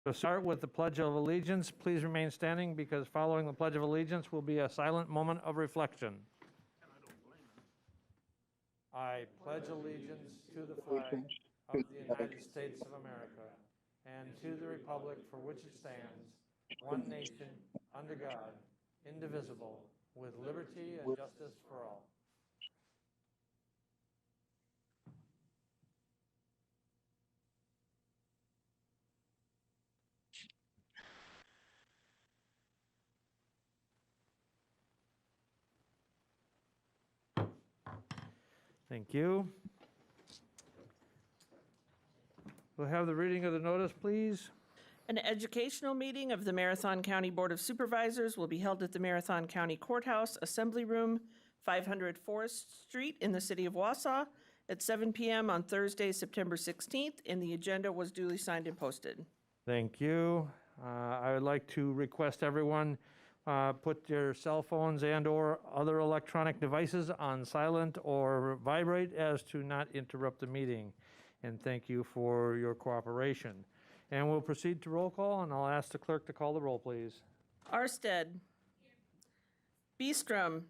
To start with the Pledge of Allegiance, please remain standing because following the Pledge of Allegiance will be a silent moment of reflection. I pledge allegiance to the flag of the United States of America and to the republic for which it stands, one nation, under God, indivisible, with liberty and justice for all. Thank you. We'll have the reading of the notice, please. An educational meeting of the Marathon County Board of Supervisors will be held at the Marathon County Courthouse Assembly Room, 500 Forest Street in the city of Wausau at 7 p.m. on Thursday, September 16th, and the agenda was duly signed and posted. Thank you. I would like to request everyone put your cell phones and/or other electronic devices on silent or vibrate as to not interrupt the meeting. And thank you for your cooperation. And we'll proceed to roll call, and I'll ask the clerk to call the roll, please. Arstead. Beestrom.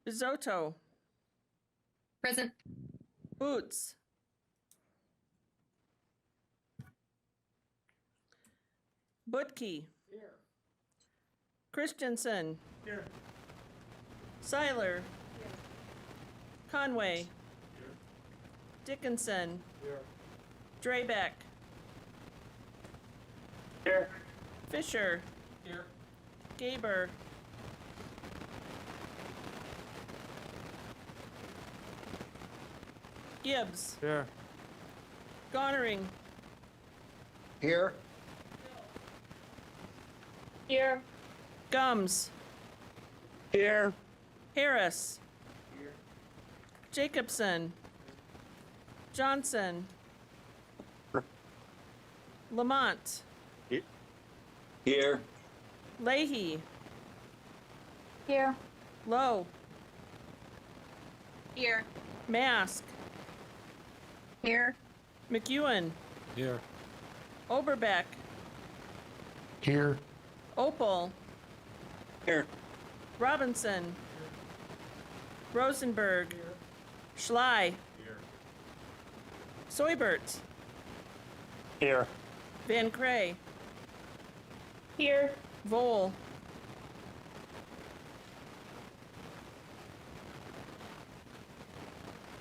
Bizotto. Present. Boots. Butke. Here. Christensen. Here. Seiler. Conway. Dickinson. Here. Drabeck. Here. Fisher. Here. Gaber. Gibbs. Here. Gonnering. Here. Here. Gums. Here. Harris. Jacobson. Johnson. Lamont. Here. Leahy. Here. Lowe. Here. Mask. Here. McEwen. Here. Oberbeck. Here. Opal. Here. Robinson. Rosenberg. Schley. Soibert. Here. Van Cray. Here. Vole.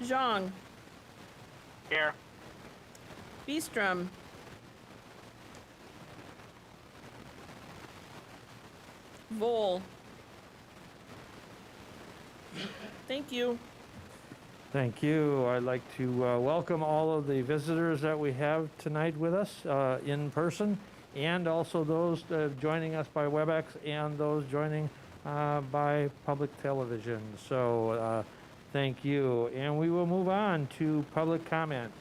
Zhang. Here. Beestrom. Vole. Thank you. Thank you. I'd like to welcome all of the visitors that we have tonight with us in person, and also those joining us by WebEx and those joining by public television. So thank you. And we will move on to public comment,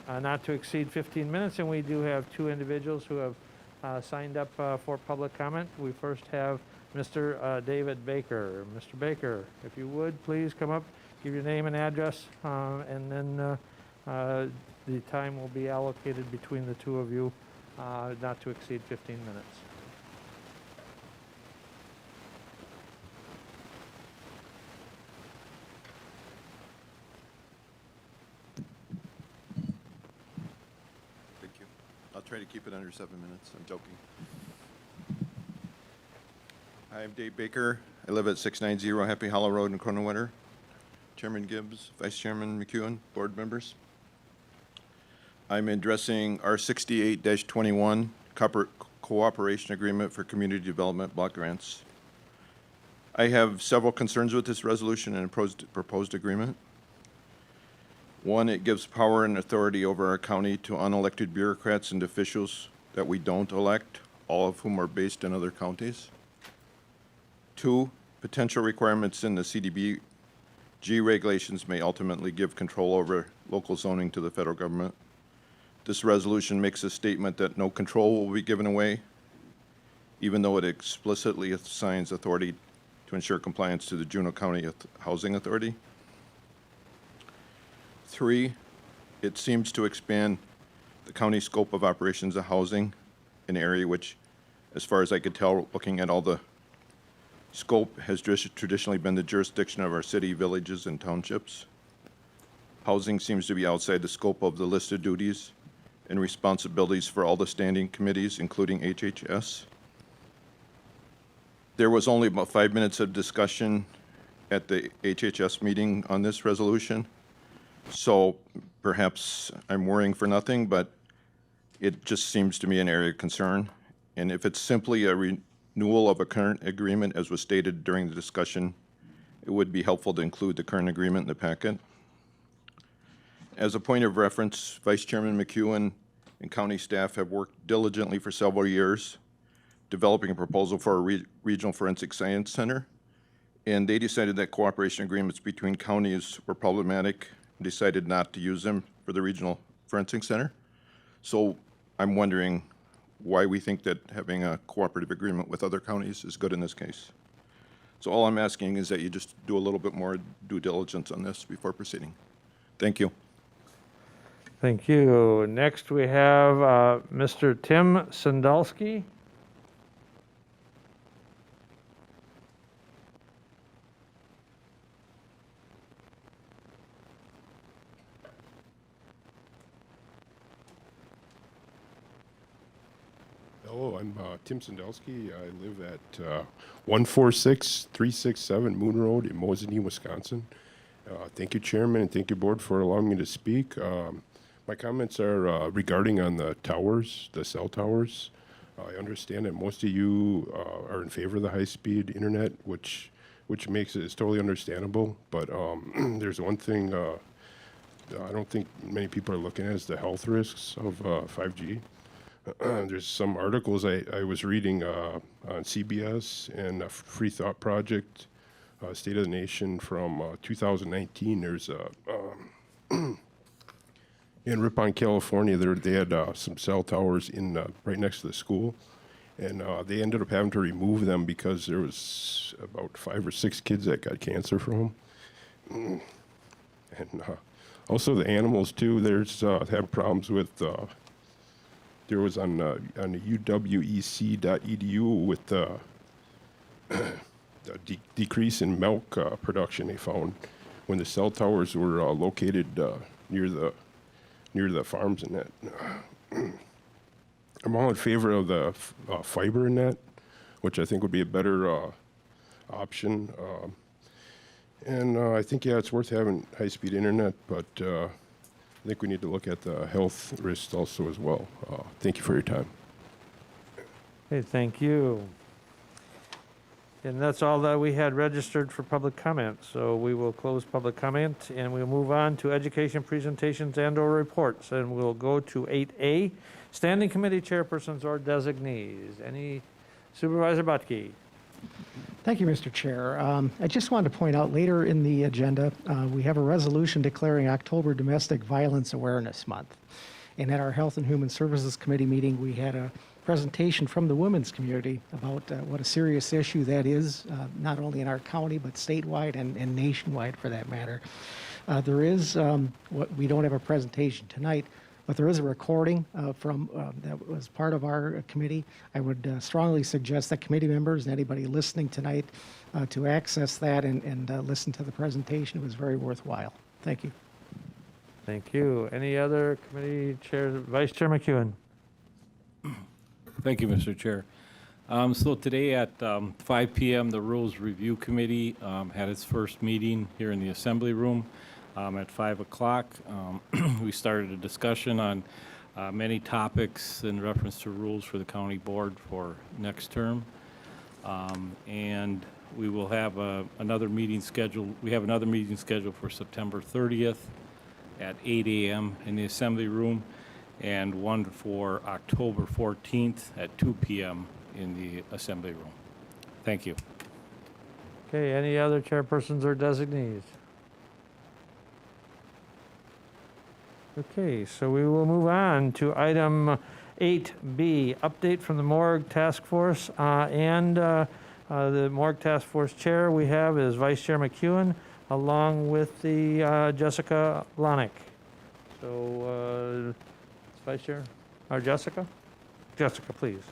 not to exceed 15 minutes. And we do have two individuals who have signed up for public comment. We first have Mr. David Baker. Mr. Baker, if you would, please come up, give your name and address, and then the time will be allocated between the two of you, not to exceed 15 minutes. Thank you. I'll try to keep it under 7 minutes. I'm joking. Hi, I'm Dave Baker. I live at 690 Happy Hollow Road in Croninwetter. Chairman Gibbs, Vice Chairman McEwen, board members. I'm addressing our 68-21 cooperation agreement for community development block grants. I have several concerns with this resolution and proposed agreement. One, it gives power and authority over our county to unelected bureaucrats and officials that we don't elect, all of whom are based in other counties. Two, potential requirements in the CDBG regulations may ultimately give control over local zoning to the federal government. This resolution makes a statement that no control will be given away, even though it explicitly assigns authority to ensure compliance to the Juneau County Housing Authority. 3, it seems to expand the county scope of operations of housing, an area which, as far as I could tell, looking at all the scope, has traditionally been the jurisdiction of our city, villages, and townships. Housing seems to be outside the scope of the listed duties and responsibilities for all the standing committees, including HHS. There was only about 5 minutes of discussion at the HHS meeting on this resolution, so perhaps I'm worrying for nothing, but it just seems to me an area of concern. And if it's simply a renewal of a current agreement, as was stated during the discussion, it would be helpful to include the current agreement in the packet. As a point of reference, Vice Chairman McEwen and county staff have worked diligently for several years developing a proposal for a regional forensic science center, and they decided that cooperation agreements between counties were problematic and decided not to use them for the regional forensic center. So I'm wondering why we think that having a cooperative agreement with other counties is good in this case. So all I'm asking is that you just do a little bit more due diligence on this before proceeding. Thank you. Thank you. Next, we have Mr. Tim Sandalski. Hello, I'm Tim Sandalski. I live at 146367 Moon Road in Mosinee, Wisconsin. Thank you, Chairman, and thank you, Board, for allowing me to speak. My comments are regarding on the towers, the cell towers. I understand that most of you are in favor of the high-speed internet, which makes it, it's totally understandable. But there's one thing I don't think many people are looking at is the health risks of 5G. There's some articles I was reading on CBS and a Free Thought Project, State of the Nation from 2019. There's in Ripon, California, they had some cell towers in right next to the school, and they ended up having to remove them because there was about 5 or 6 kids that got cancer from them. And also the animals too. There's have problems with. There was on uwec.edu with the decrease in milk production they found when the cell towers were located near the farms and that. I'm all in favor of the fiber in that, which I think would be a better option. And I think, yeah, it's worth having high-speed internet, but I think we need to look at the health risks also as well. Thank you for your time. Okay, thank you. And that's all that we had registered for public comment. So we will close public comment and we'll move on to education presentations and/or reports. And we'll go to 8A, standing committee chairpersons or designees. Any Supervisor Butke? Thank you, Mr. Chair. I just wanted to point out later in the agenda, we have a resolution declaring October Domestic Violence Awareness Month. And at our Health and Human Services Committee meeting, we had a presentation from the women's community about what a serious issue that is, not only in our county, but statewide and nationwide for that matter. There is, we don't have a presentation tonight, but there is a recording from that was part of our committee. I would strongly suggest that committee members and anybody listening tonight to access that and listen to the presentation. It was very worthwhile. Thank you. Thank you. Any other committee chairs? Vice Chair McEwen. Thank you, Mr. Chair. So today at 5 p.m., the Rules Review Committee had its first meeting here in the Assembly Room. At 5 o'clock, we started a discussion on many topics in reference to rules for the county board for next term. And we will have another meeting scheduled. We have another meeting scheduled for September 30th at 8 a.m. in the Assembly Room, and one for October 14th at 2 p.m. in the Assembly Room. Thank you. Okay, any other chairpersons or designees? Okay, so we will move on to item 8B, update from the Morgue Task Force. The Morgue Task Force Chair we have is Vice Chair McEwen. along with the Jessica Blahnik. So, Vice Chair, or Jessica? Jessica, please.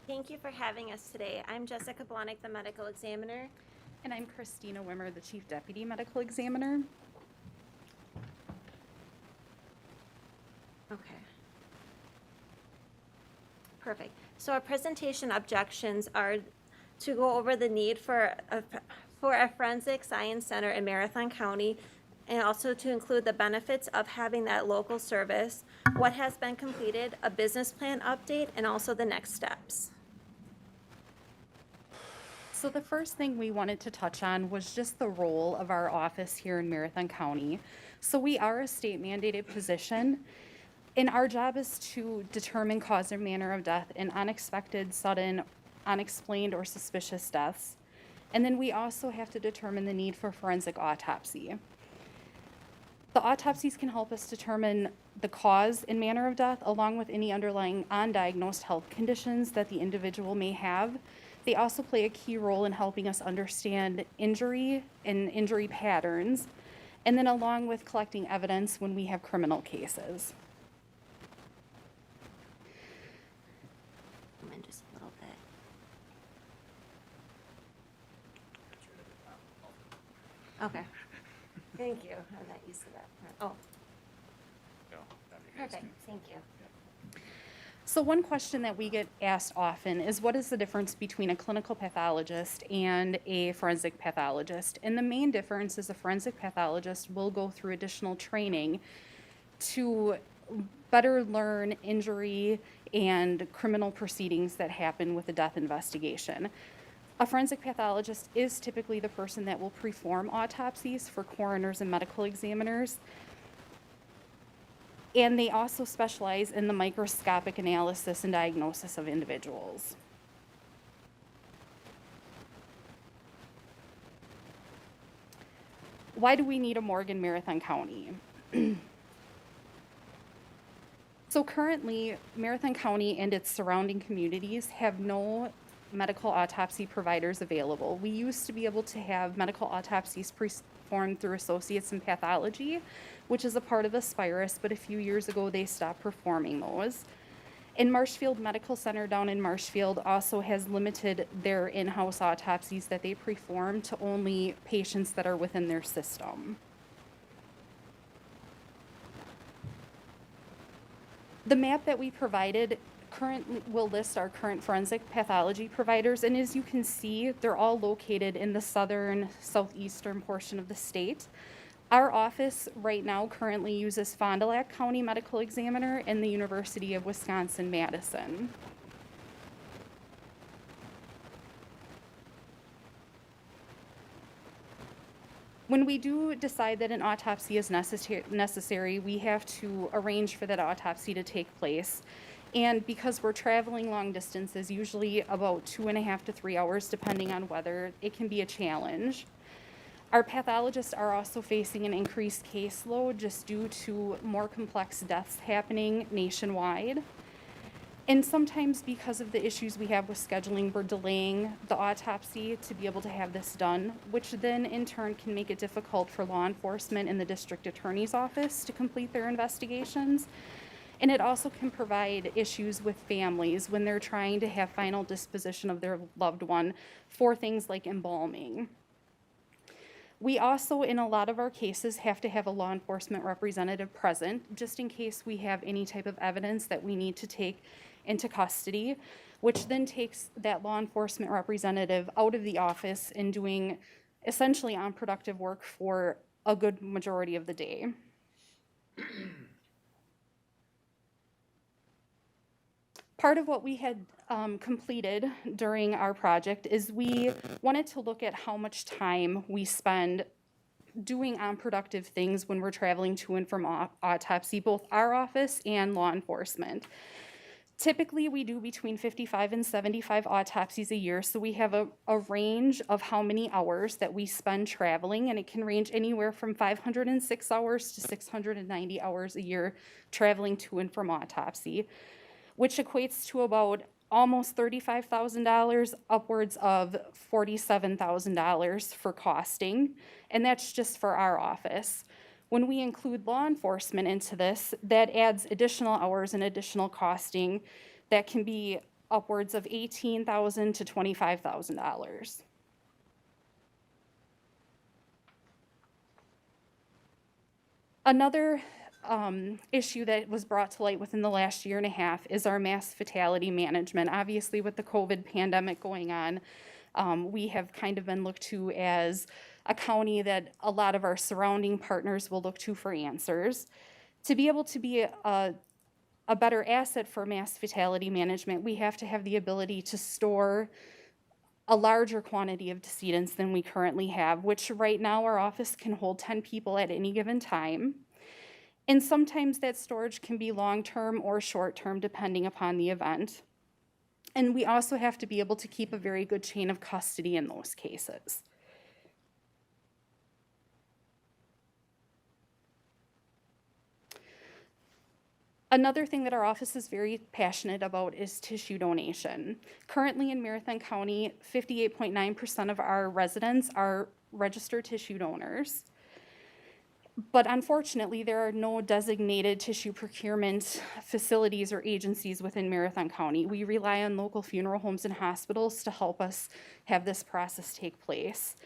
Thank you for having us today. I'm Jessica Blahnik, the medical examiner. And I'm Christina Wimmer, the Chief Deputy Medical Examiner. Okay. Perfect. So our presentation objections are to go over the need for a forensic science center in Marathon County, and also to include the benefits of having that local service, what has been completed, a business plan update, and also the next steps. So the first thing we wanted to touch on was just the role of our office here in Marathon County. So we are a state mandated position, and our job is to determine cause or manner of death in unexpected, sudden, unexplained, or suspicious deaths. And then we also have to determine the need for forensic autopsy. The autopsies can help us determine the cause and manner of death, along with any underlying undiagnosed health conditions that the individual may have. They also play a key role in helping us understand injury and injury patterns, and then along with collecting evidence when we have criminal cases. And just a little bit. Okay. Thank you. I'm not used to that. Oh. Perfect. Thank you. So one question that we get asked often is, what is the difference between a clinical pathologist and a forensic pathologist? And the main difference is a forensic pathologist will go through additional training to better learn injury and criminal proceedings that happen with a death investigation. A forensic pathologist is typically the person that will perform autopsies for coroners and medical examiners. And they also specialize in the microscopic analysis and diagnosis of individuals. Why do we need a morgue in Marathon County? So currently, Marathon County and its surrounding communities have no medical autopsy providers available. We used to be able to have medical autopsies performed through Associates in Pathology, which is a part of Aspirus, but a few years ago they stopped performing those. And Marshfield Medical Center down in Marshfield also has limited their in-house autopsies that they perform to only patients that are within their system. The map that we provided currently will list our current forensic pathology providers, and as you can see, they're all located in the southern, southeastern portion of the state. Our office right now currently uses Fond du Lac County Medical Examiner and the University of Wisconsin-Madison. When we do decide that an autopsy is necessary, we have to arrange for that autopsy to take place. And because we're traveling long distances, usually about 2.5 to 3 hours, depending on weather, it can be a challenge. Our pathologists are also facing an increased caseload just due to more complex deaths happening nationwide. And sometimes because of the issues we have with scheduling, we're delaying the autopsy to be able to have this done, which then in turn can make it difficult for law enforcement and the district attorney's office to complete their investigations. And it also can provide issues with families when they're trying to have final disposition of their loved one for things like embalming. We also, in a lot of our cases, have to have a law enforcement representative present, just in case we have any type of evidence that we need to take into custody, which then takes that law enforcement representative out of the office and doing essentially unproductive work for a good majority of the day. Part of what we had completed during our project is we wanted to look at how much time we spend doing unproductive things when we're traveling to and from autopsy, both our office and law enforcement. Typically, we do between 55 and 75 autopsies a year, so we have a range of how many hours that we spend traveling, and it can range anywhere from 506 hours to 690 hours a year traveling to and from autopsy, which equates to about almost $35,000, upwards of $47,000 for costing, and that's just for our office. When we include law enforcement into this, that adds additional hours and additional costing that can be upwards of $18,000 to $25,000. Another issue that was brought to light within the last year and a half is our mass fatality management. Obviously, with the COVID pandemic going on, we have kind of been looked to as a county that a lot of our surrounding partners will look to for answers. To be able to be a better asset for mass fatality management, we have to have the ability to store a larger quantity of decedents than we currently have, which right now our office can hold 10 people at any given time. And sometimes that storage can be long-term or short-term depending upon the event. And we also have to be able to keep a very good chain of custody in those cases. Another thing that our office is very passionate about is tissue donation. Currently in Marathon County, 58.9% of our residents are registered tissue donors. But unfortunately, there are no designated tissue procurement facilities or agencies within Marathon County. We rely on local funeral homes and hospitals to help us have this process take place.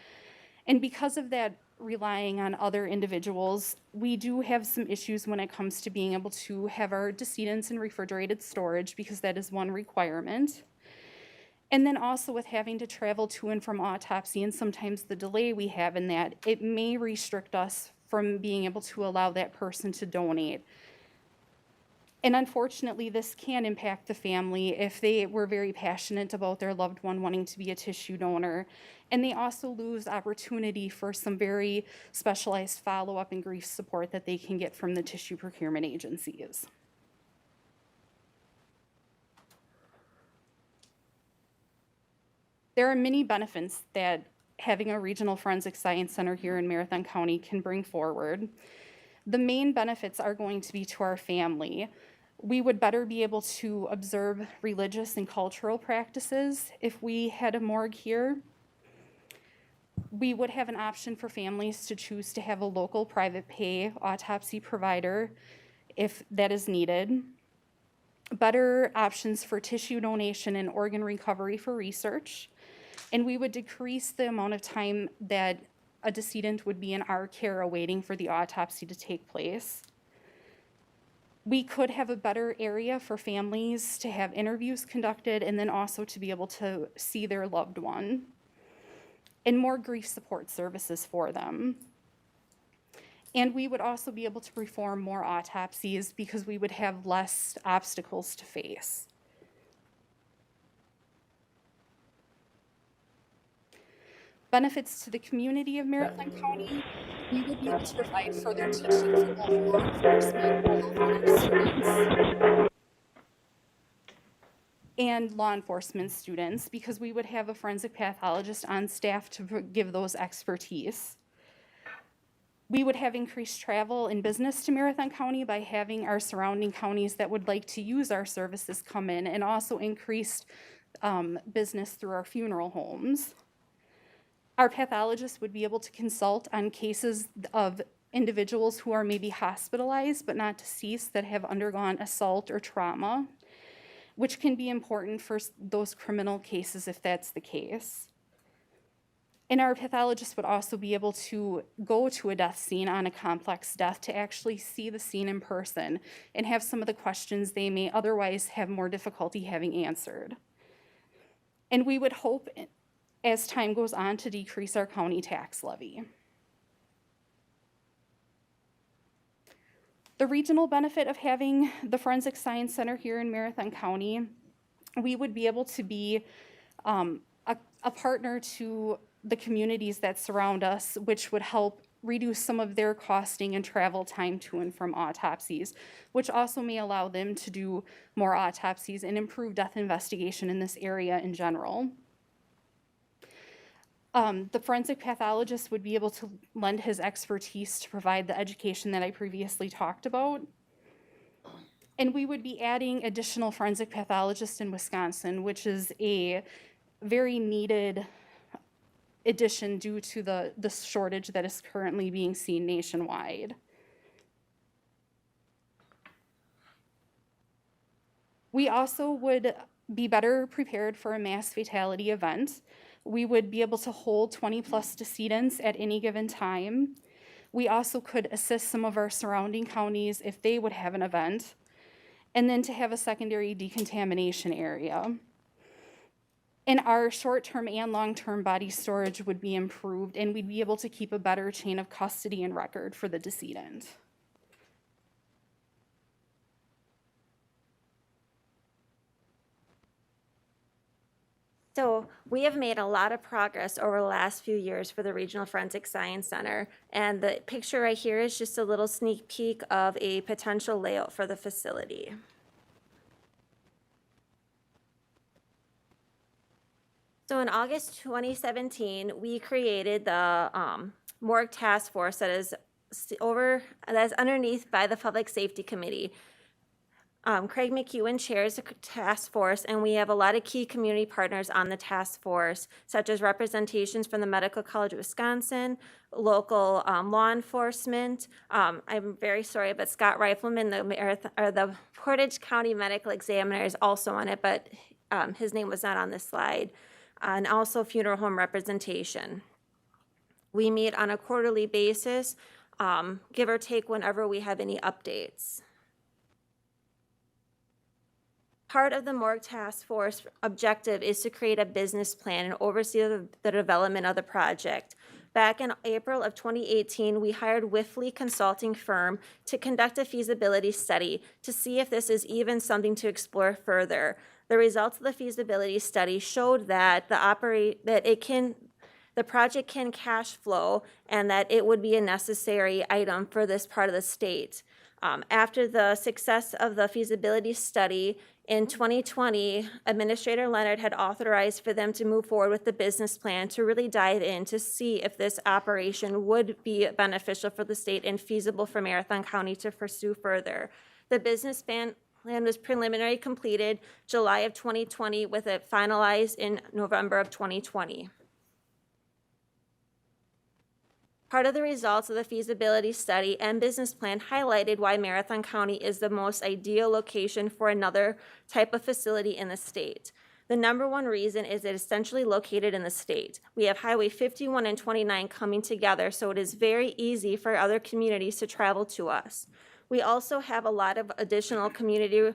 And because of that, relying on other individuals, we do have some issues when it comes to being able to have our decedents in refrigerated storage, because that is one requirement. And then also with having to travel to and from autopsy, and sometimes the delay we have in that, it may restrict us from being able to allow that person to donate. And unfortunately, this can impact the family if they were very passionate about their loved one wanting to be a tissue donor. And they also lose opportunity for some very specialized follow-up and grief support that they can get from the tissue procurement agencies. There are many benefits that having a regional forensic science center here in Marathon County can bring forward. The main benefits are going to be to our family. We would better be able to observe religious and cultural practices if we had a morgue here. We would have an option for families to choose to have a local private pay autopsy provider if that is needed. Better options for tissue donation and organ recovery for research. And we would decrease the amount of time that a decedent would be in our care awaiting for the autopsy to take place. We could have a better area for families to have interviews conducted and then also to be able to see their loved one. And more grief support services for them. And we would also be able to perform more autopsies because we would have less obstacles to face. Benefits to the community of Marathon County, we would be able to provide further teaching for both law enforcement students and law enforcement students, because we would have a forensic pathologist on staff to give those expertise. We would have increased travel and business to Marathon County by having our surrounding counties that would like to use our services come in, and also increased business through our funeral homes. Our pathologist would be able to consult on cases of individuals who are maybe hospitalized but not deceased that have undergone assault or trauma, which can be important for those criminal cases if that's the case. And our pathologist would also be able to go to a death scene on a complex death to actually see the scene in person and have some of the questions they may otherwise have more difficulty having answered. And we would hope, as time goes on, to decrease our county tax levy. The regional benefit of having the Forensic Science Center here in Marathon County, we would be able to be a partner to the communities that surround us, which would help reduce some of their costing and travel time to and from autopsies, which also may allow them to do more autopsies and improve death investigation in this area in general. The forensic pathologist would be able to lend his expertise to provide the education that I previously talked about. And we would be adding additional forensic pathologists in Wisconsin, which is a very needed addition due to the shortage that is currently being seen nationwide. We also would be better prepared for a mass fatality event. We would be able to hold 20 plus decedents at any given time. We also could assist some of our surrounding counties if they would have an event, and then to have a secondary decontamination area. And our short-term and long-term body storage would be improved, and we'd be able to keep a better chain of custody and record for the decedent. So we have made a lot of progress over the last few years for the Regional Forensic Science Center. And the picture right here is just a little sneak peek of a potential layout for the facility. So in August 2017, we created the Morgue Task Force that's underneath by the Public Safety Committee. Craig McEwen chairs the task force, and we have a lot of key community partners on the task force, such as representations from the Medical College of Wisconsin, local law enforcement. I'm very sorry, but Scott Rifleman, the Portage County Medical Examiner, is also on it, but his name was not on this slide, and also funeral home representation. We meet on a quarterly basis, give or take whenever we have any updates. Part of the Morgue Task Force objective is to create a business plan and oversee the development of the project. Back in April of 2018, we hired Wifley Consulting Firm to conduct a feasibility study to see if this is even something to explore further. The results of the feasibility study showed that the project can cash flow and that it would be a necessary item for this part of the state. After the success of the feasibility study, in 2020, Administrator Leonard had authorized for them to move forward with the business plan to really dive in to see if this operation would be beneficial for the state and feasible for Marathon County to pursue further. The business plan was preliminary completed July of 2020 with it finalized in November of 2020. Part of the results of the feasibility study and business plan highlighted why Marathon County is the most ideal location for another type of facility in the state. The number one reason is it is centrally located in the state. We have Highway 51 and 29 coming together, so it is very easy for other communities to travel to us. We also have a lot of additional community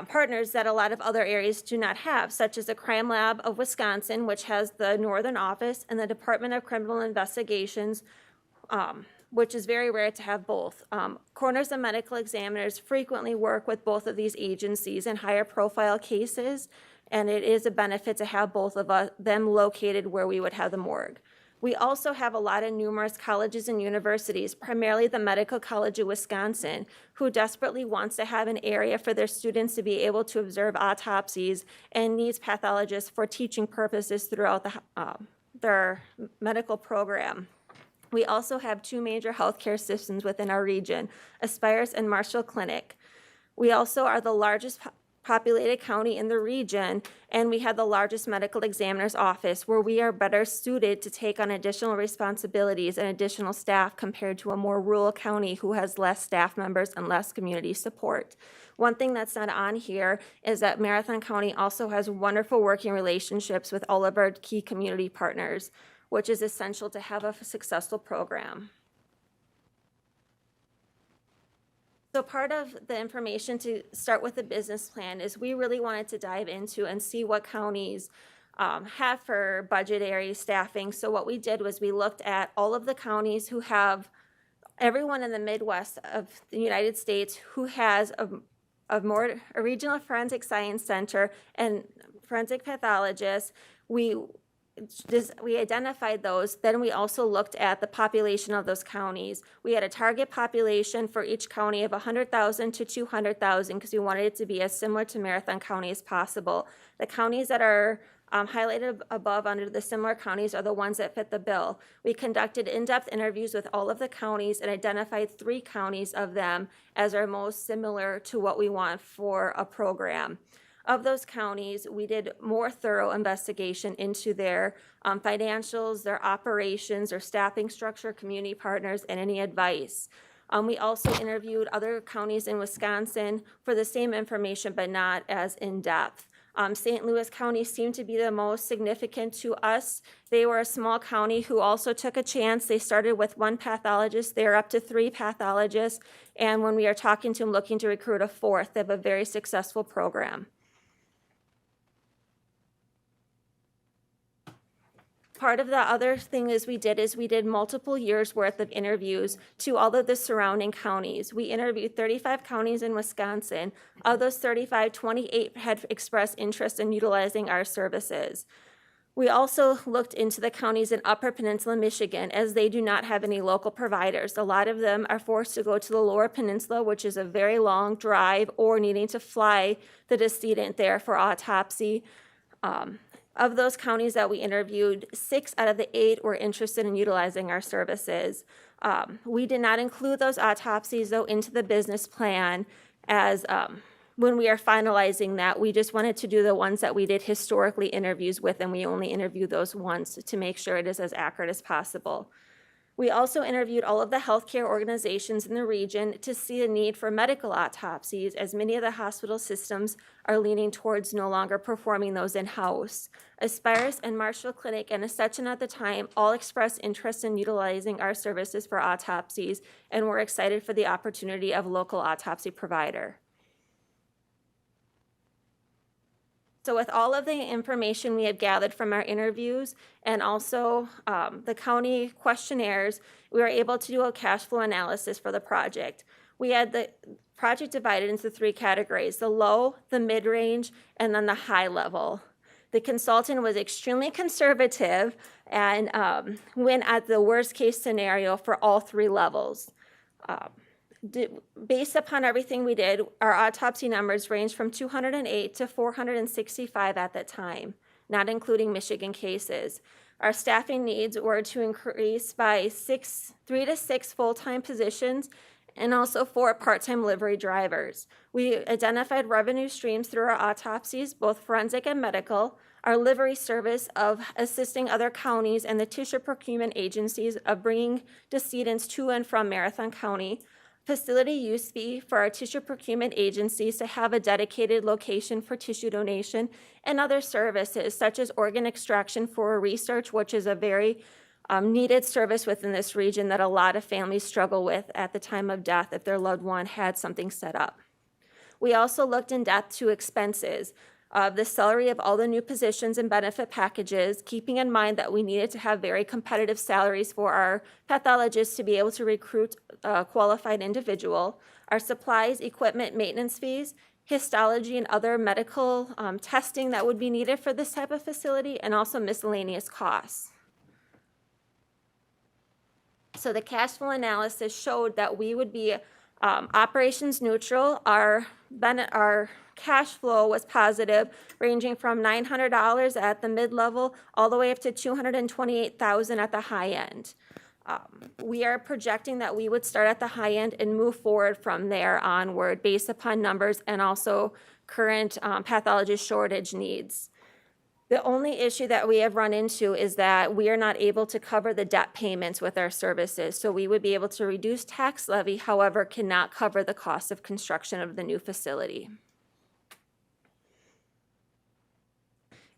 partners that a lot of other areas do not have, such as the Crime Lab of Wisconsin, which has the Northern Office, and the Department of Criminal Investigations, which is very rare to have both. Coroners and medical examiners frequently work with both of these agencies in higher profile cases, and it is a benefit to have both of them located where we would have the morgue. We also have a lot of numerous colleges and universities, primarily the Medical College of Wisconsin, who desperately wants to have an area for their students to be able to observe autopsies and needs pathologists for teaching purposes throughout their medical program. We also have two major healthcare systems within our region, Aspires and Marshall Clinic. We also are the largest populated county in the region, and we have the largest medical examiner's office where we are better suited to take on additional responsibilities and additional staff compared to a more rural county who has less staff members and less community support. One thing that's not on here is that Marathon County also has wonderful working relationships with all of our key community partners, which is essential to have a successful program. So part of the information to start with the business plan is we really wanted to dive into and see what counties have for budgetary staffing. So what we did was we looked at all of the counties who have, everyone in the Midwest of the United States who has a regional forensic science center and forensic pathologists. We we identified those. Then we also looked at the population of those counties. We had a target population for each county of 100,000 to 200,000 because we wanted it to be as similar to Marathon County as possible. The counties that are highlighted above under the similar counties are the ones that fit the bill. We conducted in-depth interviews with all of the counties and identified 3 counties of them as are most similar to what we want for a program. Of those counties, we did more thorough investigation into their financials, their operations, their staffing structure, community partners, and any advice. We also interviewed other counties in Wisconsin for the same information, but not as in-depth. St. Louis County seemed to be the most significant to us. They were a small county who also took a chance. They started with 1 pathologist. They're up to 3 pathologists. And when we are talking to them, looking to recruit a 4th, they have a very successful program. Part of the other thing we did multiple years worth of interviews to all of the surrounding counties. We interviewed 35 counties in Wisconsin. Of those 35, 28 had expressed interest in utilizing our services. We also looked into the counties in Upper Peninsula, Michigan, as they do not have any local providers. A lot of them are forced to go to the Lower Peninsula, which is a very long drive, or needing to fly the decedent there for autopsy. Of those counties that we interviewed, 6 out of the 8 were interested in utilizing our services. We did not include those autopsies, though, into the business plan as when we are finalizing that. We just wanted to do the ones that we did historically interviews with, and we only interview those once to make sure it is as accurate as possible. We also interviewed all of the healthcare organizations in the region to see a need for medical autopsies, as many of the hospital systems are leaning towards no longer performing those in-house. Aspirus and Marshall Clinic and Ascension at the time all expressed interest in utilizing our services for autopsies, and were excited for the opportunity of local autopsy provider. So with all of the information we have gathered from our interviews and also the county questionnaires, we were able to do a cash flow analysis for the project. We had the project divided into 3 categories: the low, the mid-range, and then the high level. The consultant was extremely conservative and went at the worst case scenario for all 3 levels. Based upon everything we did, our autopsy numbers ranged from 208 to 465 at that time, not including Michigan cases. Our staffing needs were to increase by 3 to 6 full-time positions and also 4 part-time livery drivers. We identified revenue streams through our autopsies, both forensic and medical, our livery service of assisting other counties and the tissue procurement agencies of bringing decedents to and from Marathon County, facility use fee for our tissue procurement agencies to have a dedicated location for tissue donation, and other services such as organ extraction for research, which is a very needed service within this region that a lot of families struggle with at the time of death if their loved one had something set up. We also looked in depth to expenses, the salary of all the new positions and benefit packages, keeping in mind that we needed to have very competitive salaries for our pathologists to be able to recruit a qualified individual, our supplies, equipment, maintenance fees, histology, and other medical testing that would be needed for this type of facility, and also miscellaneous costs. So the cash flow analysis showed that we would be operations neutral. Our cash flow was positive, ranging from $900 at the mid-level all the way up to $228,000 at the high end. We are projecting that we would start at the high end and move forward from there onward based upon numbers and also current pathologist shortage needs. The only issue that we have run into is that we are not able to cover the debt payments with our services. So we would be able to reduce tax levy, however, cannot cover the cost of construction of the new facility.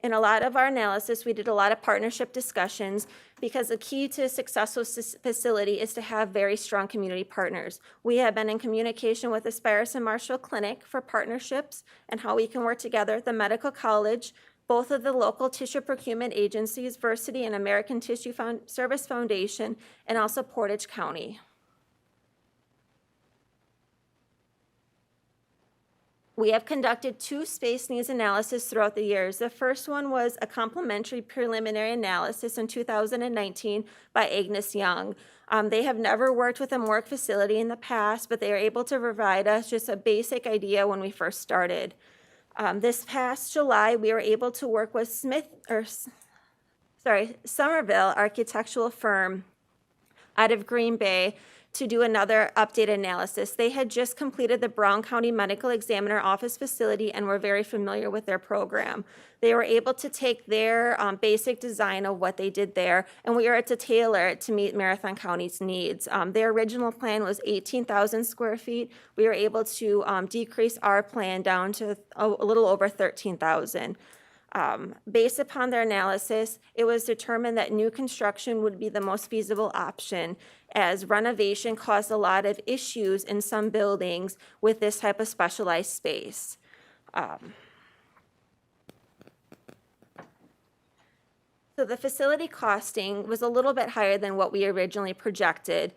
In a lot of our analysis, we did a lot of partnership discussions because the key to a successful facility is to have very strong community partners. We have been in communication with Aspirus and Marshall Clinic for partnerships and how we can work together, the medical college, both of the local tissue procurement agencies, Versity and American Tissue Service Foundation, and also Portage County. We have conducted 2 space needs analysis throughout the years. The first one was a complementary preliminary analysis in 2019 by Agnes Young. They have never worked with a morgue facility in the past, but they are able to provide us just a basic idea when we first started. This past July, we were able to work with Somerville architectural firm out of Green Bay to do another updated analysis. They had just completed the Brown County Medical Examiner Office facility and were very familiar with their program. They were able to take their basic design of what they did there, and we were able to tailor it to meet Marathon County's needs. Their original plan was 18,000 square feet. We were able to decrease our plan down to a little over 13,000. Based upon their analysis, it was determined that new construction would be the most feasible option, as renovation caused a lot of issues in some buildings with this type of specialized space. So the facility costing was a little bit higher than what we originally projected.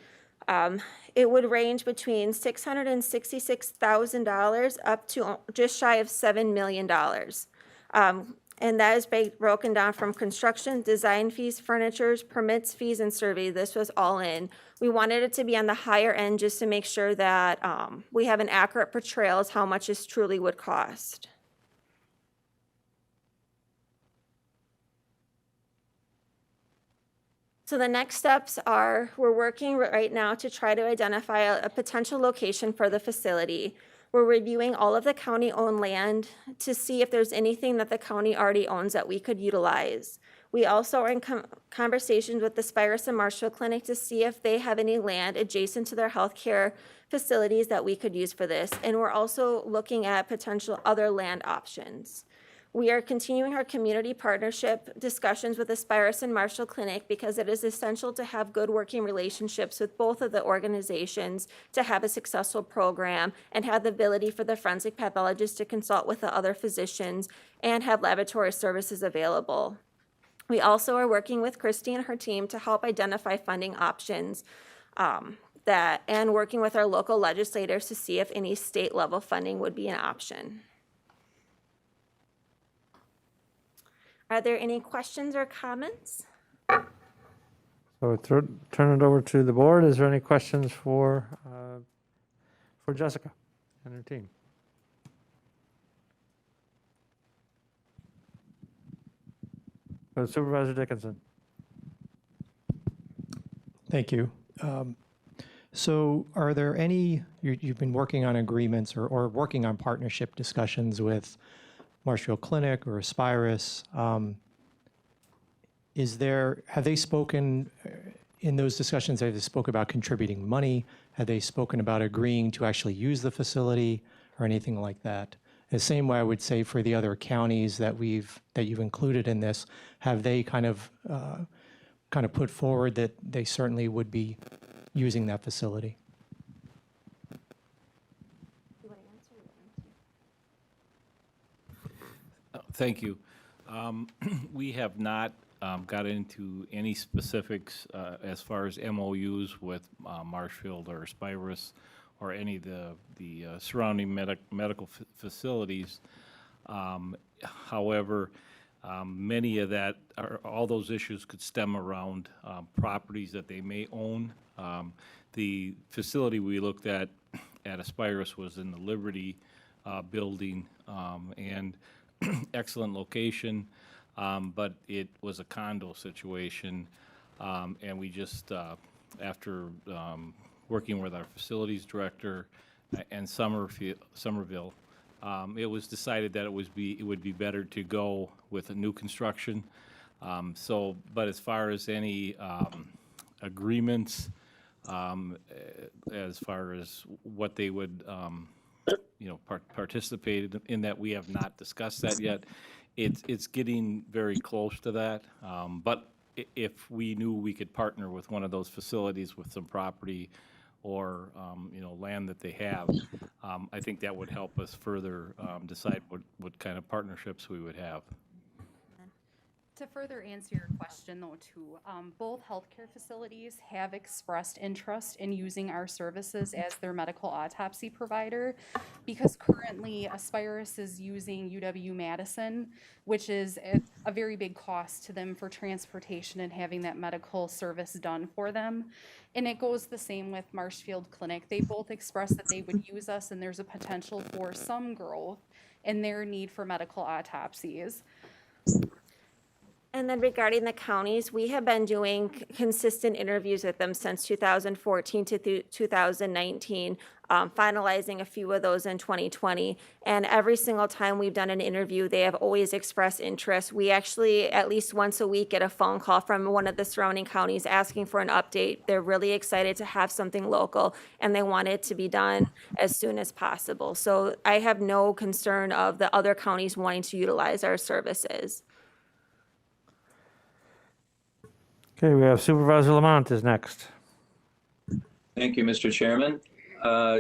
It would range between $666,000 up to just shy of $7 million. And that is broken down from construction, design fees, furnitures, permits, fees, and survey. This was all in. We wanted it to be on the higher end just to make sure that we have an accurate portrayal of how much this truly would cost. So the next steps are, we're working right now to try to identify a potential location for the facility. We're reviewing all of the county-owned land to see if there's anything that the county already owns that we could utilize. We also are in conversations with the Spirus and Marshall Clinic to see if they have any land adjacent to their healthcare facilities that we could use for this. And we're also looking at potential other land options. We are continuing our community partnership discussions with the Spirus and Marshall Clinic because it is essential to have good working relationships with both of the organizations to have a successful program and have the ability for the forensic pathologist to consult with the other physicians and have laboratory services available. We also are working with Christy and her team to help identify funding options and working with our local legislators to see if any state level funding would be an option. Are there any questions or comments? So turn it over to the board. Is there any questions for Jessica and her team? Supervisor Dickinson. Thank you. So are there any, you've been working on agreements or working on partnership discussions with Marshfield Clinic or Aspirus? Have they spoken in those discussions, have they spoken about contributing money? Have they spoken about agreeing to actually use the facility or anything like that? The same way I would say for the other counties that you've included in this, have they kind of put forward that they certainly would be using that facility? Thank you. We have not got into any specifics as far as MOUs with Marshfield or Spirus or any of the surrounding medical facilities. However, many of that, all those issues could stem around properties that they may own. The facility we looked at Aspirus was in the Liberty building, and excellent location, but it was a condo situation, and we just, after working with our facilities director and Somerville, it was decided that it would be better to go with a new construction. But as far as any agreements, as far as what they would participate in that, we have not discussed that yet. It's getting very close to that. But if we knew we could partner with one of those facilities with some property or land that they have, I think that would help us further decide what kind of partnerships we would have. To further answer your question though too, both healthcare facilities have expressed interest in using our services as their medical autopsy provider because currently Aspirus is using UW-Madison, which is a very big cost to them for transportation and having that medical service done for them. And it goes the same with Marshfield Clinic. They both expressed that they would use us and there's a potential for some growth in their need for medical autopsies. And then regarding the counties, we have been doing consistent interviews with them since 2014 to 2019, finalizing a few of those in 2020. And every single time we've done an interview, they have always expressed interest. We actually, at least once a week, get a phone call from one of the surrounding counties asking for an update. They're really excited to have something local, and they want it to be done as soon as possible. So I have no concern of the other counties wanting to utilize our services. Okay, we have Supervisor Lamont is next. Thank you, Mr. Chairman.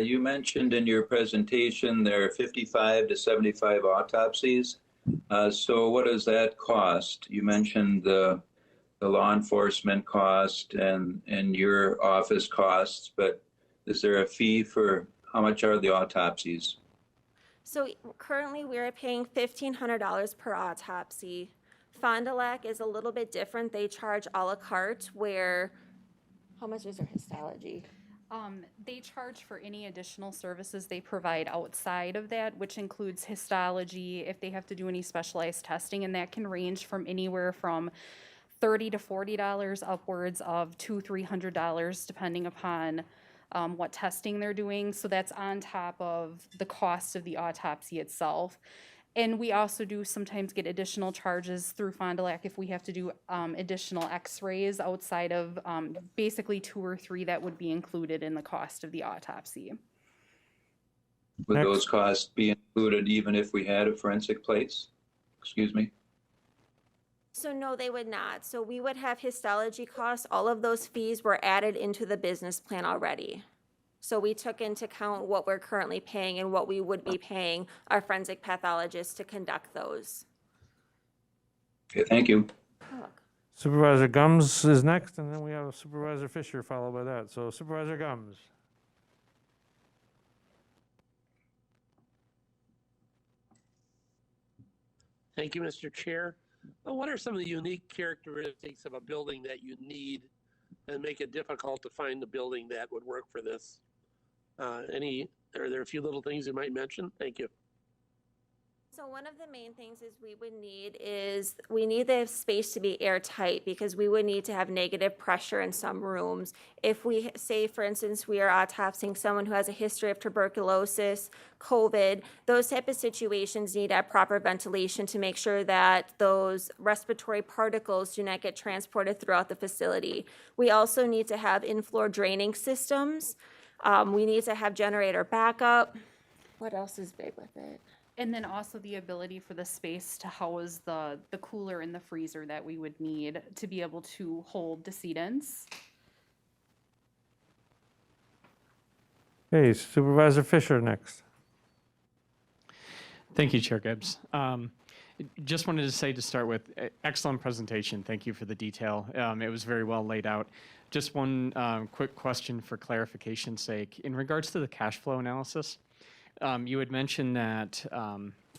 You mentioned in your presentation there are 55 to 75 autopsies. So what does that cost? You mentioned the law enforcement cost and your office costs, but is there a fee for how much are the autopsies? So currently we're paying $1,500 per autopsy. Fond du Lac is a little bit different. They charge a la carte where, how much is their histology? They charge for any additional services they provide outside of that, which includes histology, if they have to do any specialized testing, and that can range from anywhere from $30 to $40 upwards of $200-300 depending upon what testing they're doing. So that's on top of the cost of the autopsy itself. And we also do sometimes get additional charges through Fond du Lac if we have to do additional x-rays outside of basically 2 or 3 that would be included in the cost of the autopsy. Would those costs be included even if we had a forensic place? Excuse me? So no, they would not. So we would have histology costs. All of those fees were added into the business plan already. So we took into account what we're currently paying and what we would be paying our forensic pathologists to conduct those. Okay, thank you. Supervisor Gums is next, and then we have Supervisor Fisher followed by that. So Supervisor Gums. Thank you, Mr. Chair. What are some of the unique characteristics of a building that you need and make it difficult to find the building that would work for this? Are there a few little things you might mention? Thank you. So one of the main things we need the space to be airtight because we would need to have negative pressure in some rooms. If we say, for instance, we are autopsying someone who has a history of tuberculosis, COVID, those type of situations need to have proper ventilation to make sure that those respiratory particles do not get transported throughout the facility. We also need to have in-floor draining systems. We need to have generator backup. What else is big with it? And then also the ability for the space to house the cooler and the freezer that we would need to be able to hold decedents. Okay, Supervisor Fisher next. Thank you, Chair Gibbs. Just wanted to say to start with, excellent presentation. Thank you for the detail. It was very well laid out. Just one quick question for clarification's sake. In regards to the cash flow analysis, you had mentioned that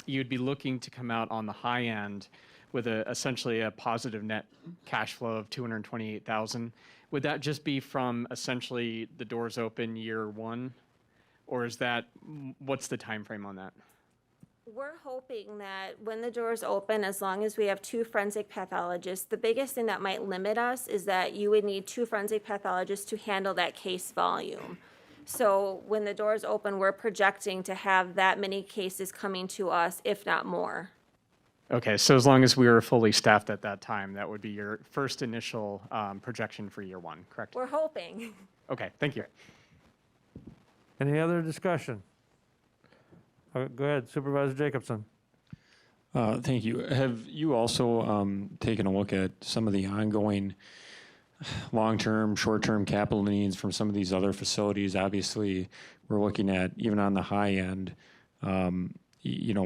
you'd be looking to come out on the high end with essentially a positive net cash flow of $228,000. Would that just be from essentially the doors open year 1, or is that what's the time frame on that? We're hoping that when the doors open, as long as we have 2 forensic pathologists, the biggest thing that might limit us is that you would need 2 forensic pathologists to handle that case volume. So when the doors open, we're projecting to have that many cases coming to us, if not more. Okay, so as long as we were fully staffed at that time, that would be your first initial projection for year 1, correct? We're hoping. Okay, thank you. Any other discussion? Go ahead, Supervisor Jacobson. Thank you. Have you also taken a look at some of the ongoing long-term, short-term capital needs from some of these other facilities? Obviously, we're looking at, even on the high end, a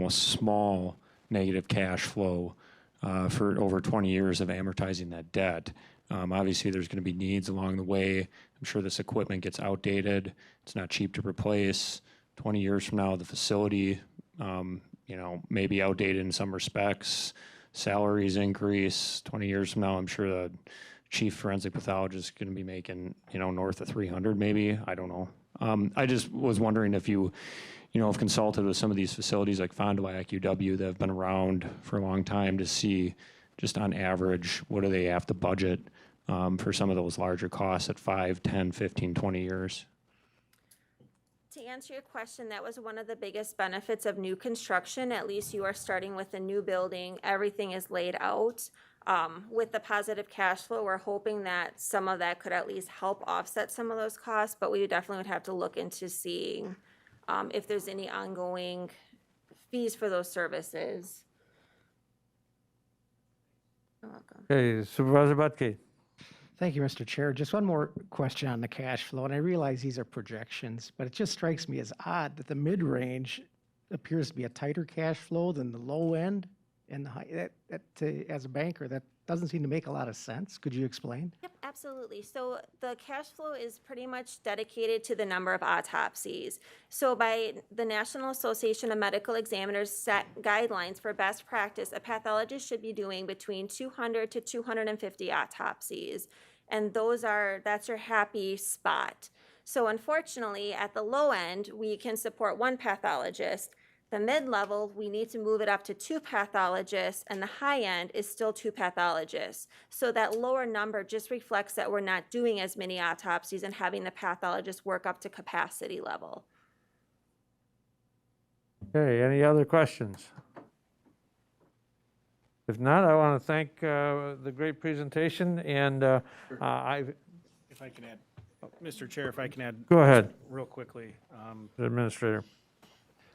small negative cash flow for over 20 years of amortizing that debt. Obviously, there's going to be needs along the way. I'm sure this equipment gets outdated. It's not cheap to replace. 20 years from now, the facility, may be outdated in some respects. Salaries increase. 20 years from now, I'm sure the chief forensic pathologist is going to be making, north of 300 maybe. I don't know. I just was wondering if you have consulted with some of these facilities like Fond du Lac, UW that have been around for a long time to see just on average, what do they have to budget for some of those larger costs at 5, 10, 15, 20 years? To answer your question, that was one of the biggest benefits of new construction. At least you are starting with a new building. Everything is laid out. With the positive cash flow, we're hoping that some of that could at least help offset some of those costs, but we definitely would have to look into seeing if there's any ongoing fees for those services. You're welcome. Okay, Supervisor Butke. Thank you, Mr. Chair. Just one more question on the cash flow, and I realize these are projections, but it just strikes me as odd that the mid-range appears to be a tighter cash flow than the low end and the high. As a banker, that doesn't seem to make a lot of sense. Could you explain? Yep, absolutely. So the cash flow is pretty much dedicated to the number of autopsies. So by the National Association of Medical Examiners set guidelines for best practice, a pathologist should be doing between 200 to 250 autopsies. And that's your happy spot. So unfortunately, at the low end, we can support one pathologist. The mid-level, we need to move it up to 2 pathologists, and the high end is still 2 pathologists. So that lower number just reflects that we're not doing as many autopsies and having the pathologist work up to capacity level. Okay, any other questions? If not, I want to thank the great presentation, and If I can add, Mr. Chair, if I can add. Go ahead. Real quickly. The Administrator.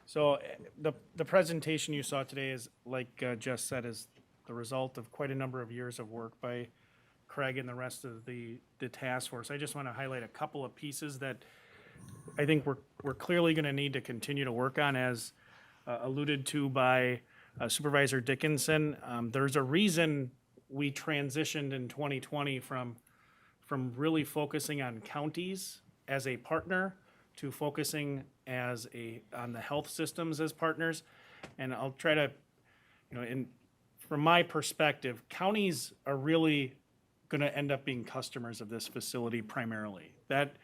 So the presentation you saw today is, like Jess said, is the result of quite a number of years of work by Craig and the rest of the task force. I just want to highlight a couple of pieces that I think we're clearly going to need to continue to work on, as alluded to by Supervisor Dickinson. There's a reason we transitioned in 2020 from really focusing on counties as a partner to focusing on the health systems as partners. And I'll try to, from my perspective, counties are really going to end up being customers of this facility primarily. That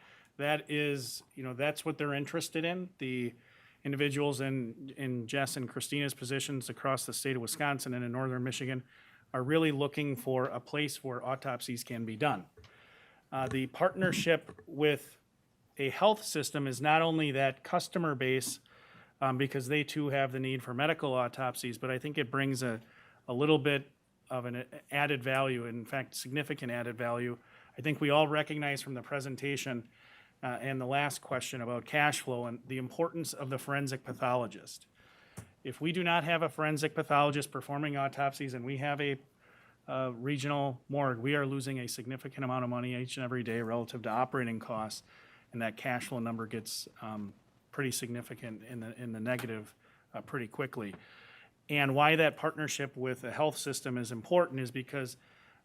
is, that's what they're interested in. The individuals in Jess and Christina's positions across the state of Wisconsin and in northern Michigan are really looking for a place where autopsies can be done. The partnership with a health system is not only that customer base, because they too have the need for medical autopsies, but I think it brings a little bit of an added value, in fact, significant added value. I think we all recognize from the presentation and the last question about cash flow and the importance of the forensic pathologist. If we do not have a forensic pathologist performing autopsies and we have a regional morgue, we are losing a significant amount of money each and every day relative to operating costs, and that cash flow number gets pretty significant in the negative pretty quickly. And why that partnership with a health system is important is because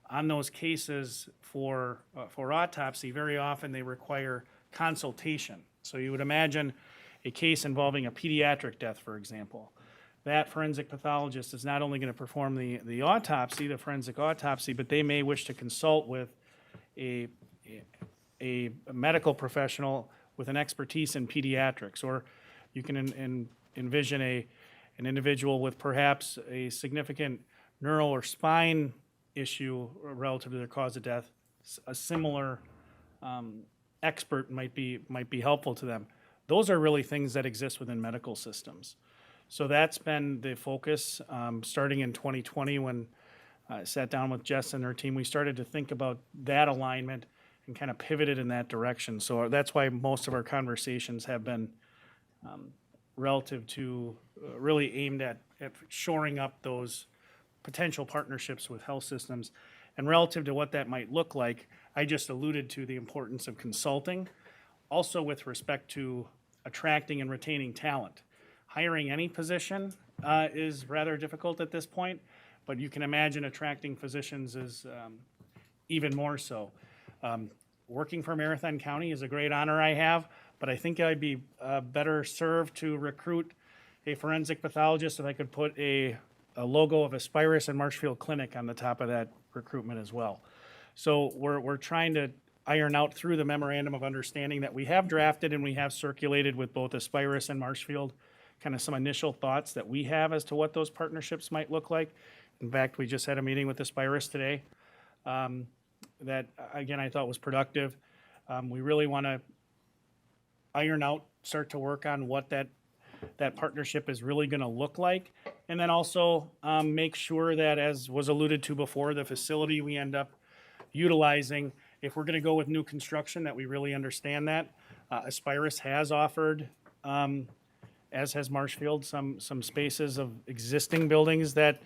on those cases for autopsy, very often they require consultation. So you would imagine a case involving a pediatric death, for example. That forensic pathologist is not only going to perform the autopsy, the forensic autopsy, but they may wish to consult with a medical professional with an expertise in pediatrics. Or you can envision an individual with perhaps a significant neural or spine issue relative to their cause of death. A similar expert might be helpful to them. Those are really things that exist within medical systems. So that's been the focus starting in 2020 when I sat down with Jess and her team. We started to think about that alignment and kind of pivoted in that direction. So that's why most of our conversations have been relative to really aimed at shoring up those potential partnerships with health systems. And relative to what that might look like, I just alluded to the importance of consulting. Also with respect to attracting and retaining talent. Hiring any position is rather difficult at this point, but you can imagine attracting physicians is even more so. Working for Marathon County is a great honor I have, but I think I'd be better served to recruit a forensic pathologist if I could put a logo of Aspirus and Marshfield Clinic on the top of that recruitment as well. So we're trying to iron out through the memorandum of understanding that we have drafted and we have circulated with both Aspirus and Marshfield, kind of some initial thoughts that we have as to what those partnerships might look like. In fact, we just had a meeting with Aspirus today that, again, I thought was productive. We really want to iron out, start to work on what that partnership is really going to look like. And then also make sure that, as was alluded to before, the facility we end up utilizing, if we're going to go with new construction, that we really understand that. Aspirus has offered, as has Marshfield, some spaces of existing buildings that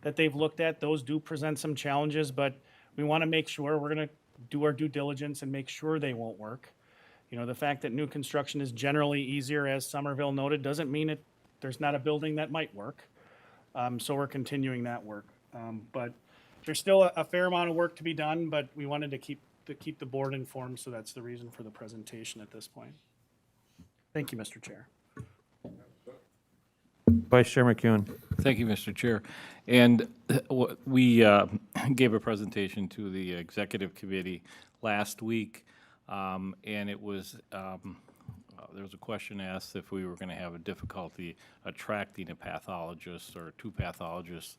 they've looked at. Those do present some challenges, but we want to make sure we're going to do our due diligence and make sure they won't work. You know, the fact that new construction is generally easier, as Somerville noted, doesn't mean there's not a building that might work. So we're continuing that work. But there's still a fair amount of work to be done, but we wanted to keep the board informed, so that's the reason for the presentation at this point. Thank you, Mr. Chair. Vice Chair McEwen. Thank you, Mr. Chair. And we gave a presentation to the Executive Committee last week, and it was there was a question asked if we were going to have a difficulty attracting a pathologist or two pathologists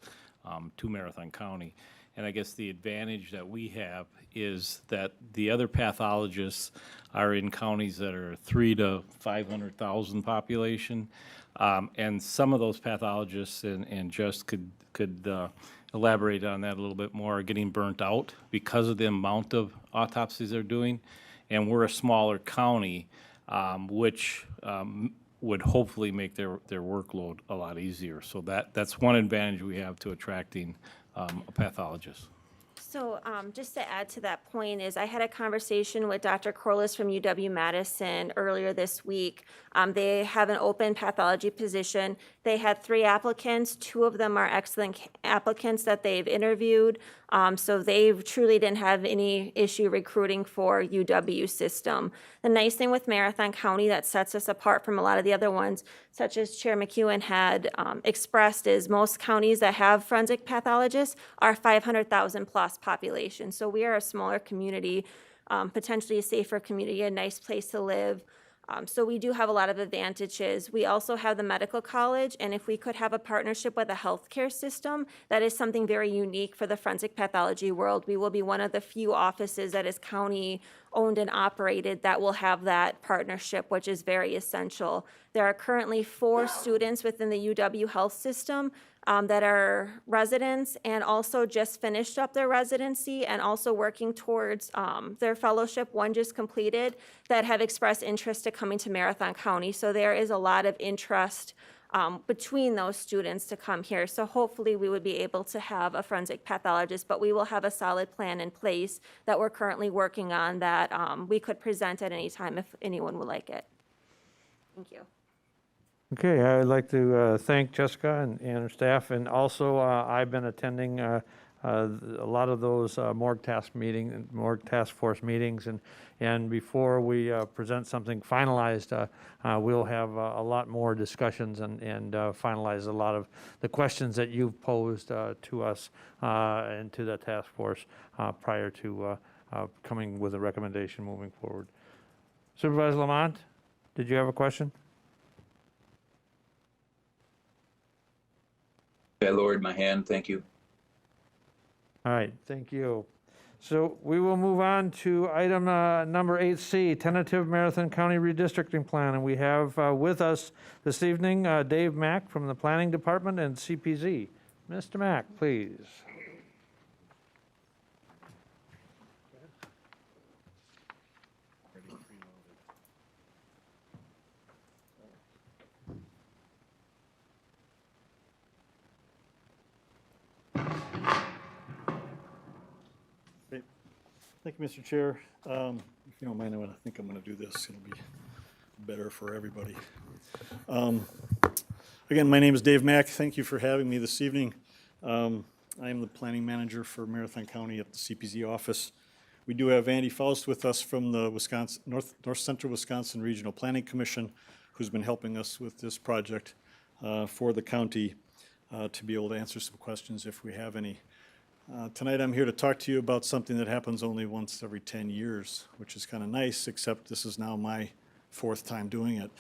to Marathon County. And I guess the advantage that we have is that the other pathologists are in counties that are 300,000 to 500,000 population. And some of those pathologists, and just could elaborate on that a little bit more, are getting burnt out because of the amount of autopsies they're doing. And we're a smaller county, which would hopefully make their workload a lot easier. So that's one advantage we have to attracting a pathologist. So just to add to that point is I had a conversation with Dr. Corliss from UW-Madison earlier this week. They have an open pathology position. They had 3 applicants. 2 of them are excellent applicants that they've interviewed. So they truly didn't have any issue recruiting for UW system. The nice thing with Marathon County that sets us apart from a lot of the other ones, such as Chair McEwen had expressed, is most counties that have forensic pathologists are 500,000 plus population. So we are a smaller community, potentially a safer community, a nice place to live. So we do have a lot of advantages. We also have the medical college, and if we could have a partnership with a healthcare system, that is something very unique for the forensic pathology world. We will be one of the few offices that is county owned and operated that will have that partnership, which is very essential. There are currently 4 students within the UW health system that are residents and also just finished up their residency and also working towards their fellowship, one just completed, that have expressed interest to coming to Marathon County. So there is a lot of interest between those students to come here. So hopefully we would be able to have a forensic pathologist, but we will have a solid plan in place that we're currently working on that we could present at any time if anyone would like it. Thank you. Okay, I'd like to thank Jessica and her staff, and also I've been attending a lot of those morgue task force meetings, and before we present something finalized, we'll have a lot more discussions and finalize a lot of the questions that you've posed to us and to the task force prior to coming with a recommendation moving forward. Supervisor Lamont, did you have a question? I lowered my hand, thank you. All right, thank you. So we will move on to item number 8C, Tentative Marathon County Redistricting Plan. And we have with us this evening Dave Mack from the Planning Department and CPZ. Mr. Mack, please. Thank you, Mr. Chair. If you don't mind, I think I'm going to do this. It'll be better for everybody. Again, my name is Dave Mack. Thank you for having me this evening. I am the planning manager for Marathon County at the CPZ office. We do have Andy Faust with us from the North Central Wisconsin Regional Planning Commission, who's been helping us with this project for the county to be able to answer some questions if we have any. Tonight I'm here to talk to you about something that happens only once every 10 years, which is kind of nice, except this is now my 4th time doing it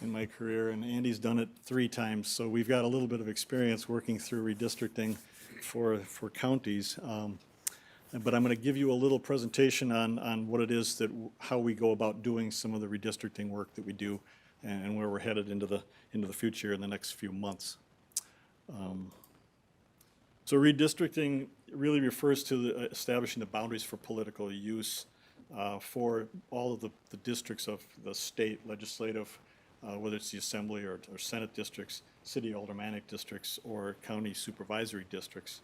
in my career, and Andy's done it 3 times, so we've got a little bit of experience working through redistricting for counties. But I'm going to give you a little presentation on what it is how we go about doing some of the redistricting work that we do, and where we're headed into the future in the next few months. So redistricting really refers to establishing the boundaries for political use for all of the districts of the state legislative, whether it's the assembly or senate districts, city aldermanic districts, or county supervisory districts.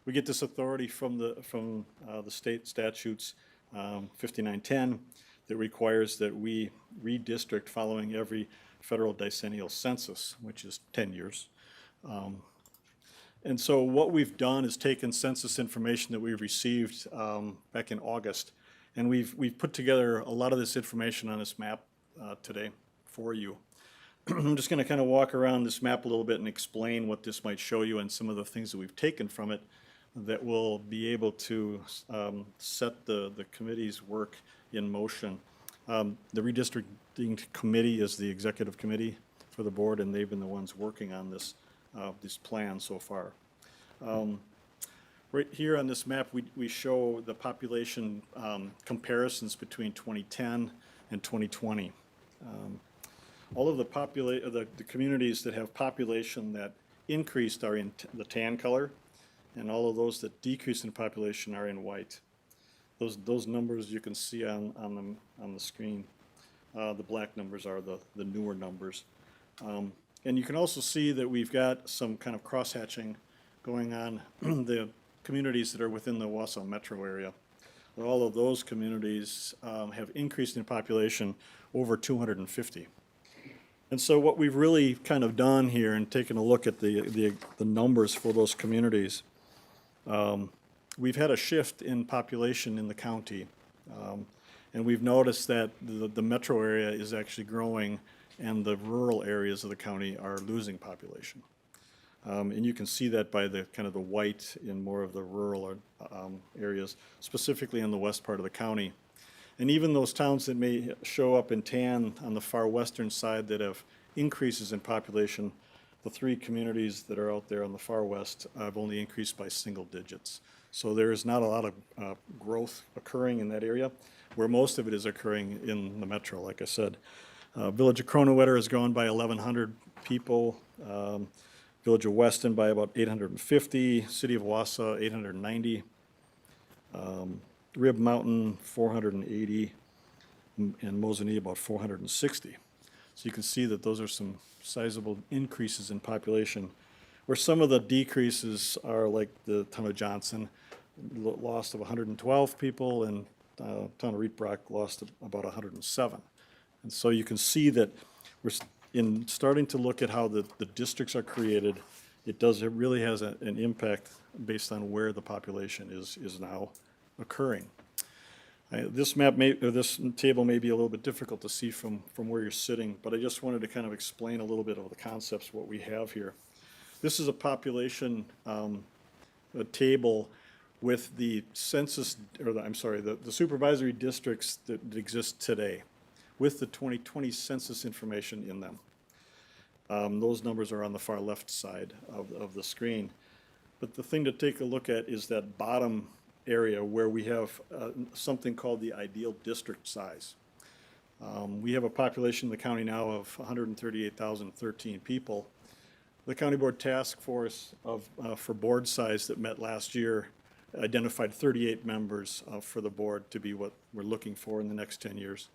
We get this authority from the state statutes 5910 that requires that we redistrict following every federal decennial census, which is 10 years. And so what we've done is taken census information that we've received back in August, and we've put together a lot of this information on this map today for you. I'm just going to kind of walk around this map a little bit and explain what this might show you and some of the things that we've taken from it that will be able to set the committee's work in motion. The Redistricting Committee is the executive committee for the board, and they've been the ones working on this plan so far. Right here on this map, we show the population comparisons between 2010 and 2020. All of the communities that have population that increased are in the tan color, and all of those that decrease in population are in white. Those numbers you can see on the screen. The black numbers are the newer numbers. And you can also see that we've got some kind of crosshatching going on the communities that are within the Wausau metro area. All of those communities have increased in population over 250. And so what we've really kind of done here and taken a look at the numbers for those communities, we've had a shift in population in the county. And we've noticed that the metro area is actually growing and the rural areas of the county are losing population. And you can see that by the kind of the white in more of the rural areas, specifically in the west part of the county. And even those towns that may show up in tan on the far western side that have increases in population, the 3 communities that are out there on the far west have only increased by single digits. So there is not a lot of growth occurring in that area, where most of it is occurring in the metro, like I said. Village of Kronewetter has gone by 1,100 people. Village of Weston by about 850. City of Wausau, 890. Rib Mountain, 480. And Mosinee, about 460. So you can see that those are some sizable increases in population, where some of the decreases are like the town of Johnson, lost of 112 people, and town of Rietbrock lost about 107. And so you can see that we're in starting to look at how the districts are created. It really has an impact based on where the population is now occurring. This table may be a little bit difficult to see from where you're sitting, but I just wanted to kind of explain a little bit of the concepts, what we have here. This is a population table with the census, the supervisory districts that exist today, with the 2020 census information in them. Those numbers are on the far left side of the screen. But the thing to take a look at is that bottom area where we have something called the ideal district size. We have a population in the county now of 138,013 people. The County Board Task Force for board size that met last year identified 38 members for the board to be what we're looking for in the next 10 years.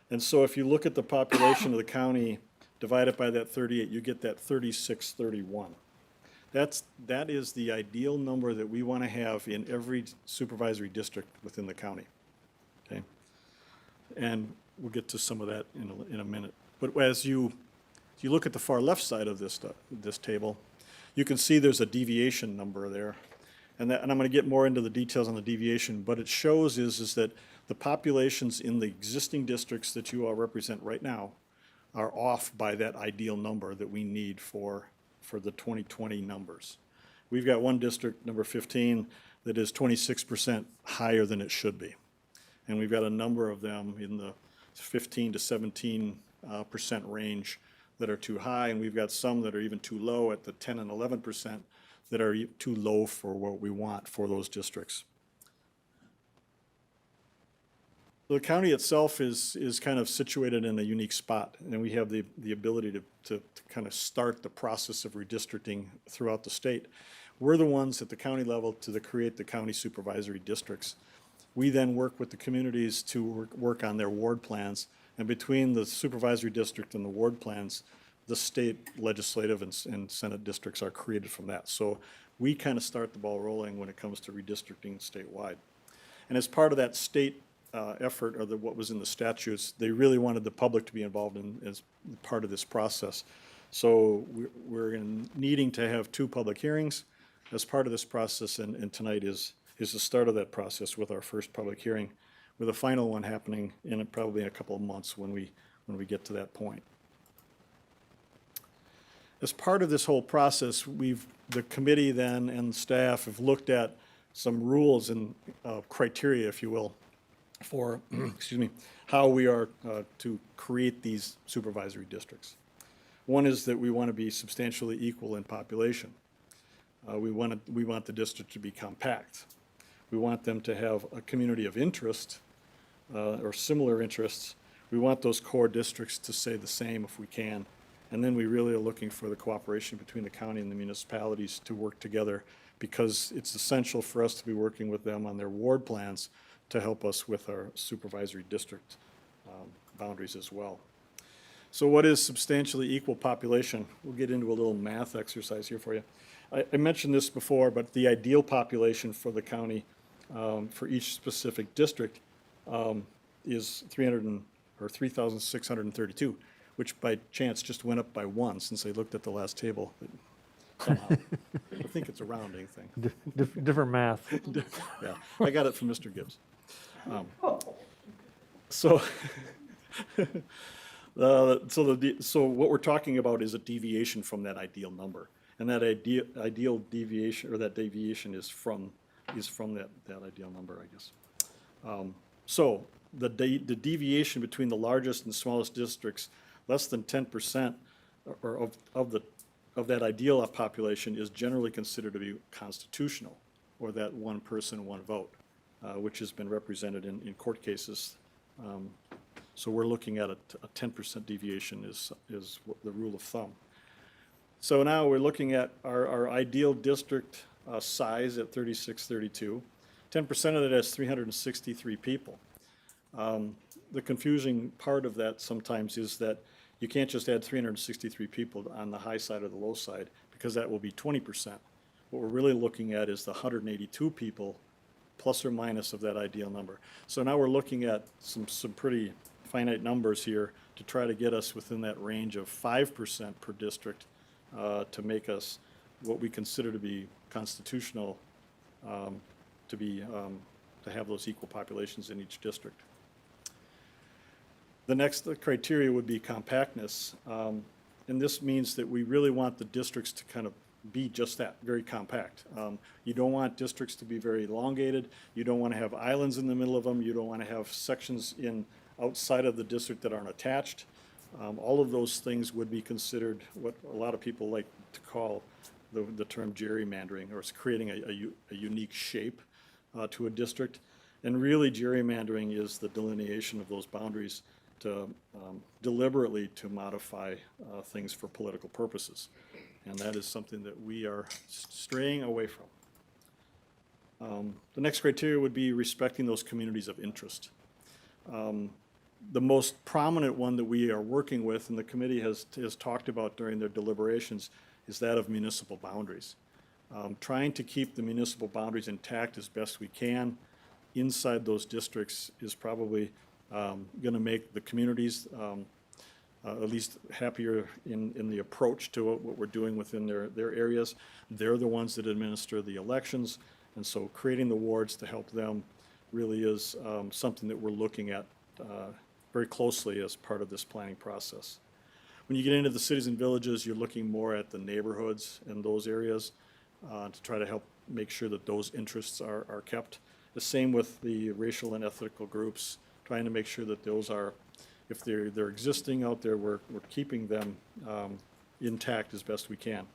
And so if you look at the population of the county, divide it by that 38, you get that 3631. That is the ideal number that we want to have in every supervisory district within the county. Okay, and we'll get to some of that in a minute. But as you look at the far left side of this table, you can see there's a deviation number there, And I'm going to get more into the details on the deviation, but it shows is that the populations in the existing districts that you all represent right now are off by that ideal number that we need for the 2020 numbers. We've got one district, number 15, that is 26% higher than it should be. And we've got a number of them in the 15 to 17% range that are too high, and we've got some that are even too low at the 10 and 11% that are too low for what we want for those districts. The county itself is kind of situated in a unique spot, and we have the ability to kind of start the process of redistricting throughout the state. We're the ones at the county level to create the county supervisory districts. We then work with the communities to work on their ward plans, and between the supervisory district and the ward plans, the state legislative and Senate districts are created from that. So we kind of start the ball rolling when it comes to redistricting statewide. And as part of that state effort, or what was in the statutes, they really wanted the public to be involved in as part of this process. So we're needing to have 2 public hearings as part of this process, and tonight is the start of that process with our first public hearing, with a final one happening probably in a couple of months when we get to that point. As part of this whole process, the committee then and staff have looked at some rules and criteria, if you will, for excuse me, how we are to create these supervisory districts. One is that we want to be substantially equal in population. We want the district to be compact. We want them to have a community of interest or similar interests. We want those core districts to stay the same if we can. And then we really are looking for the cooperation between the county and the municipalities to work together, because it's essential for us to be working with them on their ward plans to help us with our supervisory district boundaries as well. So what is substantially equal population? We'll get into a little math exercise here for you. I mentioned this before, but the ideal population for the county for each specific district is 3,632, which by chance just went up by 1 since I looked at the last table. Somehow. I think it's a rounding thing. Different math. Yeah, I got it from Mr. Gibbs. So what we're talking about is a deviation from that ideal number, and that ideal deviation, or that deviation, is from that ideal number, I guess. So the deviation between the largest and smallest districts, less than 10% or of that ideal population, is generally considered to be constitutional, or that 1 person, 1 vote, which has been represented in court cases. So we're looking at a 10% deviation is the rule of thumb. So now we're looking at our ideal district size at 3632. 10% of that is 363 people. The confusing part of that sometimes is that you can't just add 363 people on the high side or the low side, because that will be 20%. What we're really looking at is the 182 people plus or minus of that ideal number. So now we're looking at some pretty finite numbers here to try to get us within that range of 5% per district to make us what we consider to be constitutional, to have those equal populations in each district. The next criteria would be compactness, and this means that we really want the districts to kind of be just that, very compact. You don't want districts to be very elongated. You don't want to have islands in the middle of them. You don't want to have sections outside of the district that aren't attached. All of those things would be considered what a lot of people like to call the term gerrymandering, or it's creating a unique shape to a district. And really, gerrymandering is the delineation of those boundaries to deliberately to modify things for political purposes. And that is something that we are straying away from. The next criteria would be respecting those communities of interest. The most prominent one that we are working with, and the committee has talked about during their deliberations, is that of municipal boundaries. Trying to keep the municipal boundaries intact as best we can inside those districts is probably going to make the communities at least happier in the approach to what we're doing within their areas. They're the ones that administer the elections, And so creating the wards to help them really is something that we're looking at very closely as part of this planning process. When you get into the cities and villages, you're looking more at the neighborhoods in those areas to try to help make sure that those interests are kept. The same with the racial and ethnical groups, trying to make sure that those are, if they're existing out there, we're keeping them intact as best we can.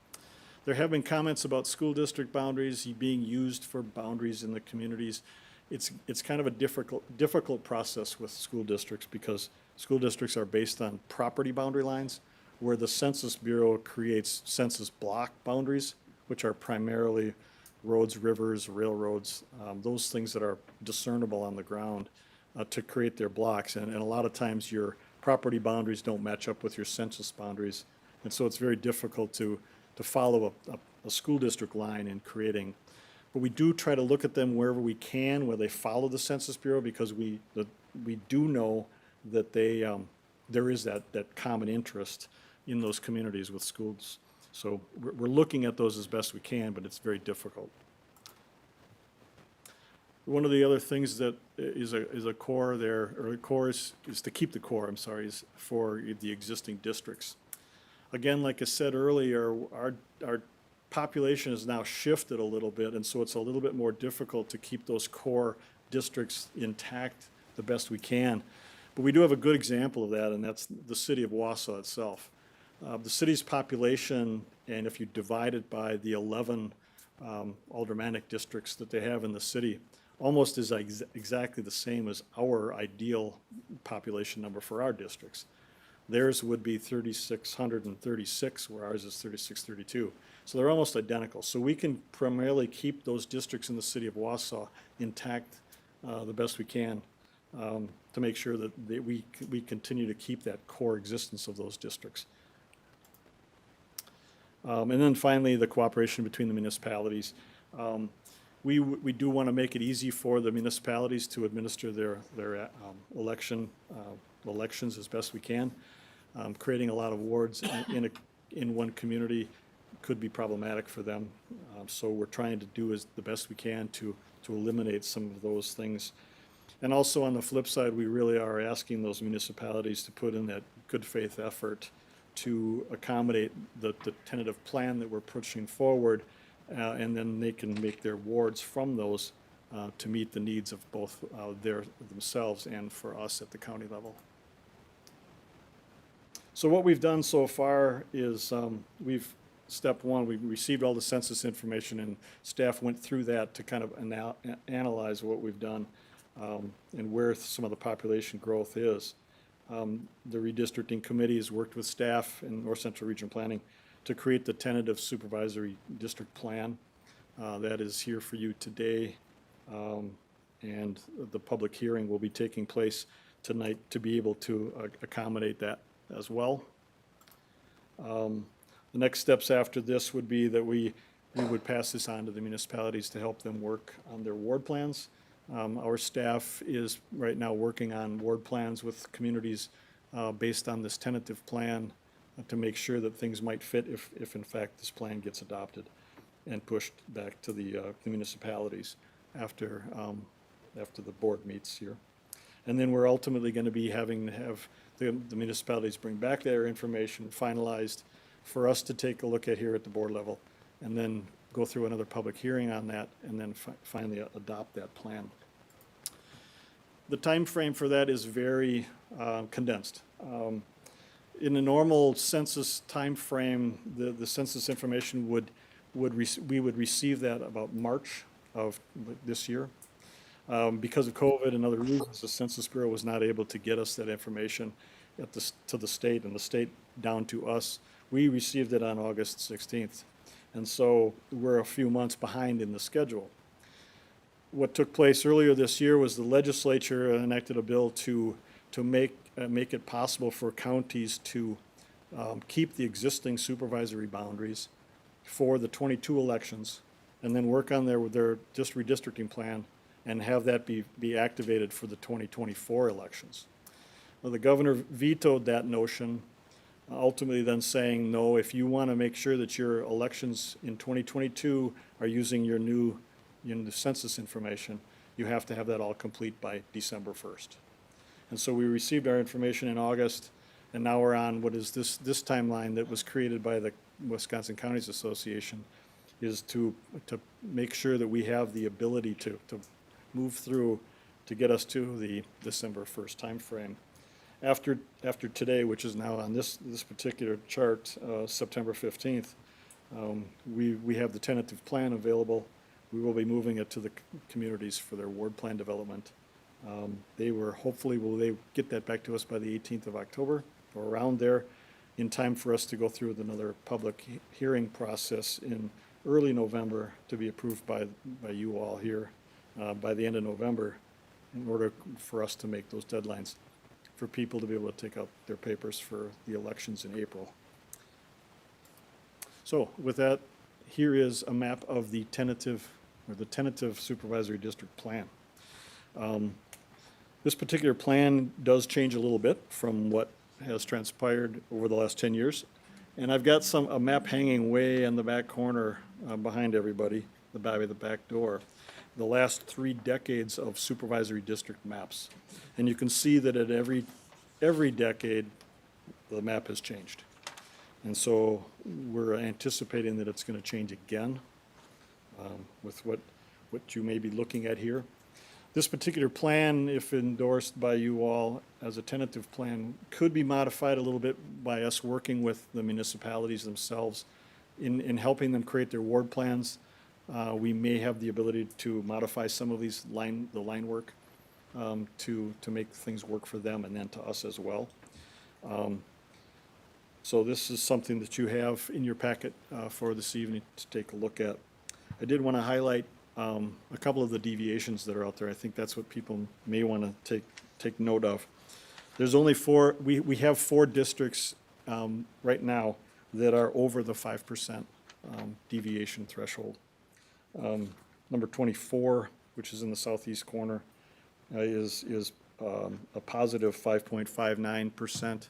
There have been comments about school district boundaries being used for boundaries in the communities. It's kind of a difficult process with school districts because school districts are based on property boundary lines, where the Census Bureau creates census block boundaries, which are primarily roads, rivers, railroads, those things that are discernible on the ground to create their blocks. And a lot of times your property boundaries don't match up with your census boundaries. And so it's very difficult to follow a school district line in creating. But we do try to look at them wherever we can, where they follow the Census Bureau, because we do know that there is that common interest in those communities with schools. So we're looking at those as best we can, but it's very difficult. One of the other things that is a core there, or a core is to keep the core, I'm sorry, is for the existing districts. Again, like I said earlier, our population has now shifted a little bit, and so it's a little bit more difficult to keep those core districts intact the best we can. But we do have a good example of that, and that's the city of Wausau itself. The city's population, and if you divide it by the 11 aldermanic districts that they have in the city, almost is exactly the same as our ideal population number for our districts. Theirs would be 3,636, where ours is 3,632. So they're almost identical. So we can primarily keep those districts in the city of Wausau intact the best we can to make sure that we continue to keep that core existence of those districts. And then finally, the cooperation between the municipalities. We do want to make it easy for the municipalities to administer their elections as best we can. Creating a lot of wards in one community could be problematic for them. So we're trying to do the best we can to eliminate some of those things. And also on the flip side, we really are asking those municipalities to put in that good faith effort to accommodate the tentative plan that we're pushing forward, and then they can make their wards from those to meet the needs of both themselves and for us at the county level. So what we've done so far is step one, we received all the census information, and staff went through that to kind of analyze what we've done and where some of the population growth is. The Redistricting Committee has worked with staff in North Central Region Planning to create the tentative supervisory district plan. That is here for you today, and the public hearing will be taking place tonight to be able to accommodate that as well. The next steps after this would be that we would pass this on to the municipalities to help them work on their ward plans. Our staff is right now working on ward plans with communities based on this tentative plan to make sure that things might fit if in fact this plan gets adopted and pushed back to the municipalities after the board meets here. And then we're ultimately going to be having to have the municipalities bring back their information finalized for us to take a look at here at the board level, and then go through another public hearing on that, and then finally adopt that plan. The time frame for that is very condensed. In a normal census time frame, the census information we would receive that about March of this year. Because of COVID and other reasons, the Census Bureau was not able to get us that information to the state, and the state down to us. We received it on August 16th. And so we're a few months behind in the schedule. What took place earlier this year was the legislature enacted a bill to make it possible for counties to keep the existing supervisory boundaries for the 22 elections, and then work on their just redistricting plan and have that be activated for the 2024 elections. Well, the governor vetoed that notion, ultimately then saying, no, if you want to make sure that your elections in 2022 are using your new the census information, you have to have that all complete by December 1st. And so we received our information in August, and now we're on what is this timeline that was created by the Wisconsin Counties Association, is to make sure that we have the ability to move through to get us to the December 1st timeframe. After today, which is now on this particular chart, September 15th, we have the tentative plan available. We will be moving it to the communities for their ward plan development. Hopefully will they get that back to us by the 18th of October or around there, in time for us to go through another public hearing process in early November to be approved by you all here by the end of November, in order for us to make those deadlines for people to be able to take out their papers for the elections in April. So with that, here is a map of the tentative supervisory district plan. This particular plan does change a little bit from what has transpired over the last 10 years. And I've got a map hanging way in the back corner behind everybody, the back door, the last 3 decades of supervisory district maps. And you can see that at every decade, the map has changed. And so we're anticipating that it's going to change again with what you may be looking at here. This particular plan, if endorsed by you all as a tentative plan, could be modified a little bit by us working with the municipalities themselves in helping them create their ward plans. We may have the ability to modify some of the line work to make things work for them and then to us as well. So this is something that you have in your packet for this evening to take a look at. I did want to highlight a couple of the deviations that are out there. I think that's what people may want to take note of. There's only 4, we have 4 districts right now that are over the 5% deviation threshold. Number 24, which is in the southeast corner, is a positive 5.59%.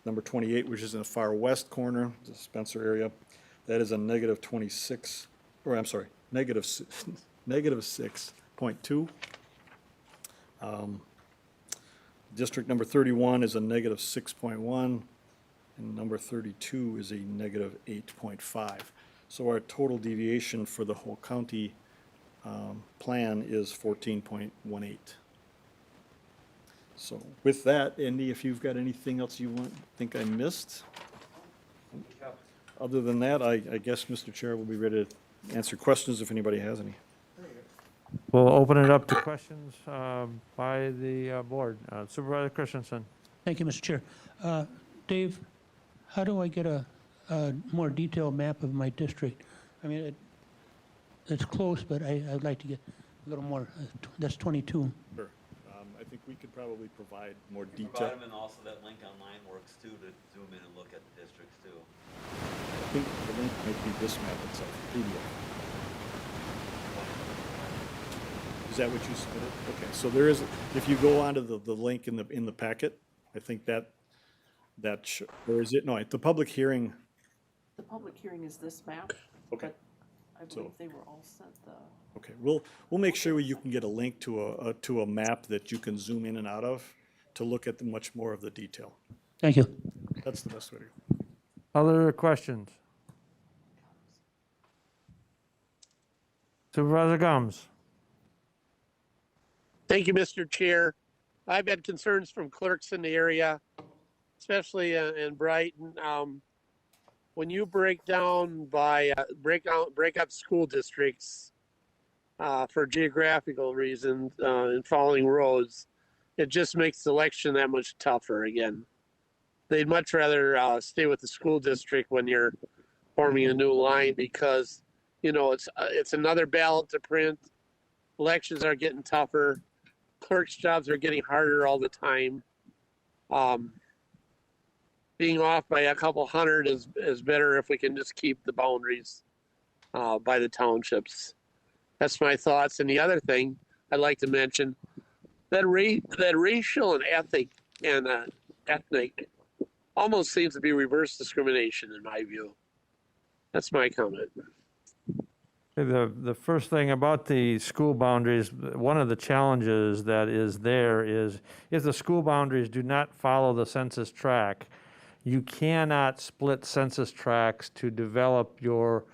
Number 28, which is in the far west corner, the Spencer area, that is a negative 26, or I'm sorry, negative 6.2. District number 31 is a negative 6.1, and number 32 is a negative 8.5. So our total deviation for the whole county plan is 14.18. So with that, Andy, if you've got anything else you think I missed? Other than that, I guess, Mr. Chair, we'll be ready to answer questions if anybody has any. We'll open it up to questions by the board. Supervisor Christensen. Thank you, Mr. Chair. Dave, how do I get a more detailed map of my district? I mean, it's close, but I'd like to get a little more. That's 22. Sure. I think we could probably provide more detail. Provide them, and also that link online works too, to zoom in and look at the districts too. I think the link might be this map itself, PDF. Is that what you submitted? Okay, so there is, if you go onto the link in the packet, I think or is it, no, the public hearing. The public hearing is this map. Okay. I believe they were all sent the. Okay, we'll make sure you can get a link to a map that you can zoom in and out of to look at much more of the detail. Thank you. That's the best way to go. Other questions? Supervisor Gums. Thank you, Mr. Chair. I've had concerns from clerks in the area, especially in Brighton. When you break down by break up school districts for geographical reasons and following roads, it just makes the election that much tougher again. They'd much rather stay with the school district when you're forming a new line because, you know, it's another ballot to print. Elections are getting tougher. Clerks' jobs are getting harder all the time. Being off by a couple hundred is better if we can just keep the boundaries by the townships. That's my thoughts. And the other thing I'd like to mention, that racial and ethnic almost seems to be reverse discrimination in my view. That's my comment. The first thing about the school boundaries, one of the challenges that is there is if the school boundaries do not follow the census tract, you cannot split census tracts to develop your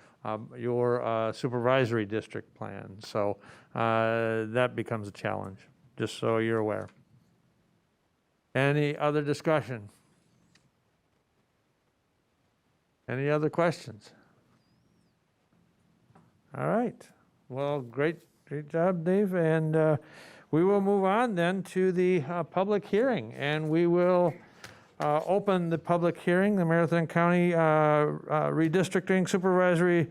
supervisory district plan. So that becomes a challenge, just so you're aware. Any other discussion? Any other questions? All right. Well, great job, Dave. And we will move on then to the public hearing. And we will open the public hearing, the Marathon County Redistricting Supervisory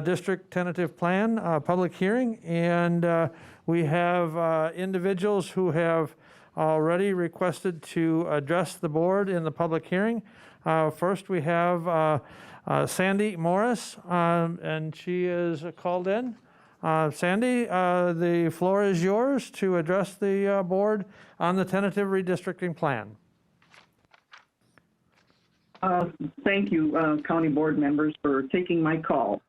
District Tentative Plan public hearing. And we have individuals who have already requested to address the board in the public hearing. First, we have Sandy Morris, and she is called in. Sandy, the floor is yours to address the board on the tentative redistricting plan. Thank you, county board members, for taking my call.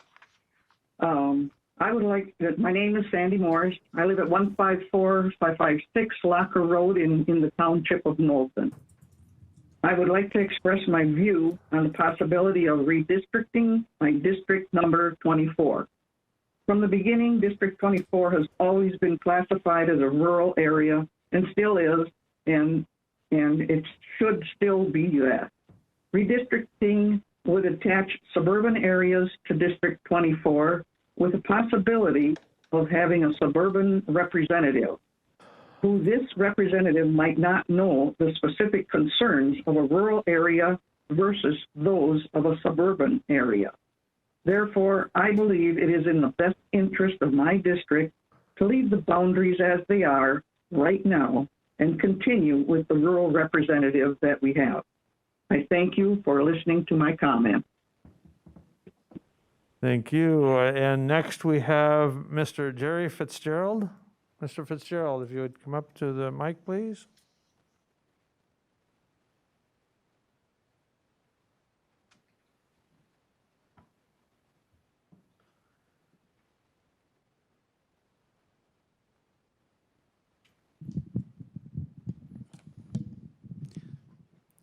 I would like to, my name is Sandy Morris. I live at 154-556 Locker Road in the township of Knowlton. I would like to express my view on the possibility of redistricting my district number 24. From the beginning, District 24 has always been classified as a rural area and still is, and it should still be that. Redistricting would attach suburban areas to District 24 with the possibility of having a suburban representative, who this representative might not know the specific concerns of a rural area versus those of a suburban area. Therefore, I believe it is in the best interest of my district to leave the boundaries as they are right now and continue with the rural representative that we have. I thank you for listening to my comment. Thank you. And next we have Mr. Jerry Fitzgerald. Mr. Fitzgerald, if you would come up to the mic, please.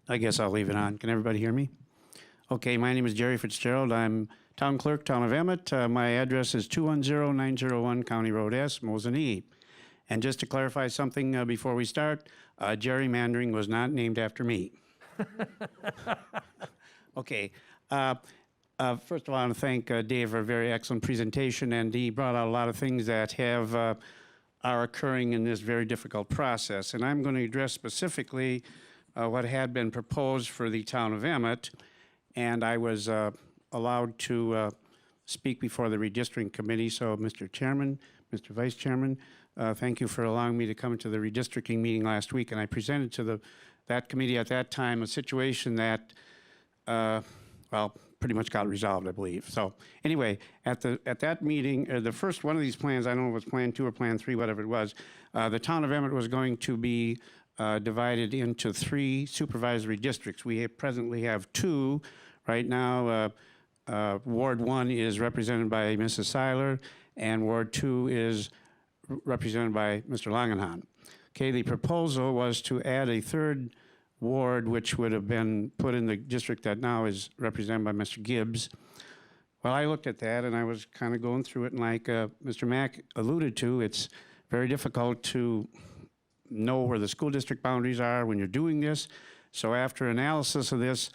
I guess I'll leave it on. Can everybody hear me? Okay, my name is Jerry Fitzgerald. I'm Town Clerk, Town of Emmett. My address is 210901 County Road S, Mosinee. And just to clarify something before we start, gerrymandering was not named after me. Okay. First of all, I want to thank Dave for a very excellent presentation, and he brought out a lot of things that have are occurring in this very difficult process. And I'm going to address specifically what had been proposed for the town of Emmett, and I was allowed to speak before the Redistricting Committee. So, Mr. Chairman, Mr. Vice Chairman, thank you for allowing me to come to the redistricting meeting last week, and I presented to that committee at that time a situation that, well, pretty much got resolved, I believe. So anyway, at that meeting, the first one of these plans, I don't know if it was Plan 2 or Plan 3, whatever it was, the town of Emmett was going to be divided into 3 supervisory districts. We presently have 2. Right now, Ward 1 is represented by Mrs. Seiler, and Ward 2 is represented by Mr. Langenhahn. Okay, the proposal was to add a 3rd ward, which would have been put in the district that now is represented by Mr. Gibbs. Well, I looked at that, and I was kind of going through it, and like Mr. Mack alluded to, it's very difficult to know where the school district boundaries are when you're doing this. So after analysis of this,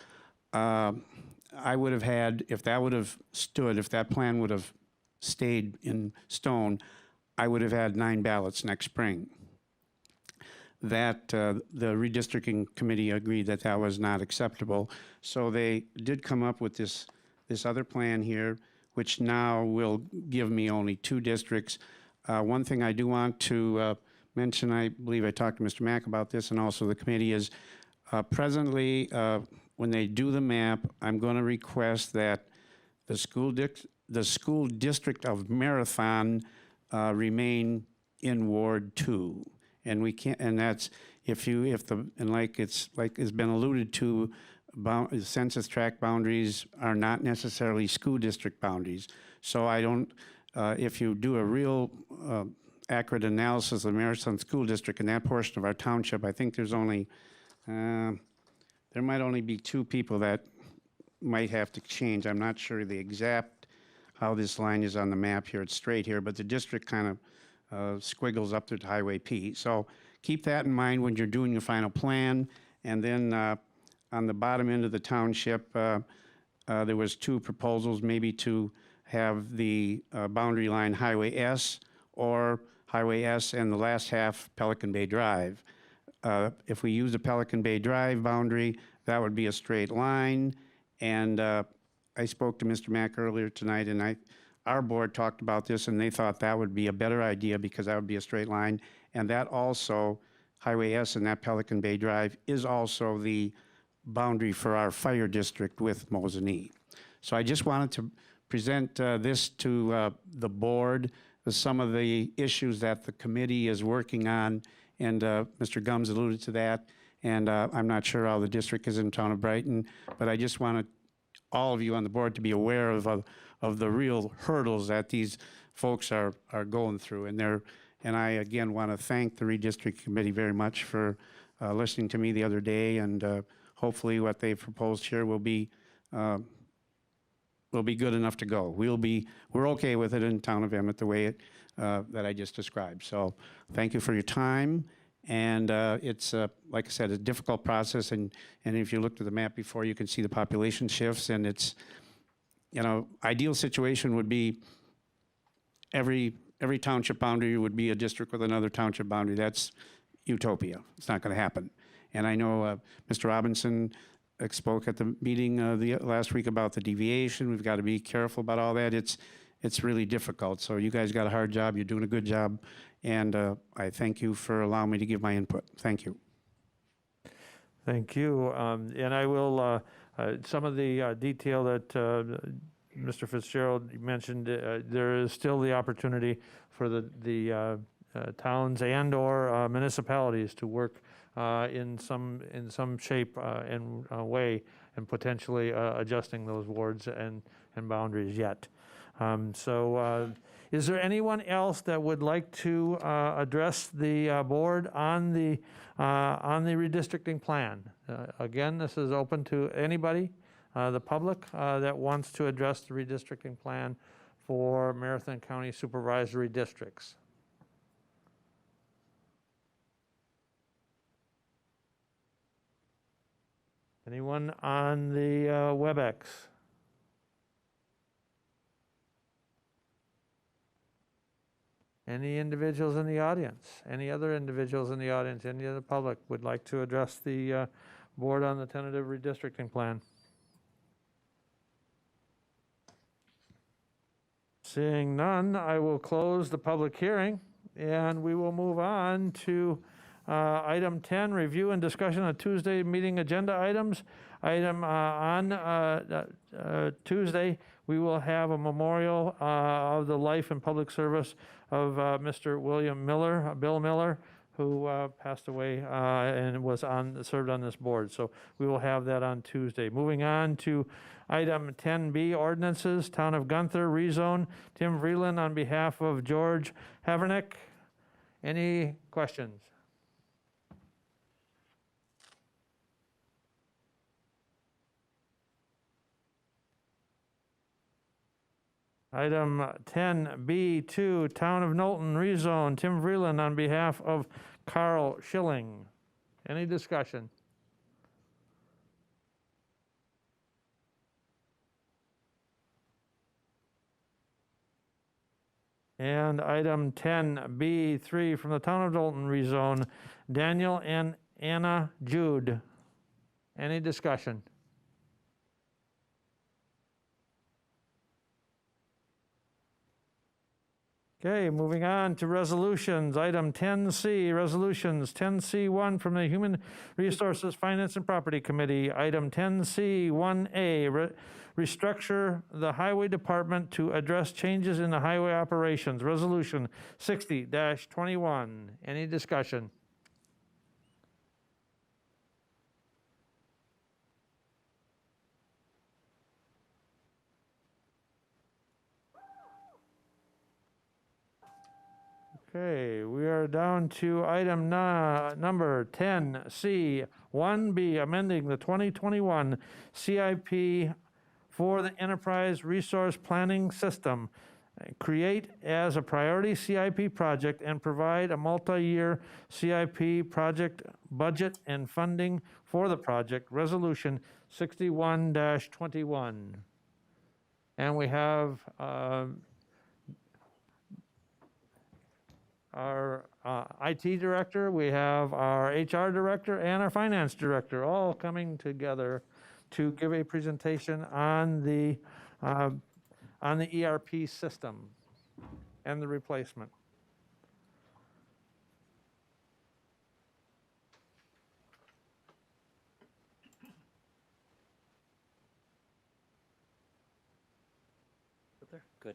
I would have had, if that would have stood, if that plan would have stayed in stone, I would have had 9 ballots next spring. That the redistricting committee agreed that that was not acceptable. So they did come up with this other plan here, which now will give me only 2 districts. One thing I do want to mention, I believe I talked to Mr. Mack about this, and also the committee, is presently, when they do the map, I'm going to request that the school district of Marathon remain in Ward 2. And we can't, and that's and like it's been alluded to, census tract boundaries are not necessarily school district boundaries. So I don't, if you do a real accurate analysis of the Marathon School District in that portion of our township, I think there's only, there might only be 2 people that might have to change. I'm not sure the exact, how this line is on the map here. It's straight here, but the district kind of squiggles up to Highway P. So keep that in mind when you're doing your final plan. And then on the bottom end of the township, there was 2 proposals, maybe to have the boundary line Highway S or Highway S and the last half Pelican Bay Drive. If we use the Pelican Bay Drive boundary, that would be a straight line. And I spoke to Mr. Mack earlier tonight, and our board talked about this, and they thought that would be a better idea because that would be a straight line. And that also, Highway S and that Pelican Bay Drive is also the boundary for our fire district with Mosinee. So I just wanted to present this to the board, some of the issues that the committee is working on, and Mr. Gums alluded to that, and I'm not sure how the district is in town of Brighton, but I just wanted all of you on the board to be aware of the real hurdles that these folks are going through, and I again want to thank the Redistricting Committee very much for listening to me the other day, and hopefully what they've proposed here will be good enough to go. We're okay with it in town of Emmett the way that I just described. So thank you for your time. And it's, like I said, a difficult process. And if you looked at the map before, you can see the population shifts. And it's, ideal situation would be every township boundary would be a district with another township boundary. That's utopia. It's not going to happen. And I know Mr. Robinson spoke at the meeting last week about the deviation. We've got to be careful about all that. It's really difficult. So you guys got a hard job. You're doing a good job. And I thank you for allowing me to give my input. Thank you. Thank you. And I will, some of the detail that Mr. Fitzgerald mentioned, there is still the opportunity for the towns and or municipalities to work in some shape and way, and potentially adjusting those wards and boundaries yet. Is there anyone else that would like to address the board on the redistricting plan? Again, this is open to anybody, the public, that wants to address the redistricting plan for Marathon County Supervisory Districts. Anyone on the WebEx? Any individuals in the audience? Any other individuals in the audience? Any other public would like to address the board on the tentative redistricting plan? Seeing none, I will close the public hearing, and we will move on to item 10, review and discussion of Tuesday meeting agenda items. On Tuesday, we will have a memorial of the life and public service of Mr. Bill Miller, who passed away and served on this board. So we will have that on Tuesday. Moving on to item 10B, ordinances, Town of Gunther, rezone. Tim Vreeland on behalf of George Havernick. Any questions? Item 10B2, Town of Knowlton, rezone. Tim Vreeland on behalf of Carl Schilling. Any discussion? And item 10B3 from the Town of Knowlton, rezone. Daniel and Anna Jude. Any discussion? Okay, moving on to resolutions. Item 10C, resolutions. 10C1 from the Human Resources, Finance, and Property Committee. Item 10C1A, restructure the Highway Department to address changes in the highway operations. Resolution 60-21. Any discussion? Okay, we are down to item number 10C, 1B, amending the 2021 CIP for the Enterprise Resource Planning System. Create as a priority CIP project and provide a multi-year CIP project budget and funding for the project. Resolution 61-21. And we have our IT director, we have our HR director, and our finance director all coming together to give a presentation on the ERP system and the replacement. Good.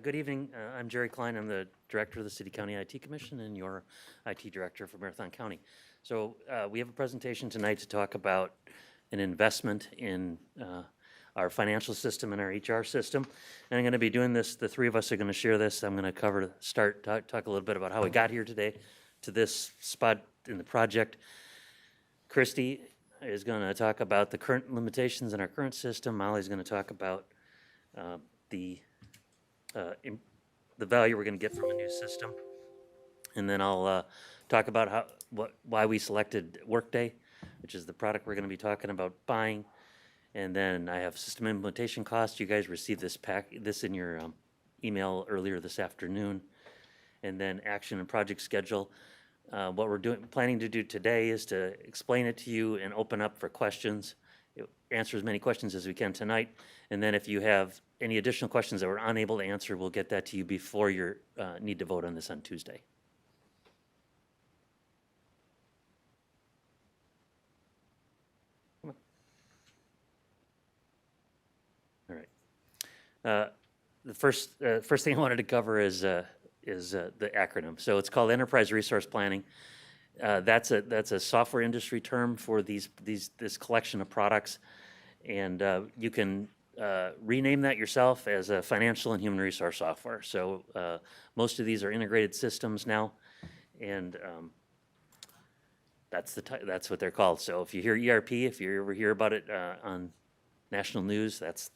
Good evening. I'm Jerry Klein. I'm the Director of the City County IT Commission and your IT Director for Marathon County. So we have a presentation tonight to talk about an investment in our financial system and our HR system. And I'm going to be doing this, the three of us are going to share this. I'm going to talk a little bit about how we got here today to this spot in the project. Christy is going to talk about the current limitations in our current system. Molly's going to talk about the value we're going to get from a new system. And then I'll talk about why we selected Workday, which is the product we're going to be talking about buying. And then I have system implementation costs. You guys received this in your email earlier this afternoon. And then action and project schedule. What we're planning to do today is to explain it to you and open up for questions. Answer as many questions as we can tonight. And then if you have any additional questions that we're unable to answer, we'll get that to you before you need to vote on this on Tuesday. All right. The first thing I wanted to cover is the acronym. So it's called Enterprise Resource Planning. That's a software industry term for this collection of products, and you can rename that yourself as a financial and human resource software. So most of these are integrated systems now, and that's what they're called. So if you hear ERP, if you ever hear about it on national news, that's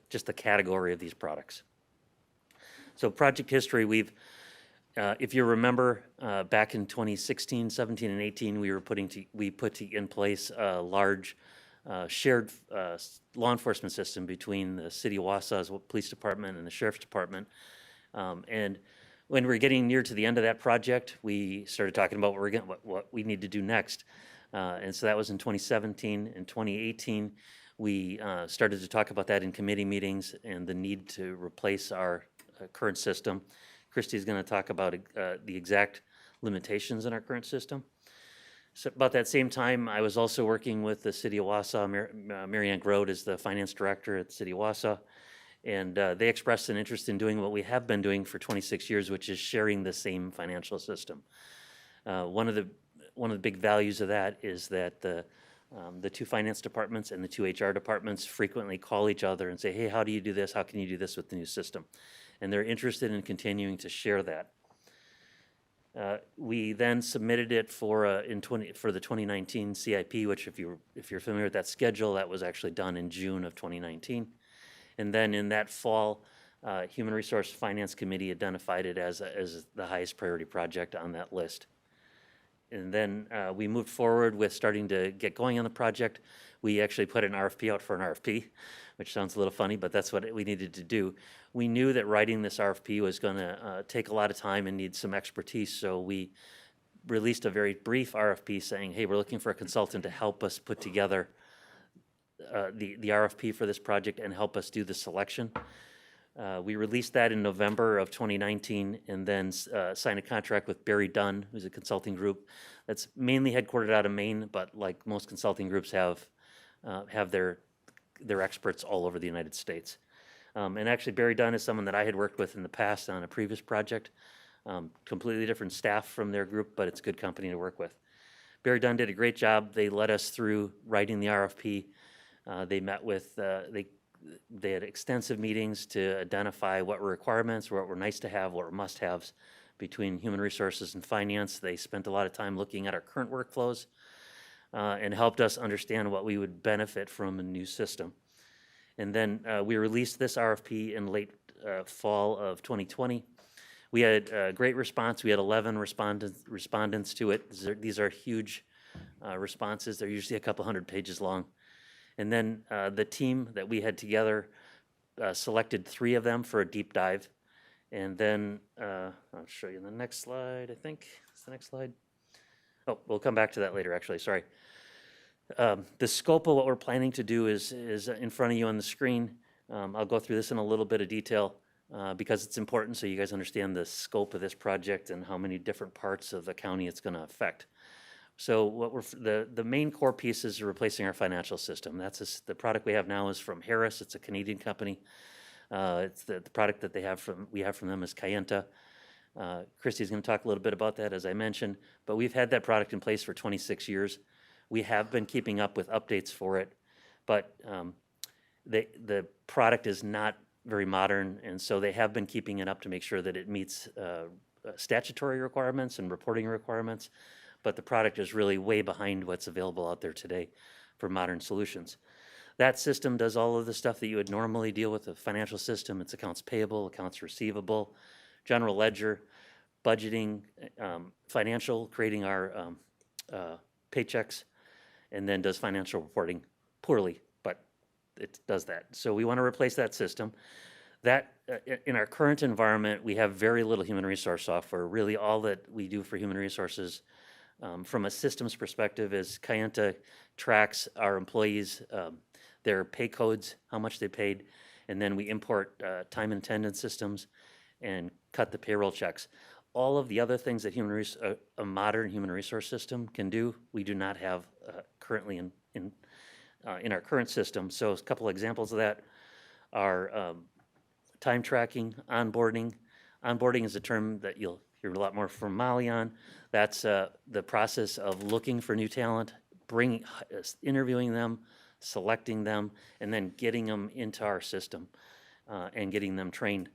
just the category of these products. So project history, if you remember, back in 2016, 17, and 18, we put in place a large shared law enforcement system between the City of Wausau's Police Department and the Sheriff's Department. And when we were getting near to the end of that project, we started talking about what we need to do next. And so that was in 2017. In 2018, we started to talk about that in committee meetings and the need to replace our current system. Christy's going to talk about the exact limitations in our current system. So about that same time, I was also working with the City of Wausau. Mary Ann Grode is the finance director at the City of Wausau, and they expressed an interest in doing what we have been doing for 26 years, which is sharing the same financial system. One of the big values of that is that the two finance departments and the two HR departments frequently call each other and say, hey, how do you do this? How can you do this with the new system? And they're interested in continuing to share that. We then submitted it for the 2019 CIP, which if you're familiar with that schedule, that was actually done in June of 2019. And then in that fall, Human Resource Finance Committee identified it as the highest priority project on that list. And then we moved forward with starting to get going on the project. We actually put an RFP out for an RFP, which sounds a little funny, but that's what we needed to do. We knew that writing this RFP was going to take a lot of time and need some expertise, so we released a very brief RFP saying, hey, we're looking for a consultant to help us put together the RFP for this project and help us do the selection. We released that in November of 2019 and then signed a contract with Barry Dunn, who's a consulting group that's mainly headquartered out of Maine, but like most consulting groups have their experts all over the United States. And actually Barry Dunn is someone that I had worked with in the past on a previous project. Completely different staff from their group, but it's a good company to work with. Barry Dunn did a great job. They led us through writing the RFP. They met with, they had extensive meetings to identify what were requirements, what were nice to have, what were must-haves between human resources and finance. They spent a lot of time looking at our current workflows and helped us understand what we would benefit from a new system. And then we released this RFP in late fall of 2020. We had a great response. We had 11 respondents to it. These are huge responses. They're usually a couple hundred pages long. And then the team that we had together selected 3 of them for a deep dive. And then I'll show you the next slide, I think. It's the next slide. Oh, we'll come back to that later, actually, sorry. The scope of what we're planning to do is in front of you on the screen. I'll go through this in a little bit of detail because it's important so you guys understand the scope of this project and how many different parts of the county it's going to affect. So what the main core piece is replacing our financial system. That's the product we have now is from Harris. It's a Canadian company. It's the product that we have from them is Kayenta. Christy's going to talk a little bit about that, as I mentioned, but we've had that product in place for 26 years. We have been keeping up with updates for it, but the product is not very modern, and so they have been keeping it up to make sure that it meets statutory requirements and reporting requirements, but the product is really way behind what's available out there today for modern solutions. That system does all of the stuff that you would normally deal with a financial system. It's accounts payable, accounts receivable, general ledger, budgeting, financial, creating our paychecks, and then does financial reporting poorly, but it does that. So we want to replace that system. That in our current environment, we have very little human resource software. Really all that we do for human resources from a systems perspective is Kayenta tracks our employees, their pay codes, how much they paid, and then we import time and attendance systems and cut the payroll checks. All of the other things that a modern human resource system can do, we do not have currently in our current system. So a couple examples of that are time tracking, onboarding. Onboarding is a term that you'll hear a lot more from Molly on. That's the process of looking for new talent, interviewing them, selecting them, and then getting them into our system and getting them trained.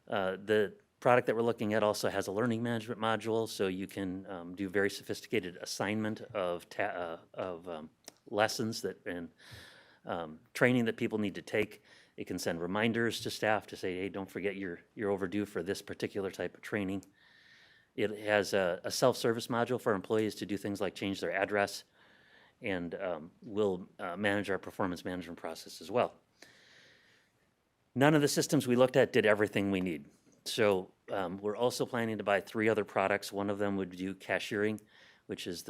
The product that we're looking at also has a learning management module, so you can do very sophisticated assignment of lessons and training that people need to take. It can send reminders to staff to say, hey, don't forget you're overdue for this particular type of training. It has a self-service module for employees to do things like change their address, and will manage our performance management process as well. None of the systems we looked at did everything we need. So we're also planning to buy 3 other products. One of them would do cashiering, which is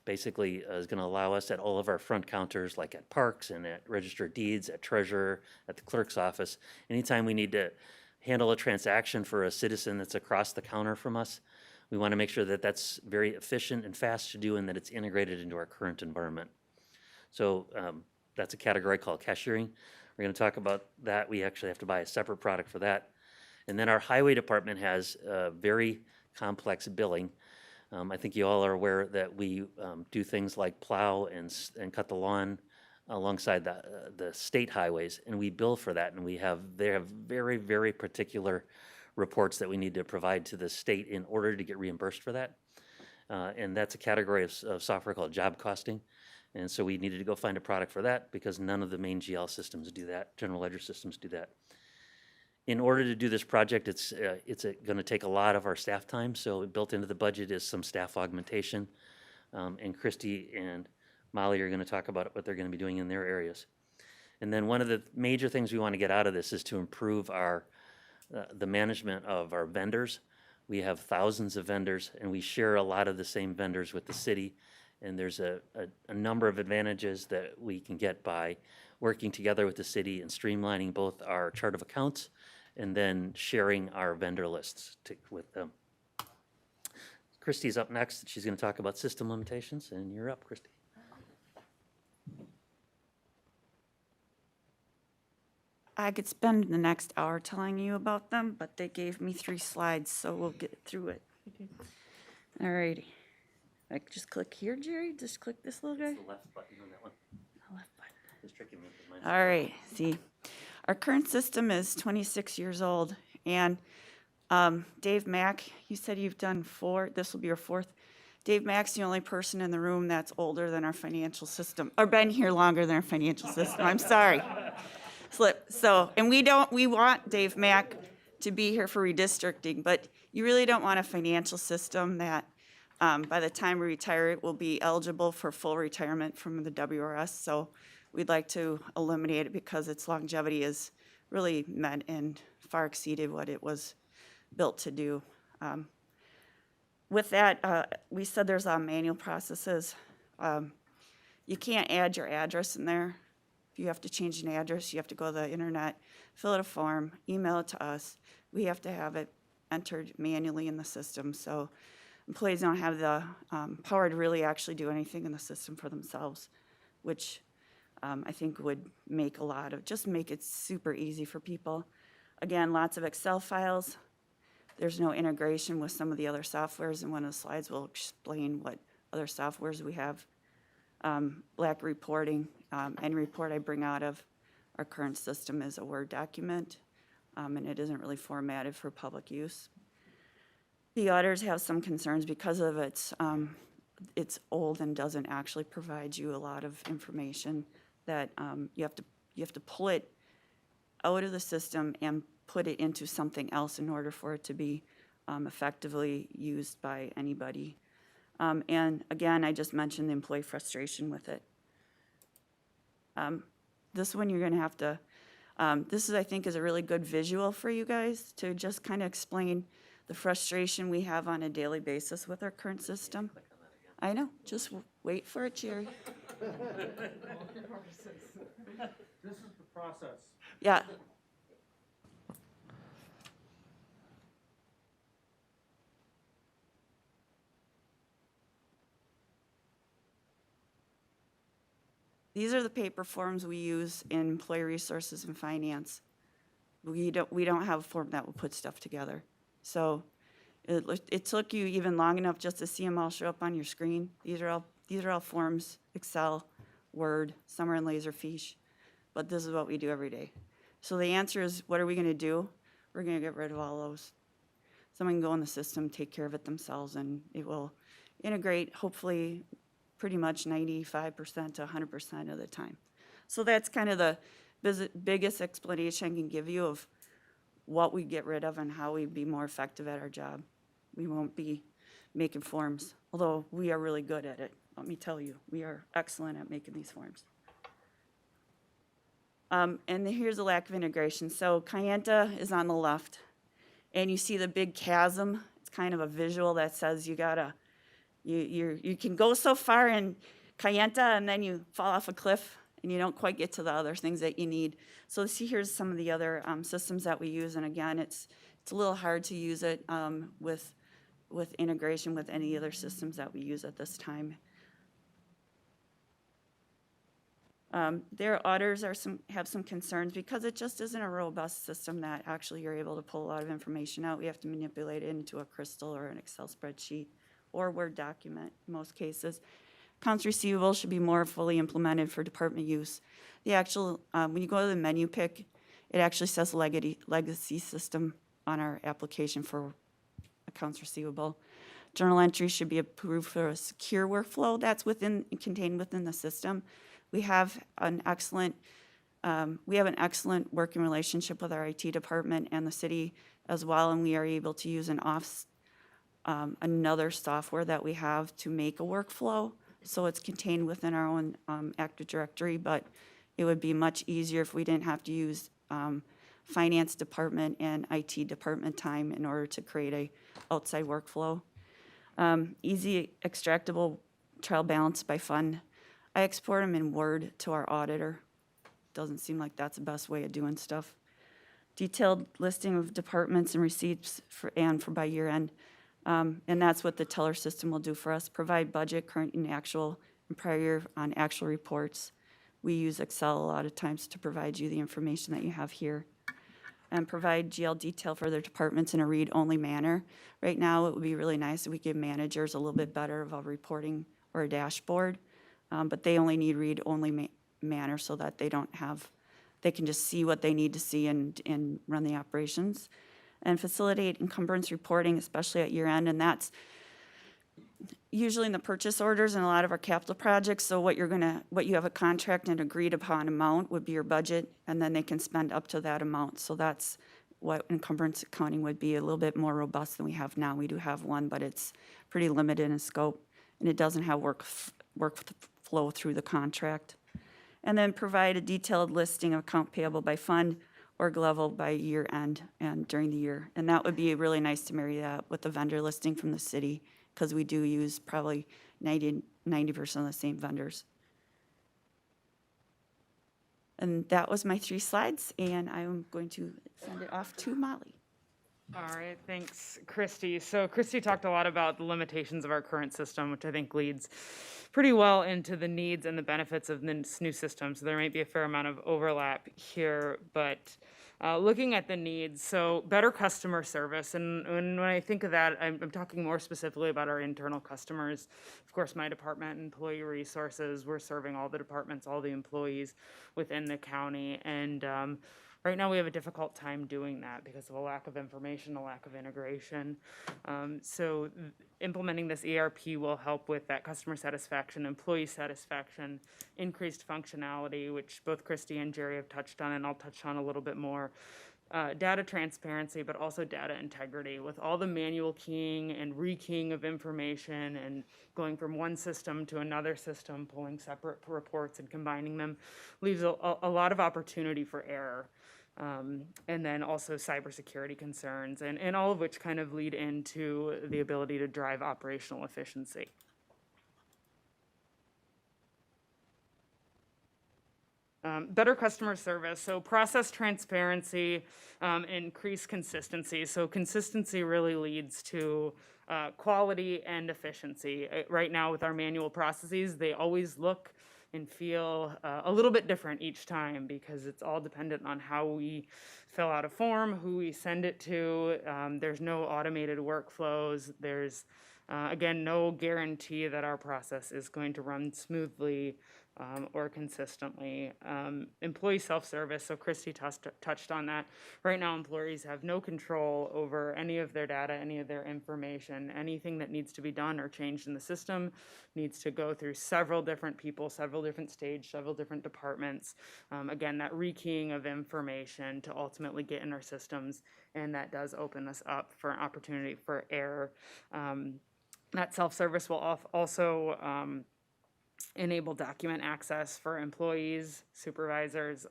basically is going to allow us at all of our front counters, like at parks and at Register of Deeds, at Treasurer, at the clerk's office. Anytime we need to handle a transaction for a citizen that's across the counter from us, we want to make sure that that's very efficient and fast to do and that it's integrated into our current environment. So that's a category called cashiering. We're going to talk about that. We actually have to buy a separate product for that. And then our highway department has very complex billing. I think you all are aware that we do things like plow and cut the lawn alongside the state highways, and we bill for that. And they have very, very particular reports that we need to provide to the state in order to get reimbursed for that. And that's a category of software called job costing. And so we needed to go find a product for that because none of the main GL systems do that. General ledger systems do that. In order to do this project, it's going to take a lot of our staff time. So built into the budget is some staff augmentation. And Christy and Molly are going to talk about what they're going to be doing in their areas. And then one of the major things we want to get out of this is to improve the management of our vendors. We have thousands of vendors, and we share a lot of the same vendors with the city. And there's a number of advantages that we can get by working together with the city and streamlining both our chart of accounts and then sharing our vendor lists with them. Christy's up next. She's going to talk about system limitations, and you're up, Christy. I could spend the next hour telling you about them, but they gave me 3 slides, so we'll get through it. All righty. I just click here, Jerry? Just click this little guy? It's the left button on that one. The left button. It's tricky. All right, see. Our current system is 26 years old, and Dave Mack, you said you've done 4, this will be your 4th. Dave Mack's the only person in the room that's older than our financial system, or been here longer than our financial system. I'm sorry. Slip. So, and we want Dave Mack to be here for redistricting, but you really don't want a financial system that by the time we retire, it will be eligible for full retirement from the WRS. So we'd like to eliminate it because its longevity is really met and far exceeded what it was built to do. With that, we said there's manual processes. You can't add your address in there. If you have to change an address, you have to go to the internet, fill out a form, email it to us. We have to have it entered manually in the system. So employees don't have the power to really actually do anything in the system for themselves, which I think would make just make it super easy for people. Again, lots of Excel files. There's no integration with some of the other softwares, and one of the slides will explain what other softwares we have. Black reporting, any report I bring out of our current system is a Word document, and it isn't really formatted for public use. The auditors have some concerns because of it's old and doesn't actually provide you a lot of information that you have to pull it out of the system and put it into something else in order for it to be effectively used by anybody. And again, I just mentioned the employee frustration with it. This one you're going to have to, I think, is a really good visual for you guys to just kind of explain the frustration we have on a daily basis with our current system. I know, just wait for it, Jerry. This is the process. Yeah. These are the paper forms we use in employee resources and finance. We don't have a form that will put stuff together. So it took you even long enough just to see them all show up on your screen. These are all forms, Excel, Word, some are in Laserfiche, but this is what we do every day. So the answer is, what are we going to do? We're going to get rid of all those. Someone can go in the system, take care of it themselves, and it will integrate, hopefully, pretty much 95% to 100% of the time. So that's kind of the biggest explanation I can give you of what we get rid of and how we be more effective at our job. We won't be making forms, although we are really good at it. Let me tell you, we are excellent at making these forms. And here's the lack of integration. So Kayenta is on the left, and you see the big chasm. It's kind of a visual that says you can go so far in Kayenta and then you fall off a cliff and you don't quite get to the other things that you need. So see, here's some of the other systems that we use, and again, it's a little hard to use it with integration with any other systems that we use at this time. Their auditors have some concerns because it just isn't a robust system that actually you're able to pull a lot of information out. We have to manipulate it into a Crystal or an Excel spreadsheet or Word document in most cases. Accounts receivable should be more fully implemented for department use. The actual, when you go to the menu pick, it actually says legacy system on our application for accounts receivable. Journal entries should be approved for a secure workflow that's contained within the system. We have an excellent working relationship with our IT department and the city as well, and we are able to use another software that we have to make a workflow. So it's contained within our own Active Directory, but it would be much easier if we didn't have to use finance department and IT department time in order to create a outside workflow. Easy extractable trial balance by fund. I export them in Word to our auditor. Doesn't seem like that's the best way of doing stuff. Detailed listing of departments and receipts for by year end. And that's what the teller system will do for us. Provide budget, current and actual, and prior year on actual reports. We use Excel a lot of times to provide you the information that you have here. And provide GL detail for their departments in a read-only manner. Right now, it would be really nice if we give managers a little bit better of a reporting or a dashboard, but they only need read-only manner so that they can just see what they need to see and run the operations. and facilitate encumbrance reporting, especially at year end. And that's usually in the purchase orders and a lot of our capital projects. So what you have a contract and agreed upon amount would be your budget, and then they can spend up to that amount. So that's what encumbrance accounting would be, a little bit more robust than we have now. We do have one, but it's pretty limited in scope, and it doesn't have work flow through the contract. And then provide a detailed listing of account payable by fund or level by year end and during the year. And that would be really nice to marry that with the vendor listing from the city, because we do use probably 90% of the same vendors. And that was my 3 slides, and I'm going to send it off to Molly. All right, thanks, Christy. So Christy talked a lot about the limitations of our current system, which I think leads pretty well into the needs and the benefits of this new system. So there might be a fair amount of overlap here, but looking at the needs, so better customer service. And when I think of that, I'm talking more specifically about our internal customers. Of course, my department, employee resources, we're serving all the departments, all the employees within the county. And right now we have a difficult time doing that because of a lack of information, a lack of integration. So implementing this ERP will help with that customer satisfaction, employee satisfaction, increased functionality, which both Christy and Jerry have touched on, and I'll touch on a little bit more. Data transparency, but also data integrity. With all the manual keying and rekeying of information and going from one system to another system, pulling separate reports and combining them, leaves a lot of opportunity for error. And then also cybersecurity concerns, and all of which kind of lead into the ability to drive operational efficiency. Better customer service, so process transparency, increased consistency. So consistency really leads to quality and efficiency. Right now with our manual processes, they always look and feel a little bit different each time because it's all dependent on how we fill out a form, who we send it to. There's no automated workflows. There's, again, no guarantee that our process is going to run smoothly or consistently. Employee self-service, so Christy touched on that. Right now, employees have no control over any of their data, any of their information. Anything that needs to be done or changed in the system needs to go through several different people, several different stages, several different departments. Again, that rekeying of information to ultimately get in our systems, and that does open us up for an opportunity for error. That self-service will also enable document access for employees, supervisors,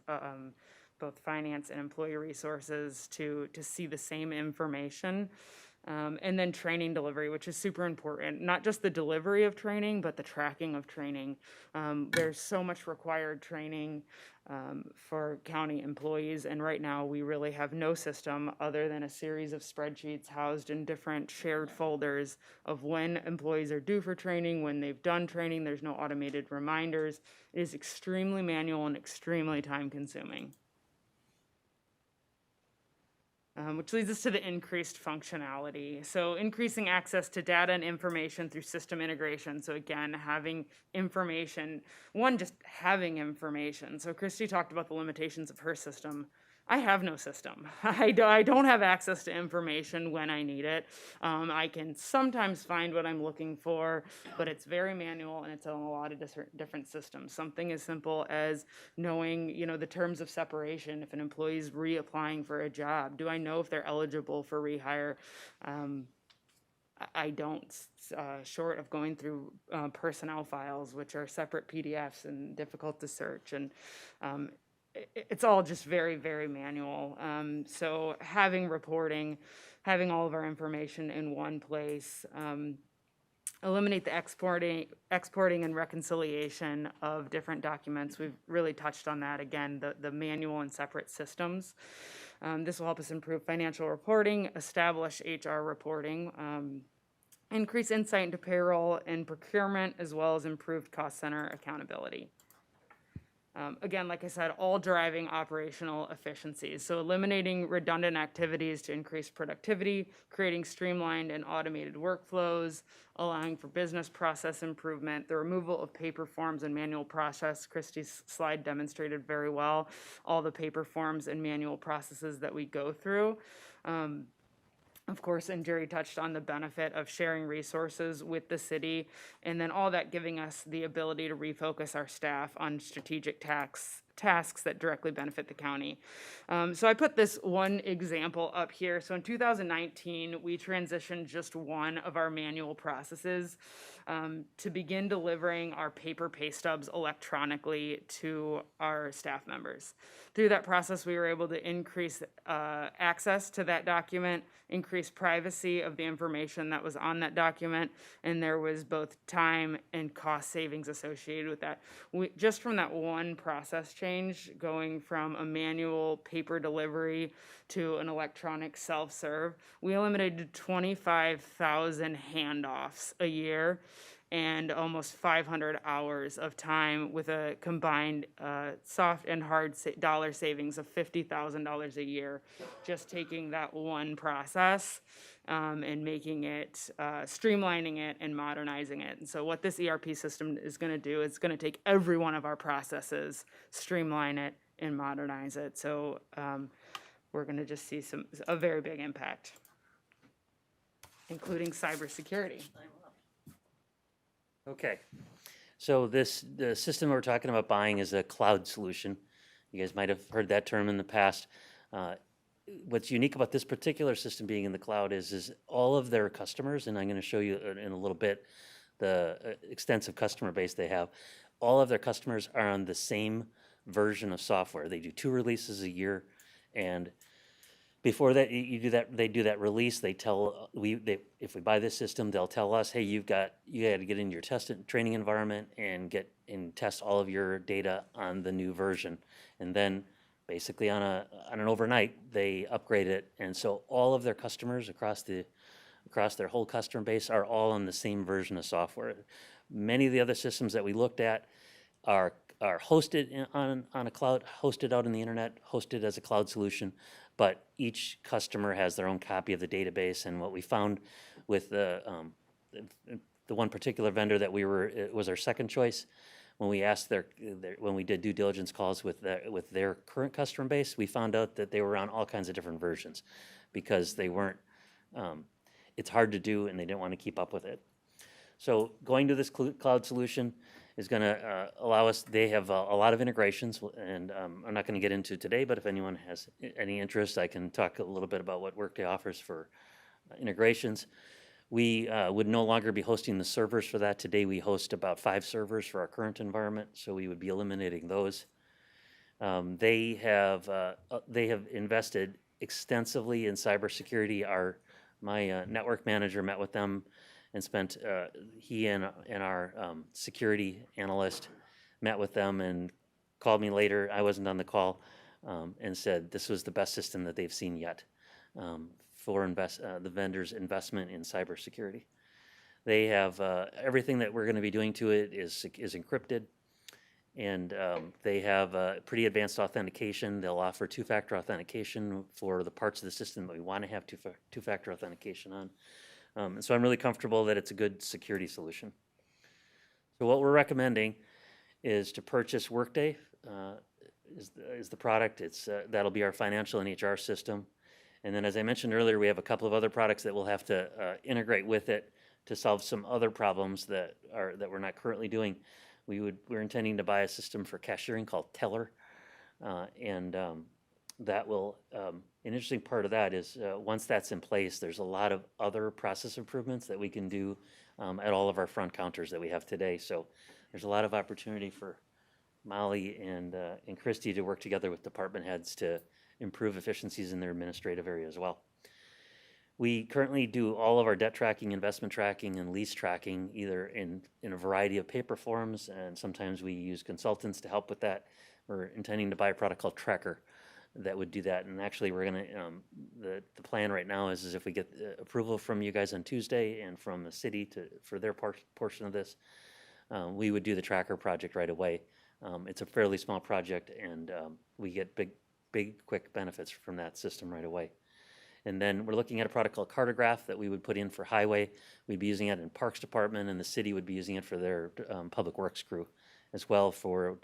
both finance and employee resources to see the same information. And then training delivery, which is super important. Not just the delivery of training, but the tracking of training. There's so much required training for county employees, and right now we really have no system other than a series of spreadsheets housed in different shared folders of when employees are due for training, when they've done training. There's no automated reminders. It is extremely manual and extremely time-consuming. Which leads us to the increased functionality. So increasing access to data and information through system integration. So again, having information, just having information. So Christy talked about the limitations of her system. I have no system. I don't have access to information when I need it. I can sometimes find what I'm looking for, but it's very manual and it's on a lot of different systems. Something as simple as knowing, the terms of separation. If an employee is reapplying for a job, do I know if they're eligible for rehire? I don't, short of going through personnel files, which are separate PDFs and difficult to search. And it's all just very, very manual. So having reporting, having all of our information in one place, eliminate the exporting and reconciliation of different documents. We've really touched on that again, the manual and separate systems. This will help us improve financial reporting, establish HR reporting, increase insight into payroll and procurement, as well as improved cost center accountability. Again, like I said, all driving operational efficiencies. So eliminating redundant activities to increase productivity, creating streamlined and automated workflows, allowing for business process improvement, the removal of paper forms and manual process. Christy's slide demonstrated very well all the paper forms and manual processes that we go through. Of course, and Jerry touched on the benefit of sharing resources with the city, and then all that giving us the ability to refocus our staff on strategic tasks that directly benefit the county. So I put this one example up here. So in 2019, we transitioned just one of our manual processes to begin delivering our paper pay stubs electronically to our staff members. Through that process, we were able to increase access to that document, increase privacy of the information that was on that document, and there was both time and cost savings associated with that. Just from that one process change, going from a manual paper delivery to an electronic self-serve, we eliminated 25,000 handoffs a year and almost 500 hours of time with a combined soft and hard dollar savings of $50,000 a year, just taking that one process and making it, streamlining it and modernizing it. And so what this ERP system is gonna do, it's gonna take every one of our processes, streamline it and modernize it. So we're gonna just see a very big impact, including cybersecurity. Okay, so the system we're talking about buying is a cloud solution. You guys might have heard that term in the past. What's unique about this particular system being in the cloud is all of their customers, and I'm going to show you in a little bit the extensive customer base they have. All of their customers are on the same version of software. They do 2 releases a year, and before that, they do that release. They tell if we buy this system, they'll tell us, hey, you got to get into your training environment and test all of your data on the new version, and then basically on an overnight they upgrade it, and so all of their customers across their whole customer base are all on the same version of software. Many of the other systems that we looked at are hosted on a cloud, hosted out on the internet, hosted as a cloud solution, but each customer has their own copy of the database. And what we found with the one particular vendor that it was our second choice, when we asked when we did due diligence calls with their current customer base, we found out that they were on all kinds of different versions because they weren't, it's hard to do and they didn't want to keep up with it. So going to this cloud solution is going to allow us, they have a lot of integrations, and I'm not going to get into today, but if anyone has any interest, I can talk a little bit about what Workday offers for integrations. We would no longer be hosting the servers for that. Today we host about 5 servers for our current environment, so we would be eliminating those. They have invested extensively in cybersecurity. My network manager met with them and spent, he and our security analyst met with them and called me later. I wasn't on the call, and said this was the best system that they've seen yet for the vendor's investment in cybersecurity. They have everything that we're going to be doing to it is encrypted, and they have pretty advanced authentication. They'll offer 2-factor authentication for the parts of the system that we want to have 2-factor authentication on. And so I'm really comfortable that it's a good security solution. So what we're recommending is to purchase Workday is the product. That'll be our financial and HR system. And then as I mentioned earlier, we have a couple of other products that we'll have to integrate with it to solve some other problems that we're not currently doing. We're intending to buy a system for cashiering called Teller, and that will, an interesting part of that is once that's in place, there's a lot of other process improvements that we can do at all of our front counters that we have today. So there's a lot of opportunity for Molly and Christy to work together with department heads to improve efficiencies in their administrative area as well. We currently do all of our debt tracking, investment tracking, and lease tracking either in a variety of paper forms, and sometimes we use consultants to help with that. We're intending to buy a product called Tracker that would do that, and actually we're going to, the plan right now is if we get approval from you guys on Tuesday and from the city for their portion of this, we would do the Tracker project right away. It's a fairly small project, and we get big quick benefits from that system right away. And then we're looking at a product called Cartograph that we would put in for highway. We'd be using it in Parks Department, and the city would be using it for their public works crew as well for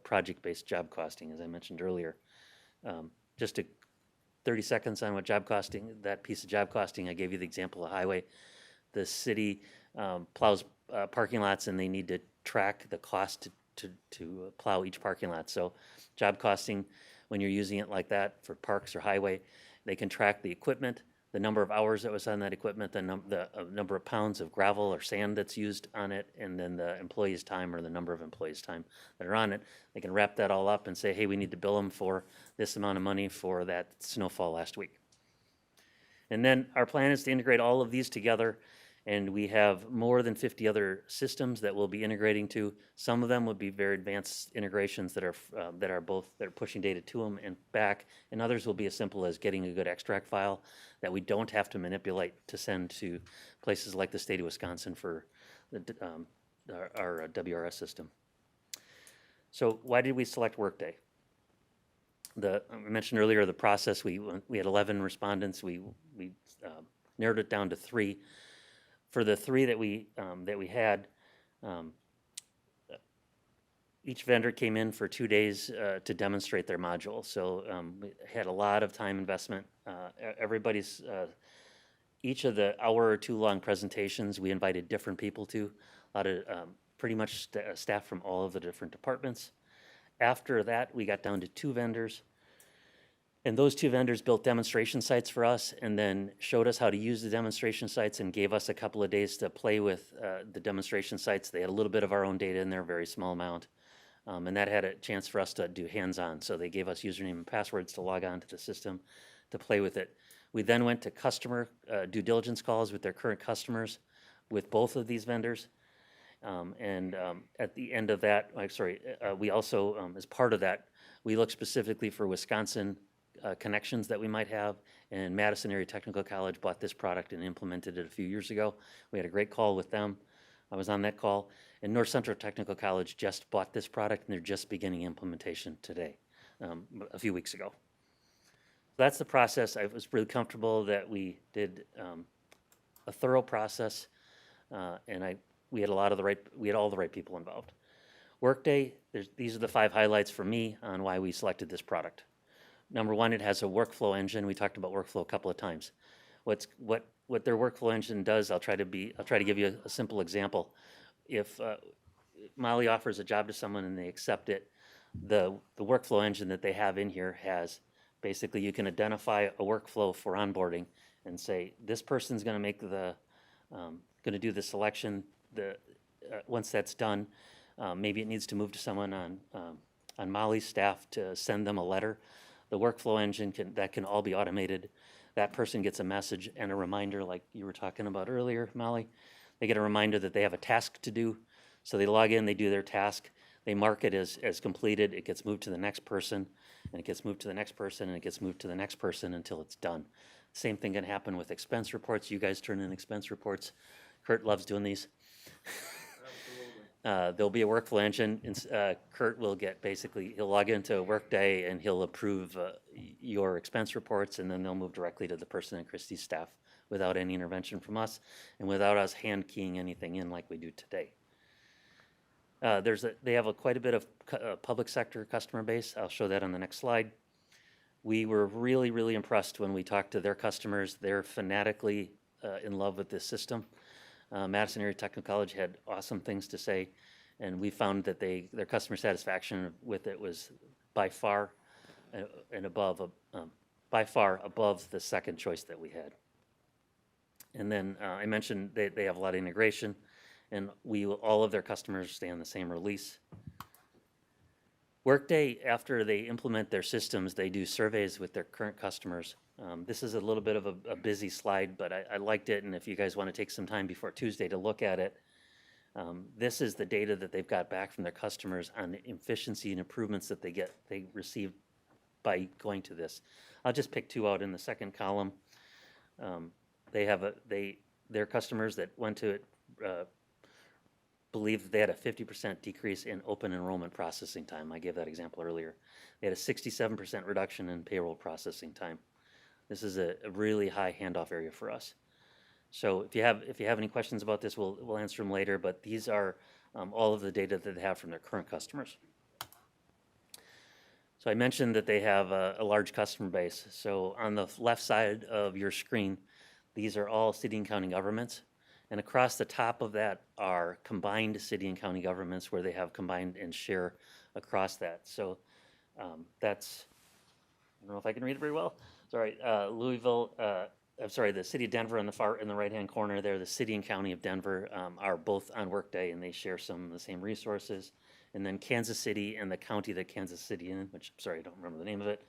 project-based job costing, as I mentioned earlier. Just to 30 seconds on what job costing, that piece of job costing, I gave you the example of highway. The city plows parking lots, and they need to track the cost to plow each parking lot. So job costing, when you're using it like that for parks or highway, they can track the equipment, the number of hours that was on that equipment, the number of pounds of gravel or sand that's used on it, and then the employee's time or the number of employees' time that are on it. They can wrap that all up and say, hey, we need to bill them for this amount of money for that snowfall last week. And then our plan is to integrate all of these together, and we have more than 50 other systems that we'll be integrating to. Some of them would be very advanced integrations that are pushing data to them and back, and others will be as simple as getting a good extract file that we don't have to manipulate to send to places like the state of Wisconsin for our WRS system. So why did we select Workday? I mentioned earlier the process. We had 11 respondents. We narrowed it down to 3. For the 3 that we had, each vendor came in for 2 days to demonstrate their module. So we had a lot of time investment. Everybody's each of the hour or 2 long presentations, we invited different people to. A lot of pretty much staff from all of the different departments. After that, we got down to 2 vendors. And those 2 vendors built demonstration sites for us and then showed us how to use the demonstration sites and gave us a couple of days to play with the demonstration sites. They had a little bit of our own data in there, very small amount. And that had a chance for us to do hands-on. So they gave us username and passwords to log on to the system to play with it. We then went to customer due diligence calls with their current customers with both of these vendors. At the end of that, we also, as part of that, we looked specifically for Wisconsin connections that we might have, and Madison Area Technical College bought this product and implemented it a few years ago. We had a great call with them. I was on that call. And North Central Technical College just bought this product, and they're just beginning implementation today, a few weeks ago. That's the process. I was really comfortable that we did a thorough process, and we had all the right people involved. Workday, these are the 5 highlights for me on why we selected this product. Number 1, it has a workflow engine. We talked about workflow a couple of times. What their workflow engine does, I'll try to give you a simple example. If Molly offers a job to someone and they accept it, the workflow engine that they have in here has basically, you can identify a workflow for onboarding and say, this person's going to do the selection. Once that's done, maybe it needs to move to someone on Molly's staff to send them a letter. The workflow engine can all be automated. That person gets a message and a reminder, like you were talking about earlier, Molly. They get a reminder that they have a task to do. So they log in, they do their task, they mark it as completed, it gets moved to the next person, and it gets moved to the next person, and it gets moved to the next person until it's done. Same thing can happen with expense reports. You guys turn in expense reports. Kurt loves doing these. There'll be a workflow engine. Kurt will he'll log into Workday and he'll approve your expense reports, and then they'll move directly to the person in Christie's staff without any intervention from us and without us hand keying anything in like we do today. They have quite a bit of public sector customer base. I'll show that on the next slide. We were really, really impressed when we talked to their customers. They're fanatically in love with this system. Madison Area Technical College had awesome things to say, and we found that their customer satisfaction with it was by far above the second choice that we had. And then I mentioned they have a lot of integration, and all of their customers stay on the same release. Workday, after they implement their systems, they do surveys with their current customers. This is a little bit of a busy slide, but I liked it, and if you guys want to take some time before Tuesday to look at it, this is the data that they've got back from their customers on the efficiency and improvements that they received by going to this. I'll just pick 2 out in the second column. Their customers that went to it believe that they had a 50% decrease in open enrollment processing time. I gave that example earlier. They had a 67% reduction in payroll processing time. This is a really high handoff area for us. So if you have any questions about this, we'll answer them later, but these are all of the data that they have from their current customers. So I mentioned that they have a large customer base. So on the left side of your screen, these are all city and county governments. And across the top of that are combined city and county governments where they have combined and share across that. So that's, I don't know if I can read it very well. Sorry, Louisville, I'm sorry, the city of Denver in the right-hand corner there, the city and county of Denver are both on Workday, and they share some of the same resources. And then Kansas City and the county that Kansas City in, which, sorry, I don't remember the name of it,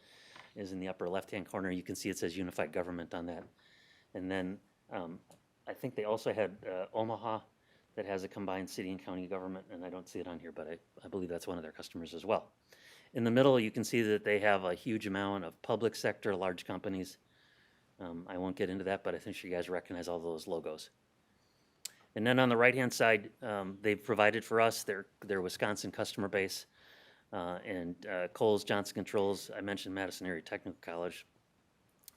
is in the upper left-hand corner. You can see it says Unified Government on that. And then I think they also had Omaha that has a combined city and county government, and I don't see it on here, but I believe that's one of their customers as well. In the middle, you can see that they have a huge amount of public sector, large companies. I won't get into that, but I think you guys recognize all those logos. And then on the right-hand side, they've provided for us their Wisconsin customer base, and Kohl's, Johnson Controls, I mentioned Madison Area Technical College,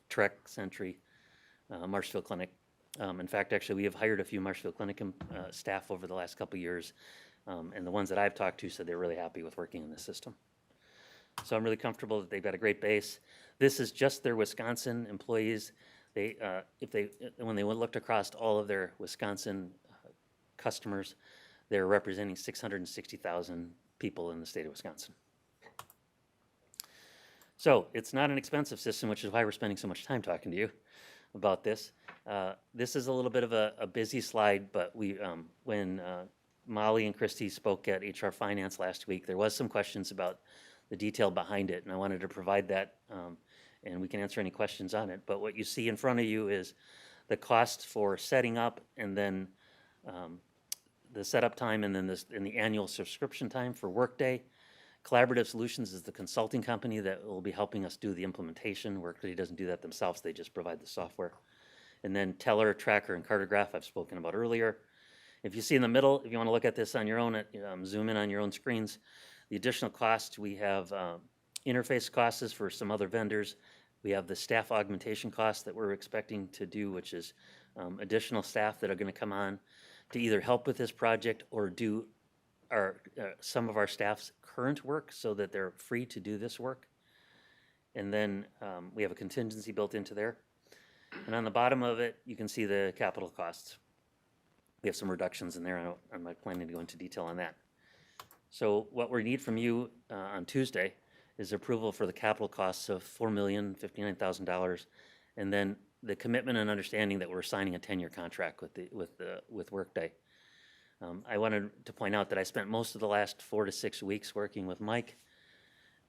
Trek, Sentry, Marshfield Clinic. In fact, actually, we have hired a few Marshfield Clinic staff over the last couple of years, and the ones that I've talked to said they're really happy with working in this system. So I'm really comfortable that they've got a great base. This is just their Wisconsin employees. They, when they looked across all of their Wisconsin customers, they're representing 660,000 people in the state of Wisconsin. So it's not an expensive system, which is why we're spending so much time talking to you about this. This is a little bit of a busy slide, but when Molly and Christy spoke at HR Finance last week, there was some questions about the detail behind it, and I wanted to provide that, and we can answer any questions on it. But what you see in front of you is the cost for setting up, and then the setup time, and then the annual subscription time for Workday. Collaborative Solutions is the consulting company that will be helping us do the implementation. Workday doesn't do that themselves, they just provide the software. And then Teller, Tracker, and Cartograph I've spoken about earlier. If you see in the middle, if you want to look at this on your own, zoom in on your own screens, the additional cost, we have interface costs for some other vendors. We have the staff augmentation costs that we're expecting to do, which is additional staff that are going to come on to either help with this project or do some of our staff's current work so that they're free to do this work. And then we have a contingency built into there. And on the bottom of it, you can see the capital costs. We have some reductions in there. I'm not planning to go into detail on that. So what we need from you on Tuesday is approval for the capital costs of $4,059,000, and then the commitment and understanding that we're signing a 10-year contract with Workday. I wanted to point out that I spent most of the last 4 to 6 weeks working with Mike,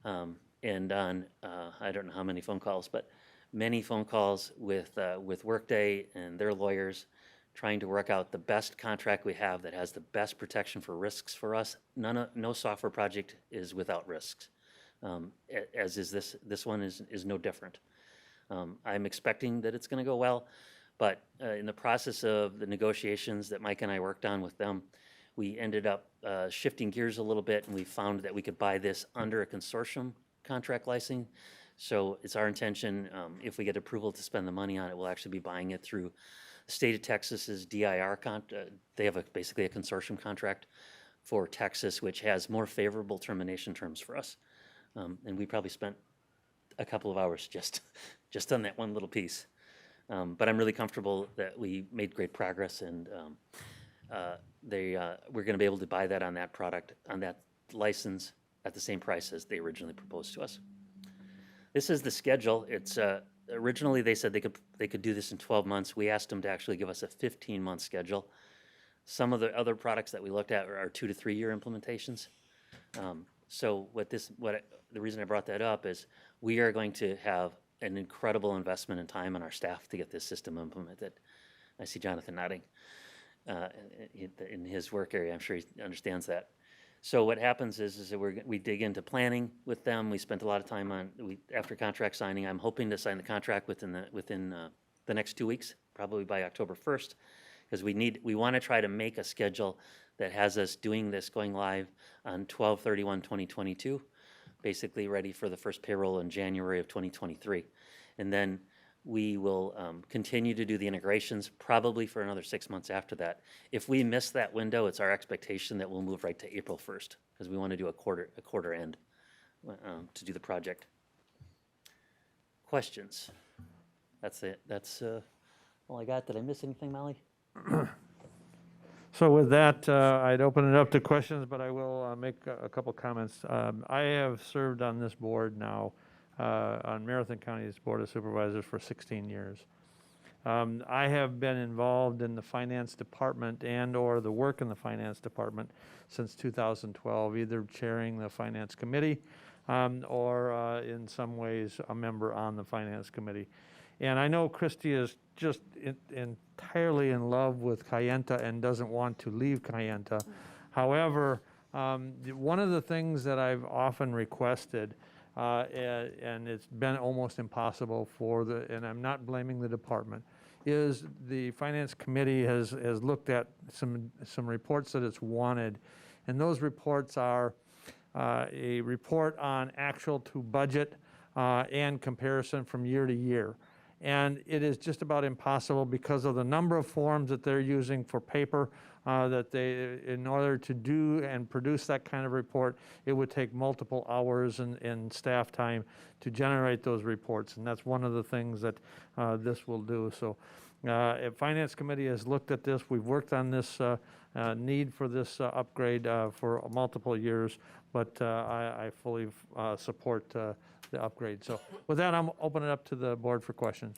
and on I don't know how many phone calls, but many phone calls with Workday and their lawyers, trying to work out the best contract we have that has the best protection for risks for us. No software project is without risks, as is this one is no different. I'm expecting that it's going to go well, but in the process of the negotiations that Mike and I worked on with them, we ended up shifting gears a little bit, and we found that we could buy this under a consortium contract licensing. So it's our intention, if we get approval to spend the money on it, we'll actually be buying it through the state of Texas's DIR. They have basically a consortium contract for Texas, which has more favorable termination terms for us. And we probably spent a couple of hours just on that one little piece. But I'm really comfortable that we made great progress, and we're going to be able to buy that on that product, on that license, at the same price as they originally proposed to us. This is the schedule. It's originally they said they could do this in 12 months. We asked them to actually give us a 15-month schedule. Some of the other products that we looked at are 2 to 3 year implementations. So the reason I brought that up is we are going to have an incredible investment in time on our staff to get this system implemented. I see Jonathan nodding in his work area. I'm sure he understands that. So what happens is that we dig into planning with them. We spent a lot of time after contract signing. I'm hoping to sign the contract within the next 2 weeks, probably by October 1st, because we want to try to make a schedule that has us doing this going live on 12/31/2022, basically ready for the first payroll in January of 2023. And then we will continue to do the integrations probably for another 6 months after that. If we miss that window, it's our expectation that we'll move right to April 1st, because we want to do a quarter end to do the project. Questions? That's it. That's all I got. Did I miss anything, Molly? So with that, I'd open it up to questions, but I will make a couple comments. I have served on this board now, on Marathon County's Board of Supervisors for 16 years. I have been involved in the finance department and/or the work in the finance department since 2012, either chairing the finance committee or in some ways a member on the finance committee. And I know Christy is just entirely in love with Kayenta and doesn't want to leave Kayenta. However, one of the things that I've often requested, and it's been almost impossible and I'm not blaming the department, is the finance committee has looked at some reports that it's wanted. And those reports are a report on actual to budget and comparison from year to year. And it is just about impossible because of the number of forms that they're using for paper that in order to do and produce that kind of report, it would take multiple hours and staff time to generate those reports. And that's one of the things that this will do. So Finance Committee has looked at this. We've worked on this need for this upgrade for multiple years, but I fully support the upgrade. So with that, I'm opening it up to the board for questions.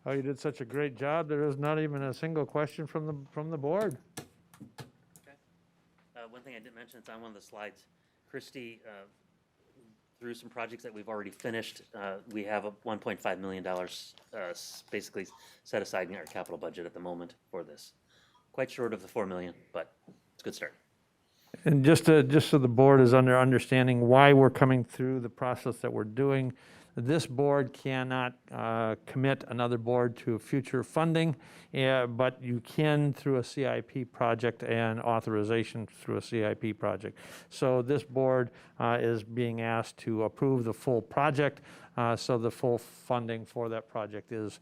Oh, you did such a great job. There is not even a single question from the board. Okay. One thing I didn't mention, it's on one of the slides. Christy, through some projects that we've already finished, we have a $1.5 million basically set aside in our capital budget at the moment for this. Quite short of the 4 million, but it's a good start. And just so the board is understanding why we're coming through the process that we're doing, this board cannot commit another board to future funding, but you can through a CIP project and authorization through a CIP project. So this board is being asked to approve the full project, so the full funding for that project is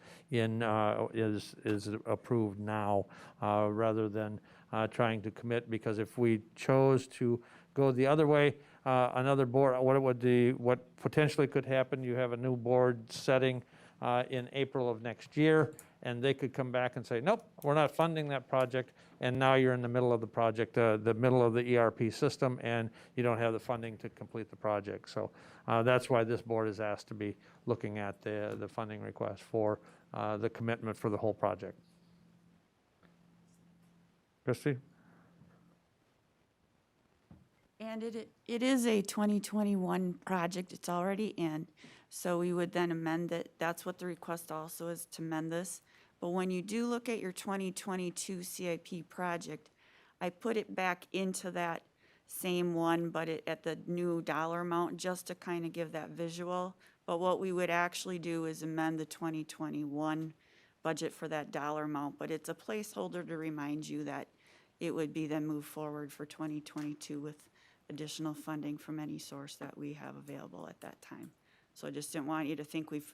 approved now, rather than trying to commit, because if we chose to go the other way, another board, what potentially could happen, you have a new board setting in April of next year, and they could come back and say, nope, we're not funding that project, and now you're in the middle of the project, the middle of the ERP system, and you don't have the funding to complete the project. So that's why this board is asked to be looking at the funding request for the commitment for the whole project. Christy? And it is a 2021 project, it's already in, so we would then amend it. That's what the request also is, to amend this. But when you do look at your 2022 CIP project, I put it back into that same one, but at the new dollar amount, just to kind of give that visual. But what we would actually do is amend the 2021 budget for that dollar amount, but it's a placeholder to remind you that it would be then moved forward for 2022 with additional funding from any source that we have available at that time. So I just didn't want you to think we've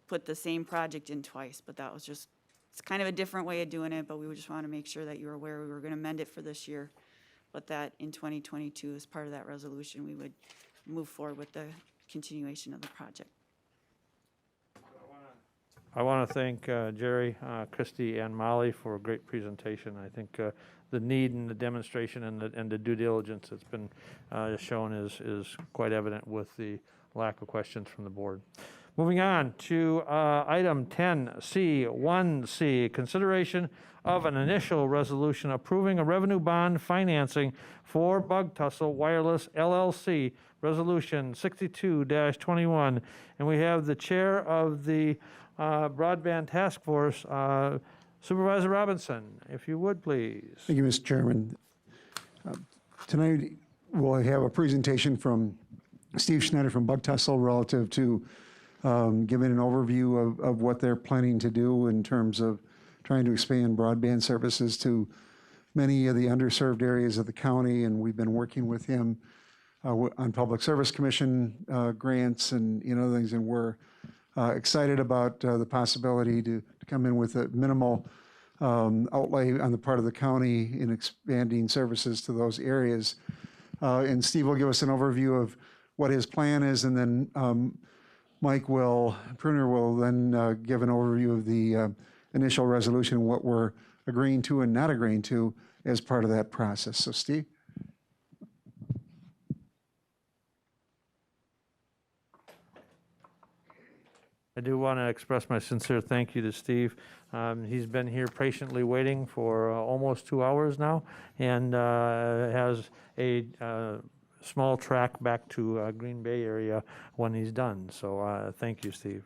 put the same project in twice, but that was just, it's kind of a different way of doing it, but we just want to make sure that you're aware we were going to amend it for this year, but that in 2022, as part of that resolution, we would move forward with the continuation of the project. I want to thank Jerry, Christy, and Molly for a great presentation. I think the need and the demonstration and the due diligence that's been shown is quite evident with the lack of questions from the board. Moving on to item 10C, 1C, consideration of an initial resolution approving a revenue bond financing for Bug Tussle Wireless LLC, Resolution 62-21. And we have the chair of the Broadband Task Force, Supervisor Robinson, if you would, please. Thank you, Mr. Chairman. Tonight, we'll have a presentation from Steve Schneider from Bug Tussle relative to giving an overview of what they're planning to do in terms of trying to expand broadband services to many of the underserved areas of the county. And we've been working with him on Public Service Commission grants and other things, and we're excited about the possibility to come in with a minimal outlay on the part of the county in expanding services to those areas. And Steve will give us an overview of what his plan is, and then Mike Pruner will then give an overview of the initial resolution, what we're agreeing to and not agreeing to as part of that process. So Steve? I do want to express my sincere thank you to Steve. He's been here patiently waiting for almost 2 hours now, and has a small track back to Green Bay area when he's done. So thank you, Steve.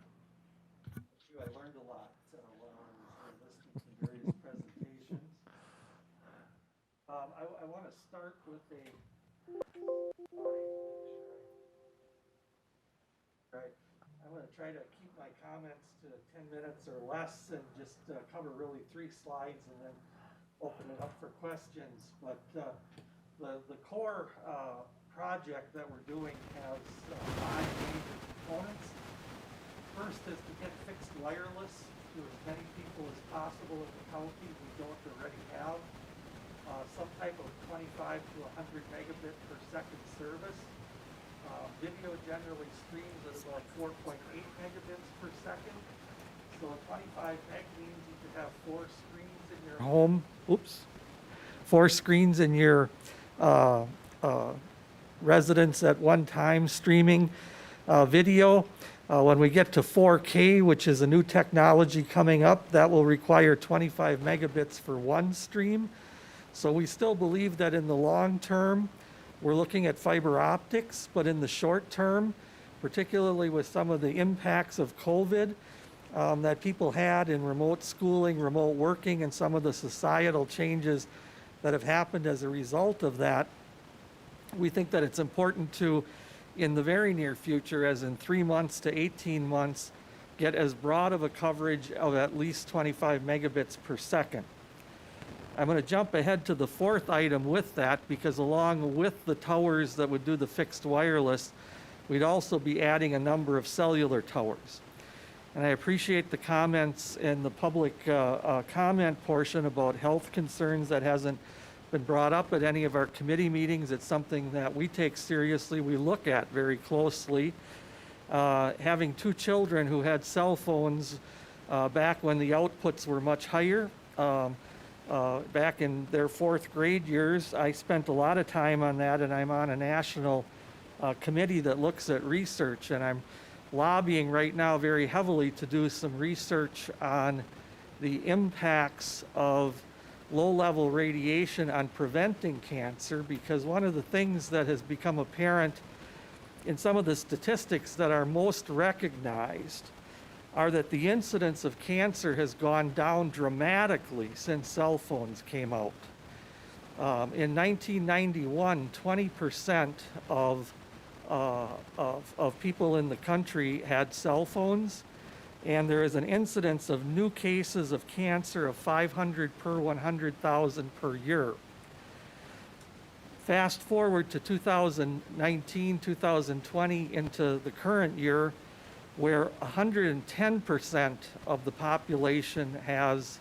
I learned a lot while I was listening to various presentations. I want to start with I'm going to try to keep my comments to 10 minutes or less, and just cover really 3 slides and then open it up for questions. But the core project that we're doing has 5 major components. First is to get fixed wireless to as many people as possible in the county who don't already have some type of 25 to 100 megabit per second service. Video generally streams at about 4.8 megabits per second. So 25 meg means you could have 4 screens in your home. Oops. 4 screens in your residence at one time streaming video. When we get to 4K, which is a new technology coming up, that will require 25 megabits for one stream. So we still believe that in the long term, we're looking at fiber optics, but in the short term, particularly with some of the impacts of COVID that people had in remote schooling, remote working, and some of the societal changes that have happened as a result of that, we think that it's important to, in the very near future, as in 3 months to 18 months, get as broad of a coverage of at least 25 megabits per second. I'm going to jump ahead to the 4th item with that, because along with the towers that would do the fixed wireless, we'd also be adding a number of cellular towers. And I appreciate the comments in the public comment portion about health concerns. That hasn't been brought up at any of our committee meetings. It's something that we take seriously, we look at very closely. Having 2 children who had cell phones back when the outputs were much higher, back in their 4th grade years, I spent a lot of time on that, and I'm on a national committee that looks at research, and I'm lobbying right now very heavily to do some research on the impacts of low-level radiation on preventing cancer, because one of the things that has become apparent in some of the statistics that are most recognized are that the incidence of cancer has gone down dramatically since cell phones came out. In 1991, 20% of people in the country had cell phones, and there is an incidence of new cases of cancer of 500 per 100,000 per year. Fast forward to 2019, 2020, into the current year, where 110% of the population has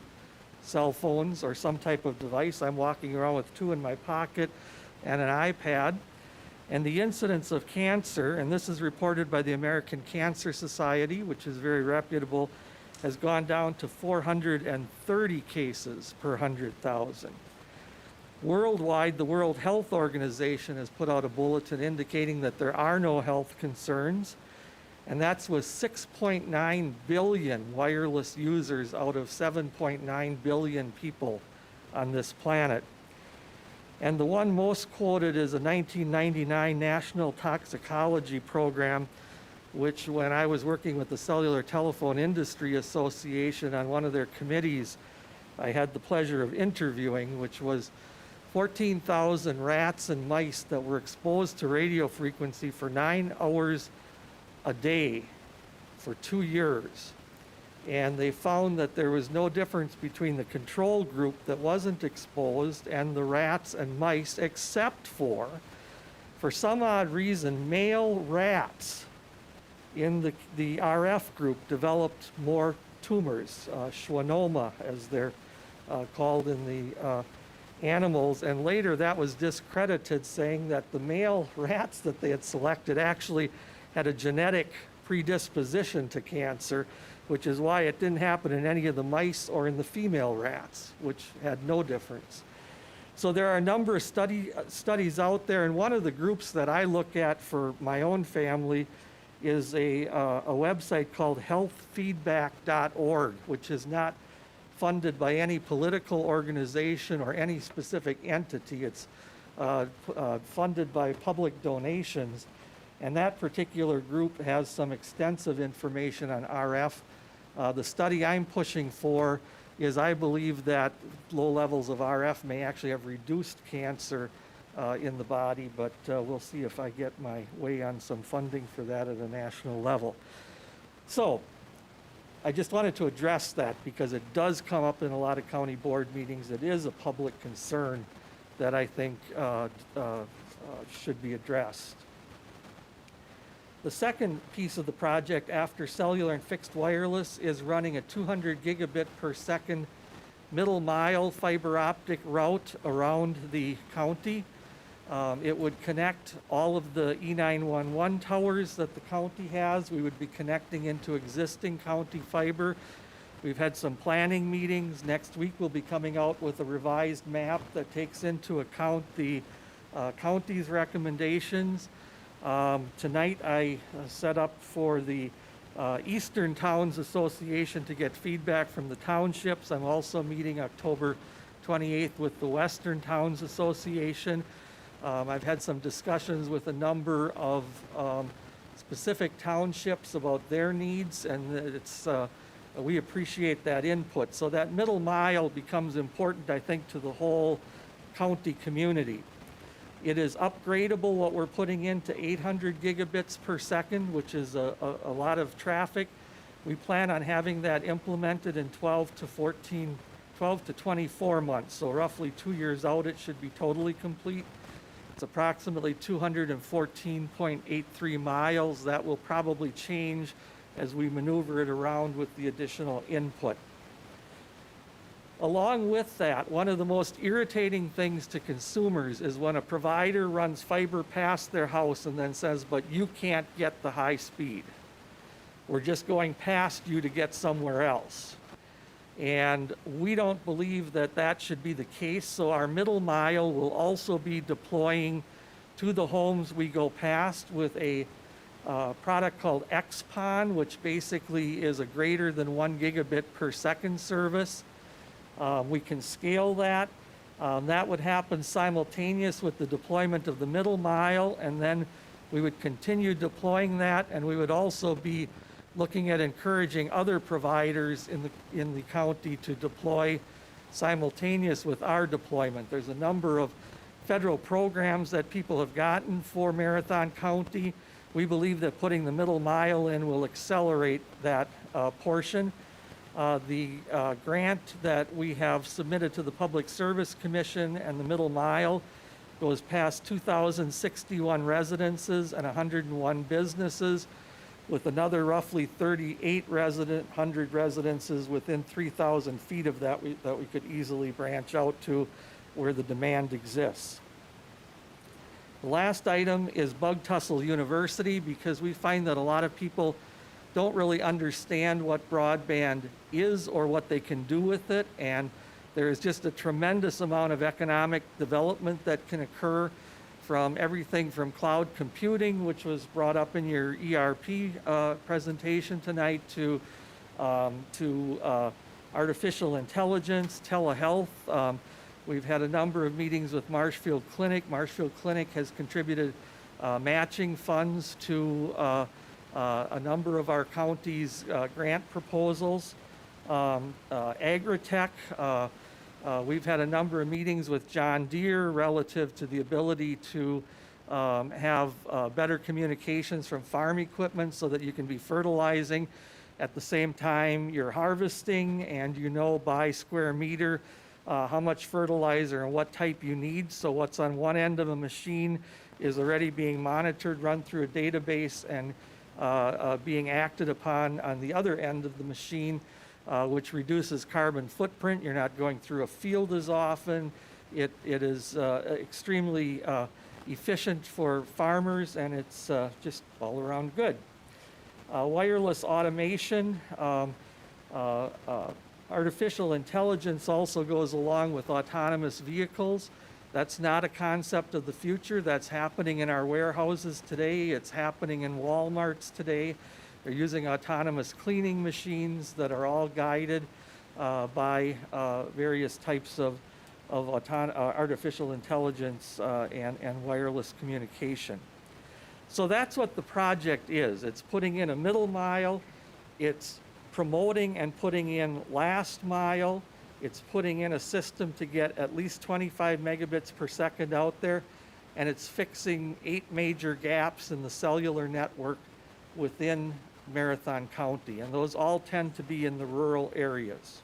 cell phones or some type of device. I'm walking around with 2 in my pocket and an iPad. And the incidence of cancer, and this is reported by the American Cancer Society, which is very reputable, has gone down to 430 cases per 100,000. Worldwide, the World Health Organization has put out a bulletin indicating that there are no health concerns, and that's with 6.9 billion wireless users out of 7.9 billion people on this planet. And the one most quoted is a 1999 National Toxicology Program, which, when I was working with the Cellular Telephone Industry Association on one of their committees, I had the pleasure of interviewing, which was 14,000 rats and mice that were exposed to radio frequency for 9 hours a day for 2 years. And they found that there was no difference between the control group that wasn't exposed and the rats and mice, except for some odd reason, male rats in the RF group developed more tumors, schwannoma as they're called in the animals, and later that was discredited, saying that the male rats that they had selected actually had a genetic predisposition to cancer, which is why it didn't happen in any of the mice or in the female rats, which had no difference. So there are a number of studies out there, and one of the groups that I look at for my own family is a website called healthfeedback.org, which is not funded by any political organization or any specific entity. It's funded by public donations. And that particular group has some extensive information on RF. The study I'm pushing for is I believe that low levels of RF may actually have reduced cancer in the body, but we'll see if I get my way on some funding for that at a national level. So I just wanted to address that because it does come up in a lot of county board meetings. It is a public concern that I think should be addressed. The second piece of the project after cellular and fixed wireless is running a 200 gigabit per second middle mile fiber optic route around the county. It would connect all of the E911 towers that the county has. We would be connecting into existing county fiber. We've had some planning meetings. Next week we'll be coming out with a revised map that takes into account the county's recommendations. Tonight I set up for the Eastern Towns Association to get feedback from the townships. I'm also meeting October 28th with the Western Towns Association. I've had some discussions with a number of specific townships about their needs, and we appreciate that input. So that middle mile becomes important, I think, to the whole county community. It is upgradable, what we're putting into 800 gigabits per second, which is a lot of traffic. We plan on having that implemented in 12 to 24 months. So roughly 2 years out, it should be totally complete. It's approximately 214.83 miles. That will probably change as we maneuver it around with the additional input. Along with that, one of the most irritating things to consumers is when a provider runs fiber past their house and then says, but you can't get the high speed. We're just going past you to get somewhere else. And we don't believe that that should be the case, so our middle mile will also be deploying to the homes we go past with a product called XPON, which basically is a greater than 1 gigabit per second service. We can scale that. That would happen simultaneous with the deployment of the middle mile, and then we would continue deploying that, and we would also be looking at encouraging other providers in the county to deploy simultaneous with our deployment. There's a number of federal programs that people have gotten for Marathon County. We believe that putting the middle mile in will accelerate that portion. The grant that we have submitted to the Public Service Commission and the middle mile goes past 2,061 residences and 101 businesses, with another roughly 3,800 residences within 3,000 feet of that we could easily branch out to where the demand exists. The last item is Bug Tussle University, because we find that a lot of people don't really understand what broadband is or what they can do with it, and there is just a tremendous amount of economic development that can occur from everything from cloud computing, which was brought up in your ERP presentation tonight, to artificial intelligence, telehealth. We've had a number of meetings with Marshfield Clinic. Marshfield Clinic has contributed matching funds to a number of our county's grant proposals. Agritech, we've had a number of meetings with John Deere relative to the ability to have better communications from farm equipment so that you can be fertilizing at the same time you're harvesting, and you know by square meter how much fertilizer and what type you need. So what's on one end of a machine is already being monitored, run through a database, and being acted upon on the other end of the machine which reduces carbon footprint. You're not going through a field as often. It is extremely efficient for farmers, and it's just all around good. Wireless automation, artificial intelligence also goes along with autonomous vehicles. That's not a concept of the future. That's happening in our warehouses today. It's happening in Walmarts today. They're using autonomous cleaning machines that are all guided by various types of artificial intelligence and wireless communication. So that's what the project is. It's putting in a middle mile. It's promoting and putting in last mile. It's putting in a system to get at least 25 megabits per second out there. And it's fixing 8 major gaps in the cellular network within Marathon County. And those all tend to be in the rural areas.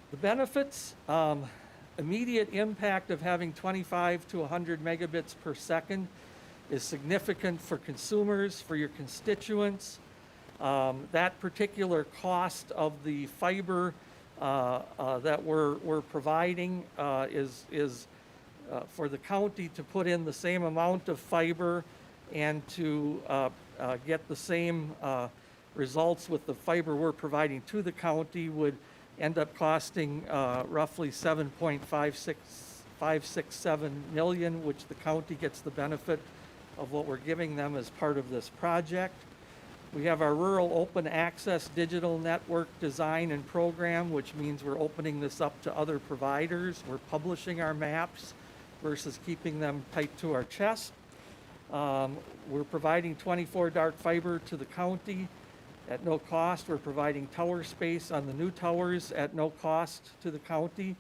The benefits, immediate impact of having 25 to 100 megabits per second is significant for consumers, for your constituents. That particular cost of the fiber that we're providing is for the county to put in the same amount of fiber and to get the same results with the fiber we're providing to the county would end up costing roughly $7.567 million, which the county gets the benefit of what we're giving them as part of this project. We have our rural open access digital network design and program, which means we're opening this up to other providers. We're publishing our maps versus keeping them tight to our chest. We're providing 24 dark fiber to the county at no cost. We're providing tower space on the new towers at no cost to the county.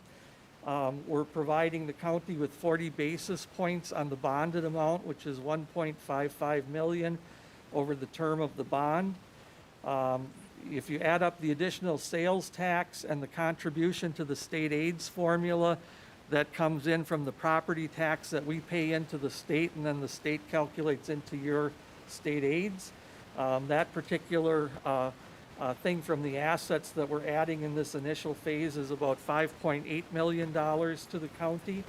We're providing the county with 40 basis points on the bonded amount, which is $1.55 million over the term of the bond. If you add up the additional sales tax and the contribution to the state aids formula that comes in from the property tax that we pay into the state and then the state calculates into your state aids, that particular thing from the assets that we're adding in this initial phase is about $5.8 million to the county.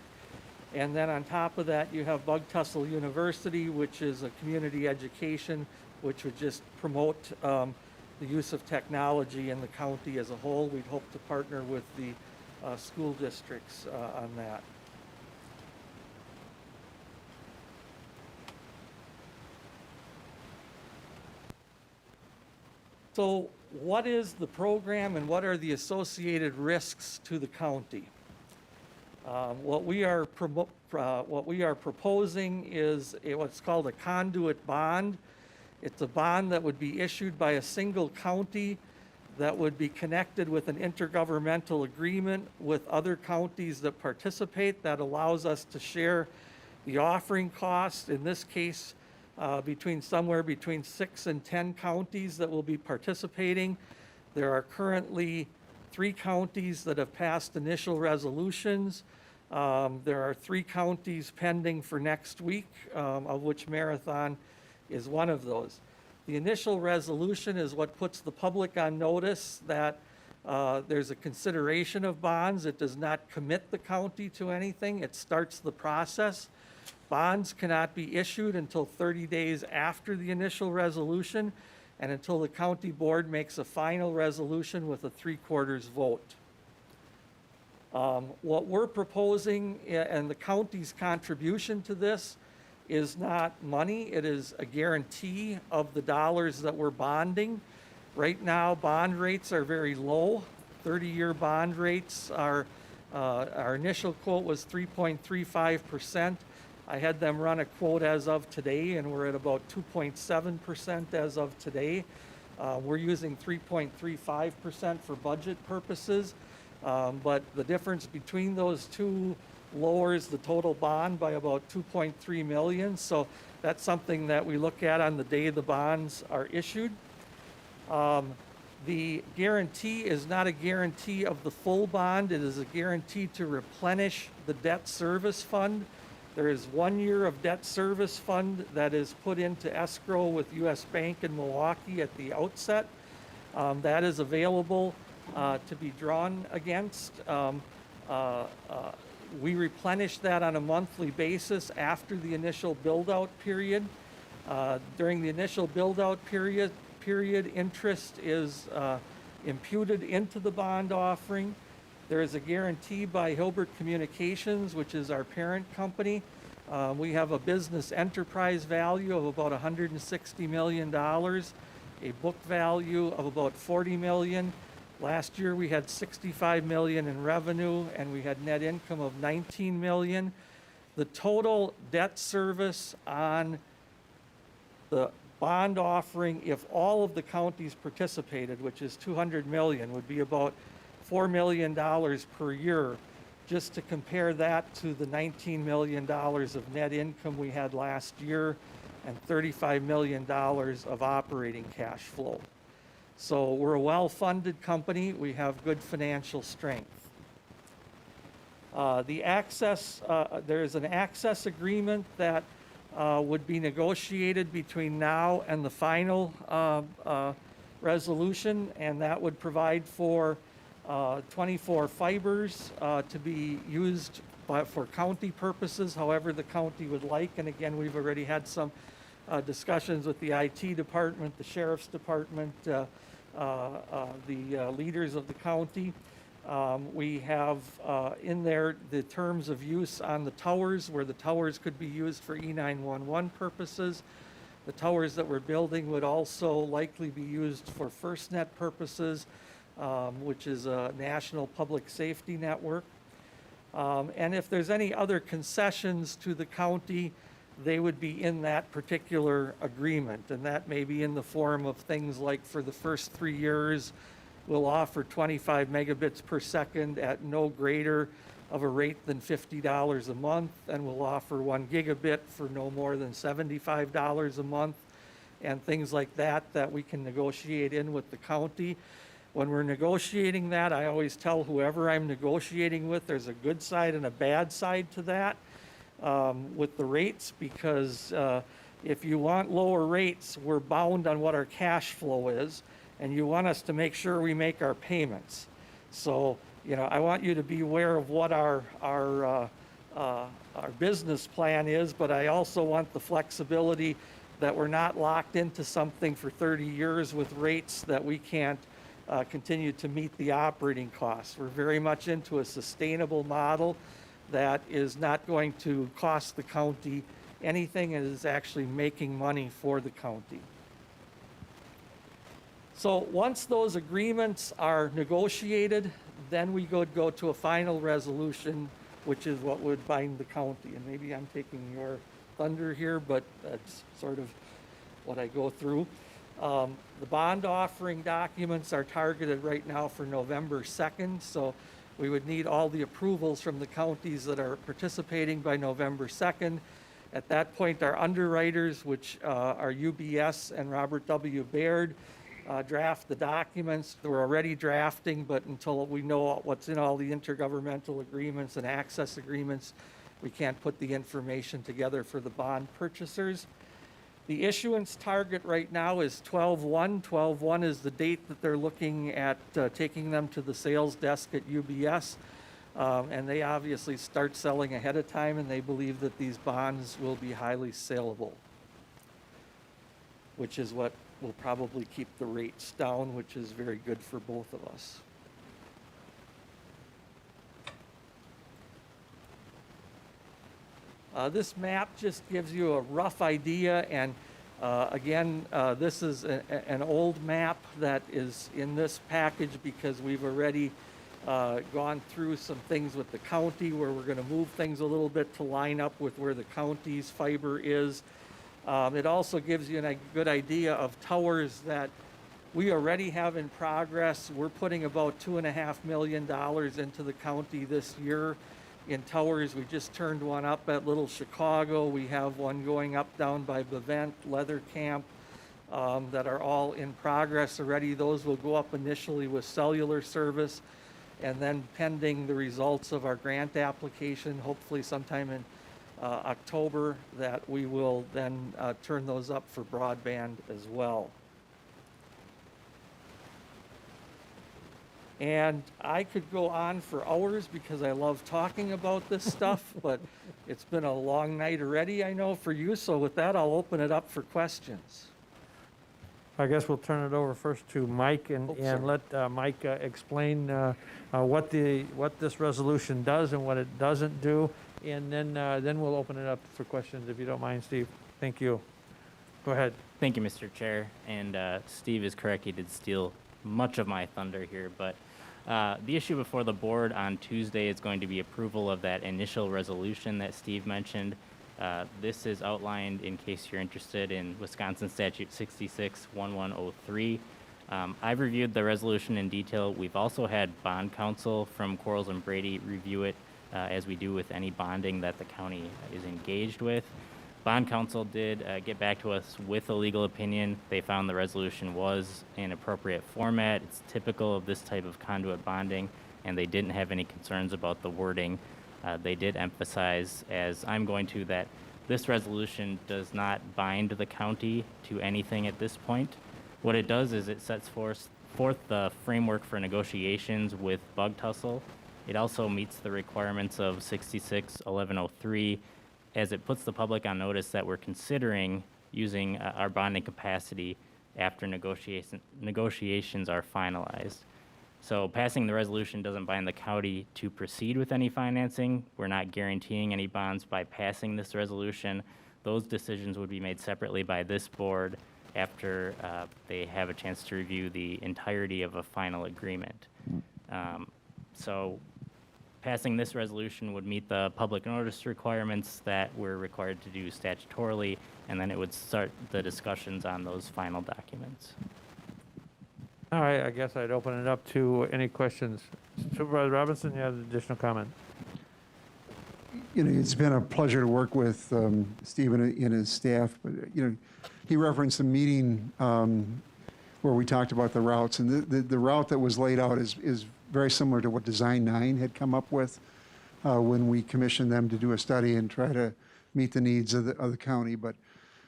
And then on top of that, you have Tussle University, which is a community education, which would just promote the use of technology in the county as a whole. We'd hope to partner with the school districts on that. So what is the program and what are the associated risks to the county? What we are proposing is what's called a conduit bond. It's a bond that would be issued by a single county that would be connected with an intergovernmental agreement with other counties that participate. That allows us to share the offering costs, in this case, somewhere between 6 and 10 counties that will be participating. There are currently 3 counties that have passed initial resolutions. There are 3 counties pending for next week, of which Marathon is one of those. The initial resolution is what puts the public on notice that there's a consideration of bonds. It does not commit the county to anything. It starts the process. Bonds cannot be issued until 30 days after the initial resolution and until the county board makes a final resolution with a 3/4 vote. What we're proposing and the county's contribution to this is not money. It is a guarantee of the dollars that we're bonding. Right now, bond rates are very low. 30-year bond rates are, our initial quote was 3.35%. I had them run a quote as of today, and we're at about 2.7% as of today. We're using 3.35% for budget purposes, but the difference between those two lowers the total bond by about $2.3 million. So that's something that we look at on the day the bonds are issued. The guarantee is not a guarantee of the full bond. It is a guarantee to replenish the debt service fund There is 1 year of debt service fund that is put into escrow with US Bank in Milwaukee at the outset. That is available to be drawn against. We replenish that on a monthly basis after the initial build-out period. During the initial build-out period, interest is imputed into the bond offering. There is a guarantee by Hilbert Communications, which is our parent company. We have a business enterprise value of about $160 million, a book value of about $40 million. Last year we had $65 million in revenue and we had net income of $19 million. The total debt service on the bond offering, if all of the counties participated, which is $200 million, would be about $4 million per year, just to compare that to the $19 million of net income we had last year and $35 million of operating cash flow. So we're a well-funded company. We have good financial strength. There's an access agreement that would be negotiated between now and the final resolution, and that would provide for 24 fibers to be used for county purposes, however the county would like. And again, we've already had some discussions with the IT department, the sheriff's department, the leaders of the county. We have in there the terms of use on the towers, where the towers could be used for E911 purposes. The towers that we're building would also likely be used for FirstNet purposes, which is a national public safety network. And if there's any other concessions to the county, they would be in that particular agreement. And that may be in the form of things like, for the first 3 years, we'll offer 25 megabits per second at no greater of a rate than $50 a month, and we'll offer 1 gigabit for no more than $75 a month, and things like that that we can negotiate in with the county. When we're negotiating that, I always tell whoever I'm negotiating with, there's a good side and a bad side to that with the rates, because if you want lower rates, we're bound on what our cash flow is, and you want us to make sure we make our payments. So, you know, I want you to be aware of what our business plan is, but I also want the flexibility that we're not locked into something for 30 years with rates that we can't continue to meet the operating costs. We're very much into a sustainable model that is not going to cost the county anything and is actually making money for the county. So once those agreements are negotiated, then we go to a final resolution, which is what would bind the county. And maybe I'm taking your thunder here, but that's sort of what I go through. The bond offering documents are targeted right now for November 2nd, so we would need all the approvals from the counties that are participating by November 2nd. At that point, our underwriters, which are UBS and Robert W. Baird, draft the documents. We're already drafting, but until we know what's in all the intergovernmental agreements and access agreements, we can't put the information together for the bond purchasers. The issuance target right now is 12/1. 12/1 is the date that they're looking at taking them to the sales desk at UBS. And they obviously start selling ahead of time, and they believe that these bonds will be highly saleable, which is what will probably keep the rates down, which is very good for both of us. This map just gives you a rough idea, and again, this is an old map that is in this package because we've already gone through some things with the county where we're going to move things a little bit to line up with where the county's fiber is. It also gives you a good idea of towers that we already have in progress. We're putting about $2.5 million into the county this year in towers. We just turned one up at Little Chicago. We have one going up down by Bevent, Leather Camp, that are all in progress already. Those will go up initially with cellular service, and then pending the results of our grant application, hopefully sometime in October, that we will then turn those up for broadband as well. And I could go on for hours because I love talking about this stuff, but it's been a long night already, I know, for you. So with that, I'll open it up for questions. I guess we'll turn it over first to Mike and let Mike explain what this resolution does and what it doesn't do, and then we'll open it up for questions, if you don't mind, Steve. Thank you. Go ahead. Thank you, Mr. Chair. And Steve is correct, he did steal much of my thunder here, but the issue before the board on Tuesday is going to be approval of that initial resolution that Steve mentioned. This is outlined, in case you're interested, in Wisconsin Statute 66-1103. I've reviewed the resolution in detail. We've also had bond counsel from Quarles and Brady review it, as we do with any bonding that the county is engaged with. Bond counsel did get back to us with a legal opinion. They found the resolution was in appropriate format. It's typical of this type of conduit bonding, and they didn't have any concerns about the wording. They did emphasize, as I'm going to, that this resolution does not bind the county to anything at this point. What it does is it sets forth the framework for negotiations with Bug Tussle. It also meets the requirements of 66-1103, as it puts the public on notice that we're considering using our bonding capacity after negotiations are finalized. So passing the resolution doesn't bind the county to proceed with any financing. We're not guaranteeing any bonds by passing this resolution. Those decisions would be made separately by this board after they have a chance to review the entirety of a final agreement. So passing this resolution would meet the public notice requirements that we're required to do statutorily, and then it would start the discussions on those final documents. All right, I guess I'd open it up to any questions. Supervisor Robinson, you have an additional comment? You know, it's been a pleasure to work with Stephen and his staff. But, you know, he referenced a meeting where we talked about the routes, and the route that was laid out is very similar to what Design 9 had come up with when we commissioned them to do a study and try to meet the needs of the county. But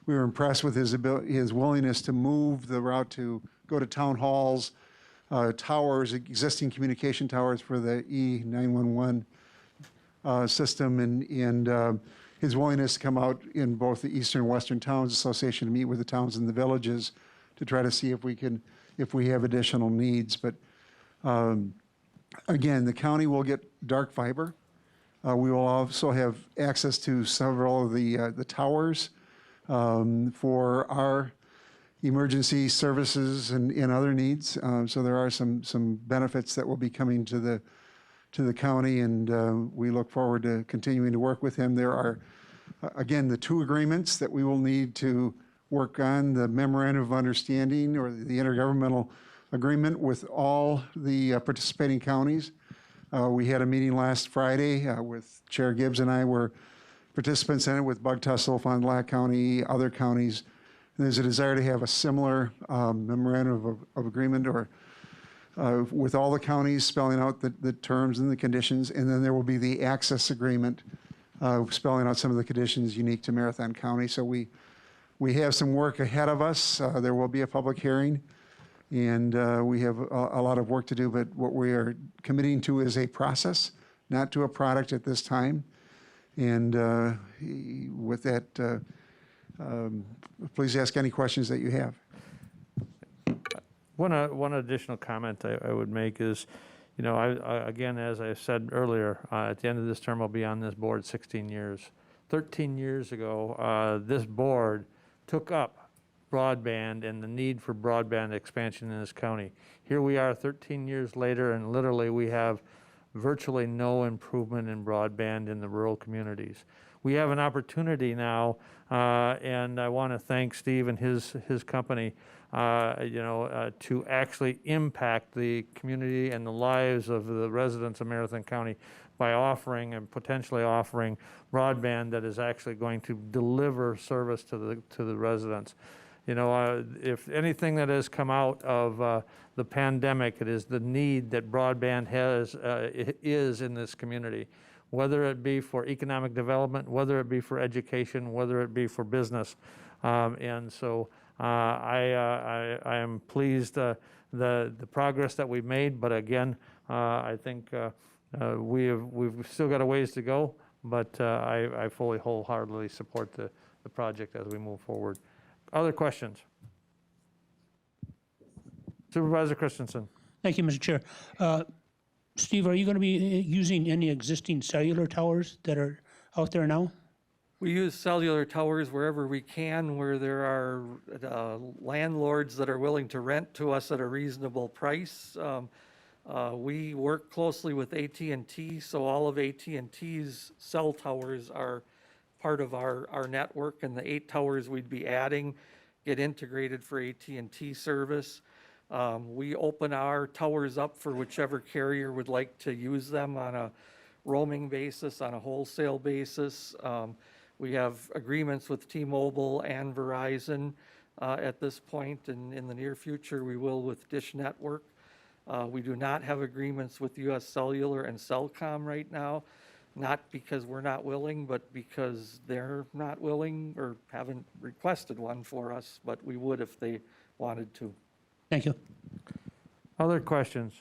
we were impressed with his willingness to move the route to go to town halls, towers, existing communication towers for the E911 system, and his willingness to come out in both the Eastern and Western Towns Association to meet with the towns and the villages to try to see if we have additional needs. But again, the county will get dark fiber. We will also have access to several of the towers for our emergency services and other needs. So there are some benefits that will be coming to the county, and we look forward to continuing to work with him. There are, again, the two agreements that we will need to work on, the memorandum of understanding or the intergovernmental agreement with all the participating counties. We had a meeting last Friday with Chair Gibbs and I were participants in it with Bug Tussle, Fond du Lac County, other counties. And there's a desire to have a similar memorandum of agreement or with all the counties spelling out the terms and the conditions. And then there will be the access agreement spelling out some of the conditions unique to Marathon County. So we have some work ahead of us. There will be a public hearing, and we have a lot of work to do, but what we are committing to is a process, not to a product at this time. And with that, please ask any questions that you have. One additional comment I would make is, you know, again, as I said earlier, at the end of this term, I'll be on this board 16 years. 13 years ago, this board took up broadband and the need for broadband expansion in this county. Here we are 13 years later, and literally we have virtually no improvement in broadband in the rural communities. We have an opportunity now, and I want to thank Steve and his company, to actually impact the community and the lives of the residents of Marathon County by offering and potentially offering broadband that is actually going to deliver service to the residents. You know, if anything that has come out of the pandemic, it is the need that broadband is in this community. whether it be for economic development, whether it be for education, whether it be for business. And so I am pleased the progress that we've made, but again, I think we've still got a ways to go, but I fully wholeheartedly support the project as we move forward. Other questions? Supervisor Christensen. Thank you, Mr. Chair. Steve, are you going to be using any existing cellular towers that are out there now? We use cellular towers wherever we can, where there are landlords that are willing to rent to us at a reasonable price. We work closely with AT&T, so all of AT&T's cell towers are part of our network, and the 8 towers we'd be adding get integrated for AT&T service. We open our towers up for whichever carrier would like to use them on a roaming basis, on a wholesale basis. We have agreements with T-Mobile and Verizon at this point, and in the near future we will with Dish Network. We do not have agreements with US Cellular and Cellcom right now, not because we're not willing, but because they're not willing or haven't requested one for us, but we would if they wanted to. Thank you. Other questions?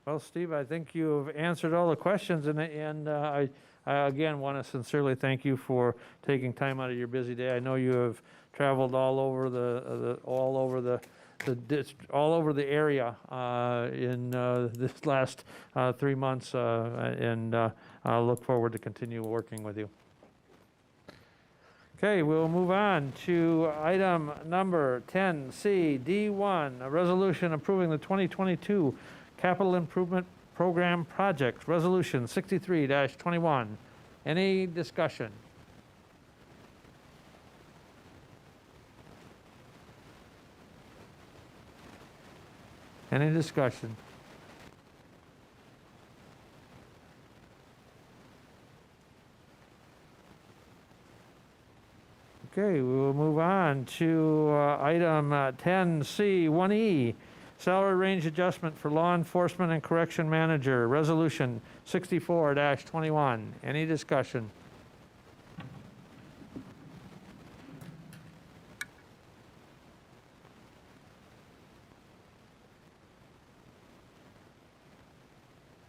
Well, Steve, I think you've answered all the questions, and I again want to sincerely thank you for taking time out of your busy day. I know you have traveled all over the area in this last 3 months, and I look forward to continue working with you. Okay, we'll move on to item number 10C, D1, a resolution approving the 2022 Capital Improvement Program Project, Resolution 63-21. Any discussion? Any discussion? Okay, we will move on to item 10C, 1E, salary range adjustment for law enforcement and correction manager, Resolution 64-21. Any discussion?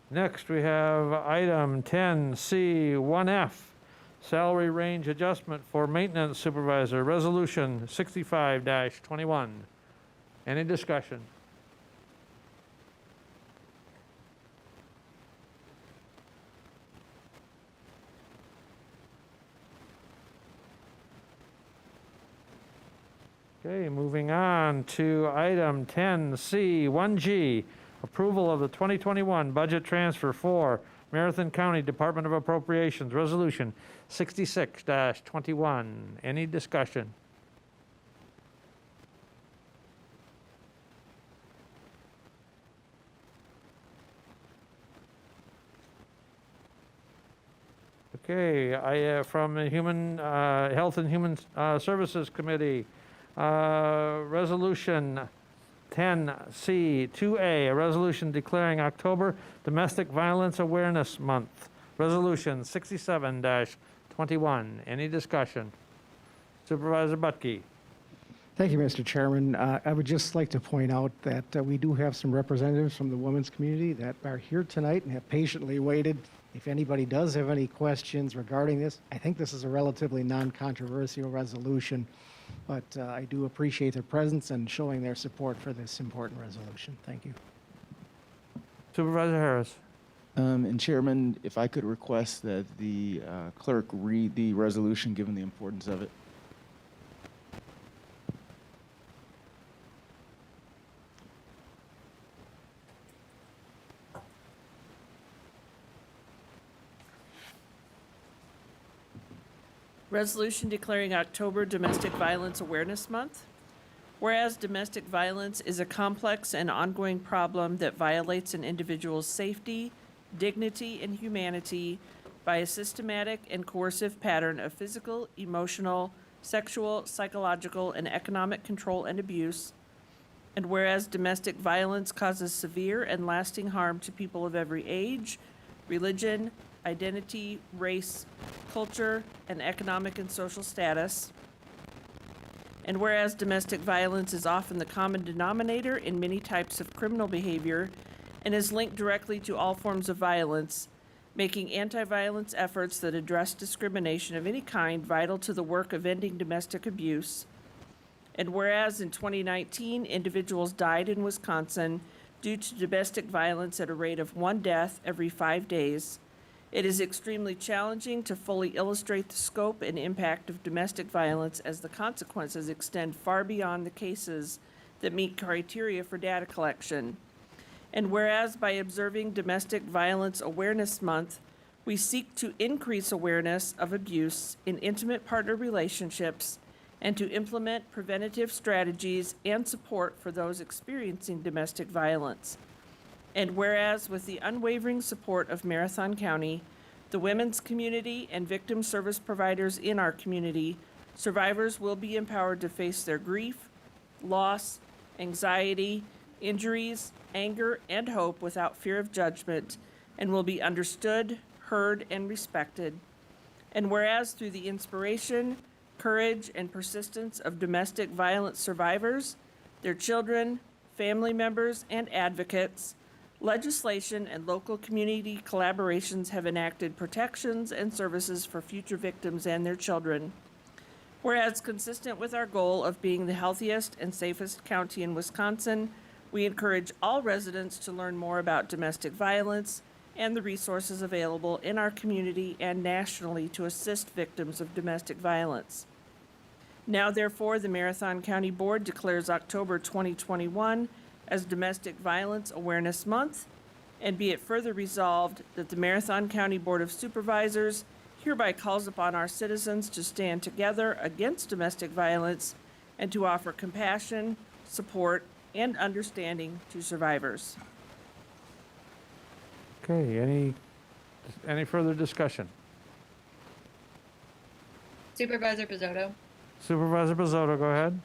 Next, we have item 10C, 1F, salary range adjustment for maintenance supervisor, Resolution 65-21. Any discussion? Okay, moving on to item 10C, 1G, approval of the 2021 budget transfer for Marathon County Department of Appropriations, Resolution 66-21. Any discussion? Okay, from the Health and Human Services Committee, Resolution 10C 2A, a resolution declaring October Domestic Violence Awareness Month. Resolution 67-21. Any discussion? Supervisor Butke. Thank you, Mr. Chairman. I would just like to point out that we do have some representatives from the women's community that are here tonight and have patiently waited. If anybody does have any questions regarding this, I think this is a relatively non-controversial resolution, but I do appreciate their presence and showing their support for this important resolution. Thank you. Supervisor Harris. And Chairman, if I could request that the clerk read the resolution given the importance of it. Resolution declaring October Domestic Violence Awareness Month. Whereas domestic violence is a complex and ongoing problem that violates an individual's safety, dignity, and humanity by a systematic and coercive pattern of physical, emotional, sexual, psychological, and economic control and abuse. And whereas domestic violence causes severe and lasting harm to people of every age, religion, identity, race, culture, and economic and social status. And whereas domestic violence is often the common denominator in many types of criminal behavior and is linked directly to all forms of violence, making anti-violence efforts that address discrimination of any kind vital to the work of ending domestic abuse. And whereas in 2019, individuals died in Wisconsin due to domestic violence at a rate of 1 death every 5 days, it is extremely challenging to fully illustrate the scope and impact of domestic violence as the consequences extend far beyond the cases that meet criteria for data collection. And whereas by observing Domestic Violence Awareness Month, we seek to increase awareness of abuse in intimate partner relationships and to implement preventative strategies and support for those experiencing domestic violence. And whereas with the unwavering support of Marathon County, the women's community, and victim service providers in our community, survivors will be empowered to face their grief, loss, anxiety, injuries, anger, and hope without fear of judgment, and will be understood, heard, and respected. And whereas through the inspiration, courage, and persistence of domestic violence survivors, their children, family members, and advocates, legislation and local community collaborations have enacted protections and services for future victims and their children. Whereas consistent with our goal of being the healthiest and safest county in Wisconsin, we encourage all residents to learn more about domestic violence and the resources available in our community and nationally to assist victims of domestic violence. Now, therefore, the Marathon County Board declares October 2021 as Domestic Violence Awareness Month, and be it further resolved that the Marathon County Board of Supervisors hereby calls upon our citizens to stand together against domestic violence and to offer compassion, support, and understanding to survivors. Okay, any further discussion? Supervisor Pizzotto. Supervisor Pizzotto, go ahead.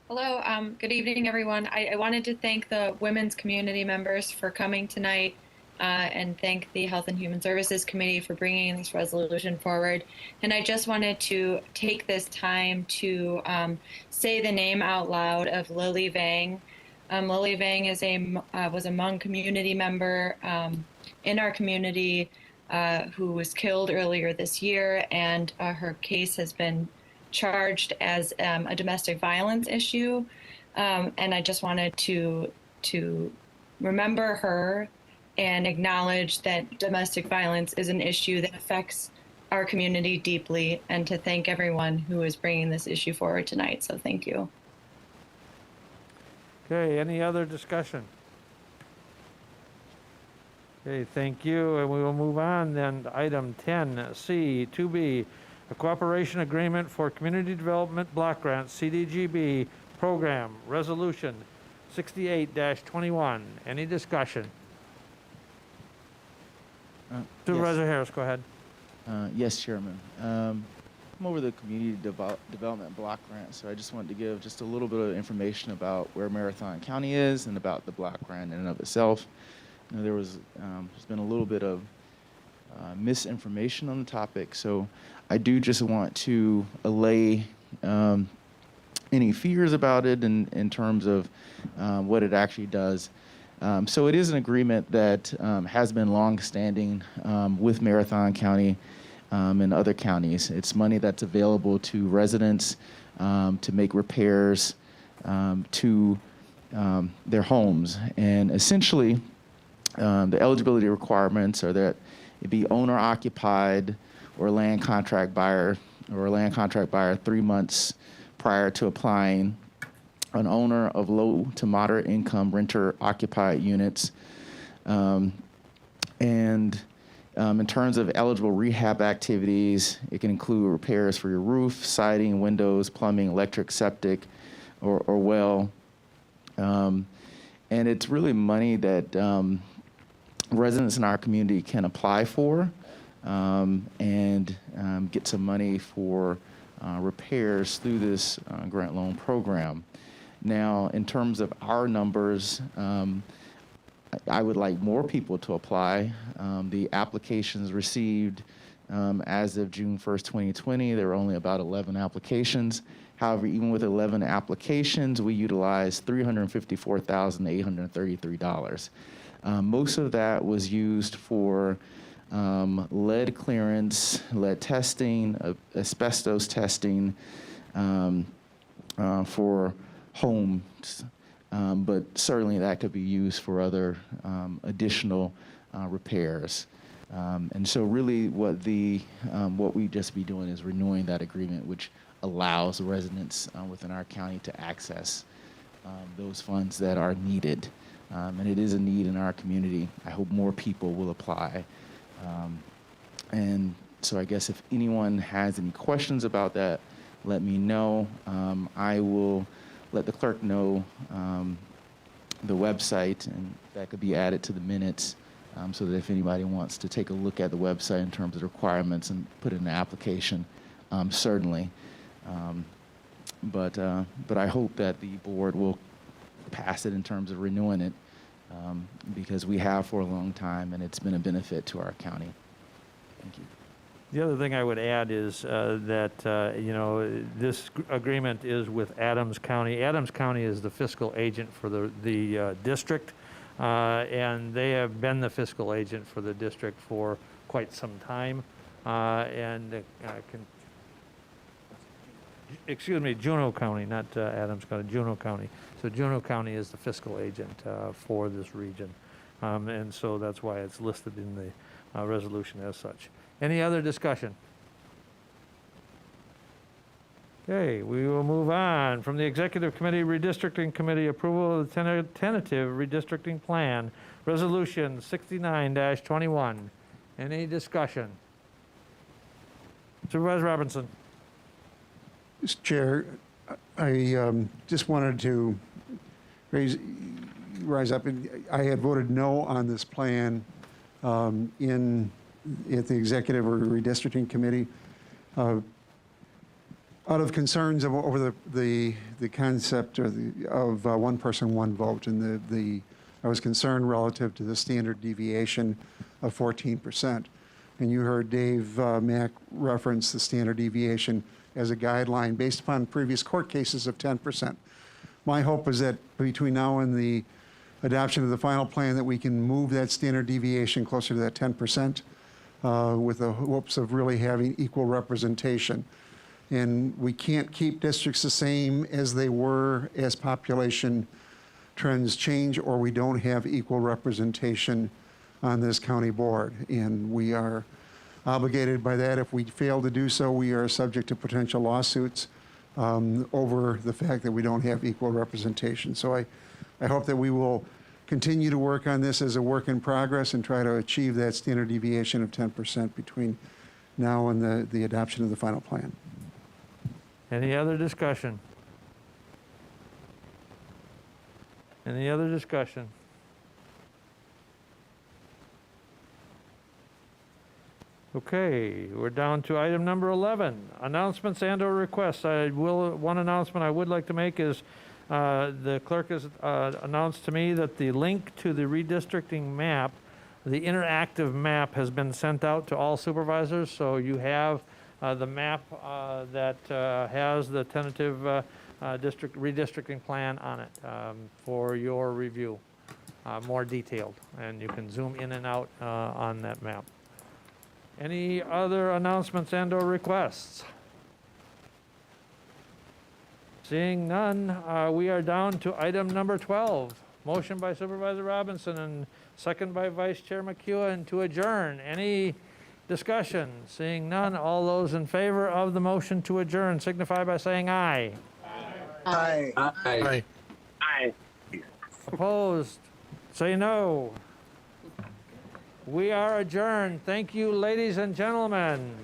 Hello, good evening, everyone. I wanted to thank the women's community members for coming tonight and thank the Health and Human Services Committee for bringing this resolution forward. And I just wanted to take this time to say the name out loud of Lily Vang. Lily Vang is was a Hmong community member in our community who was killed earlier this year, and her case has been charged as a domestic violence issue, and I just wanted to remember her and acknowledge that domestic violence is an issue that affects our community deeply, and to thank everyone who is bringing this issue forward tonight. So thank you. Okay, any other discussion? Okay, thank you, and we will move on then to item 10C, 2B, a cooperation agreement for community development block grant, CDGB program, resolution 68-21. Any discussion? Supervisor Harris, go ahead. Yes, Chairman. I'm over the community development block grant, so I just wanted to give just a little bit of information about where Marathon County is and about the block grant in and of itself. You know, there's been a little bit of misinformation on the topic, so I do just want to allay any fears about it in terms of what it actually does. So it is an agreement that has been long-standing with Marathon County and other counties. It's money that's available to residents to make repairs to their homes. And essentially, the eligibility requirements are that it be owner-occupied or land contract buyer 3 months prior to applying, an owner of low to moderate income renter occupied units. And in terms of eligible rehab activities, it can include repairs for your roof, siding, windows, plumbing, electric, septic, or well. And it's really money that residents in our community can apply for and get some money for repairs through this grant loan program. Now, in terms of our numbers, I would like more people to apply. The applications received as of June 1st, 2020, there were only about 11 applications. However, even with 11 applications, we utilized $354,833. Most of that was used for lead clearance, lead testing, asbestos testing for homes. But certainly that could be used for other additional repairs. And so really what we just be doing is renewing that agreement, which allows residents within our county to access those funds that are needed. And it is a need in our community. I hope more people will apply. And so I guess if anyone has any questions about that, let me know. I will let the clerk know the website, and that could be added to the minutes so that if anybody wants to take a look at the website in terms of the requirements and put in an application, certainly. But I hope that the board will pass it in terms of renewing it because we have for a long time and it's been a benefit to our county. Thank you. The other thing I would add is that, this agreement is with Adams County. Adams County is the fiscal agent for the district, and they have been the fiscal agent for the district for quite some time. Juneau County, not Adams County, Juneau County. So Juneau County is the fiscal agent for this region. And so that's why it's listed in the resolution as such. Any other discussion? Okay, we will move on from the Executive Committee, Redistricting Committee, approval of the tentative redistricting plan, Resolution 69-21. Any discussion? Supervisor Robinson. Mr. Chair, I just wanted to rise up. I had voted no on this plan at the Executive or Redistricting Committee out of concerns over the concept of one person, one vote. And I was concerned relative to the standard deviation of 14%. And you heard Dave Mack reference the standard deviation as a guideline based upon previous court cases of 10%. My hope is that between now and the adoption of the final plan that we can move that standard deviation closer to that 10% with the hopes of really having equal representation. And we can't keep districts the same as they were as population trends change or we don't have equal representation on this county board. And we are obligated by that. If we fail to do so, we are subject to potential lawsuits over the fact that we don't have equal representation. So I hope that we will continue to work on this as a work in progress and try to achieve that standard deviation of 10% between now and the adoption of the final plan. Any other discussion? Any other discussion? Okay, we're down to item number 11, announcements and/or requests. One announcement I would like to make is the clerk has announced to me that the link to the redistricting map, the interactive map, has been sent out to all supervisors. So you have the map that has the tentative district redistricting plan on it for your review, more detailed, and you can zoom in and out on that map. Any other announcements and/or requests? Seeing none, we are down to item number 12. Motion by Supervisor Robinson and second by Vice Chair McEwen to adjourn. Any discussion? Seeing none, all those in favor of the motion to adjourn signify by saying aye. Aye. Aye. Aye. Opposed? Say no. We are adjourned. Thank you, ladies and gentlemen.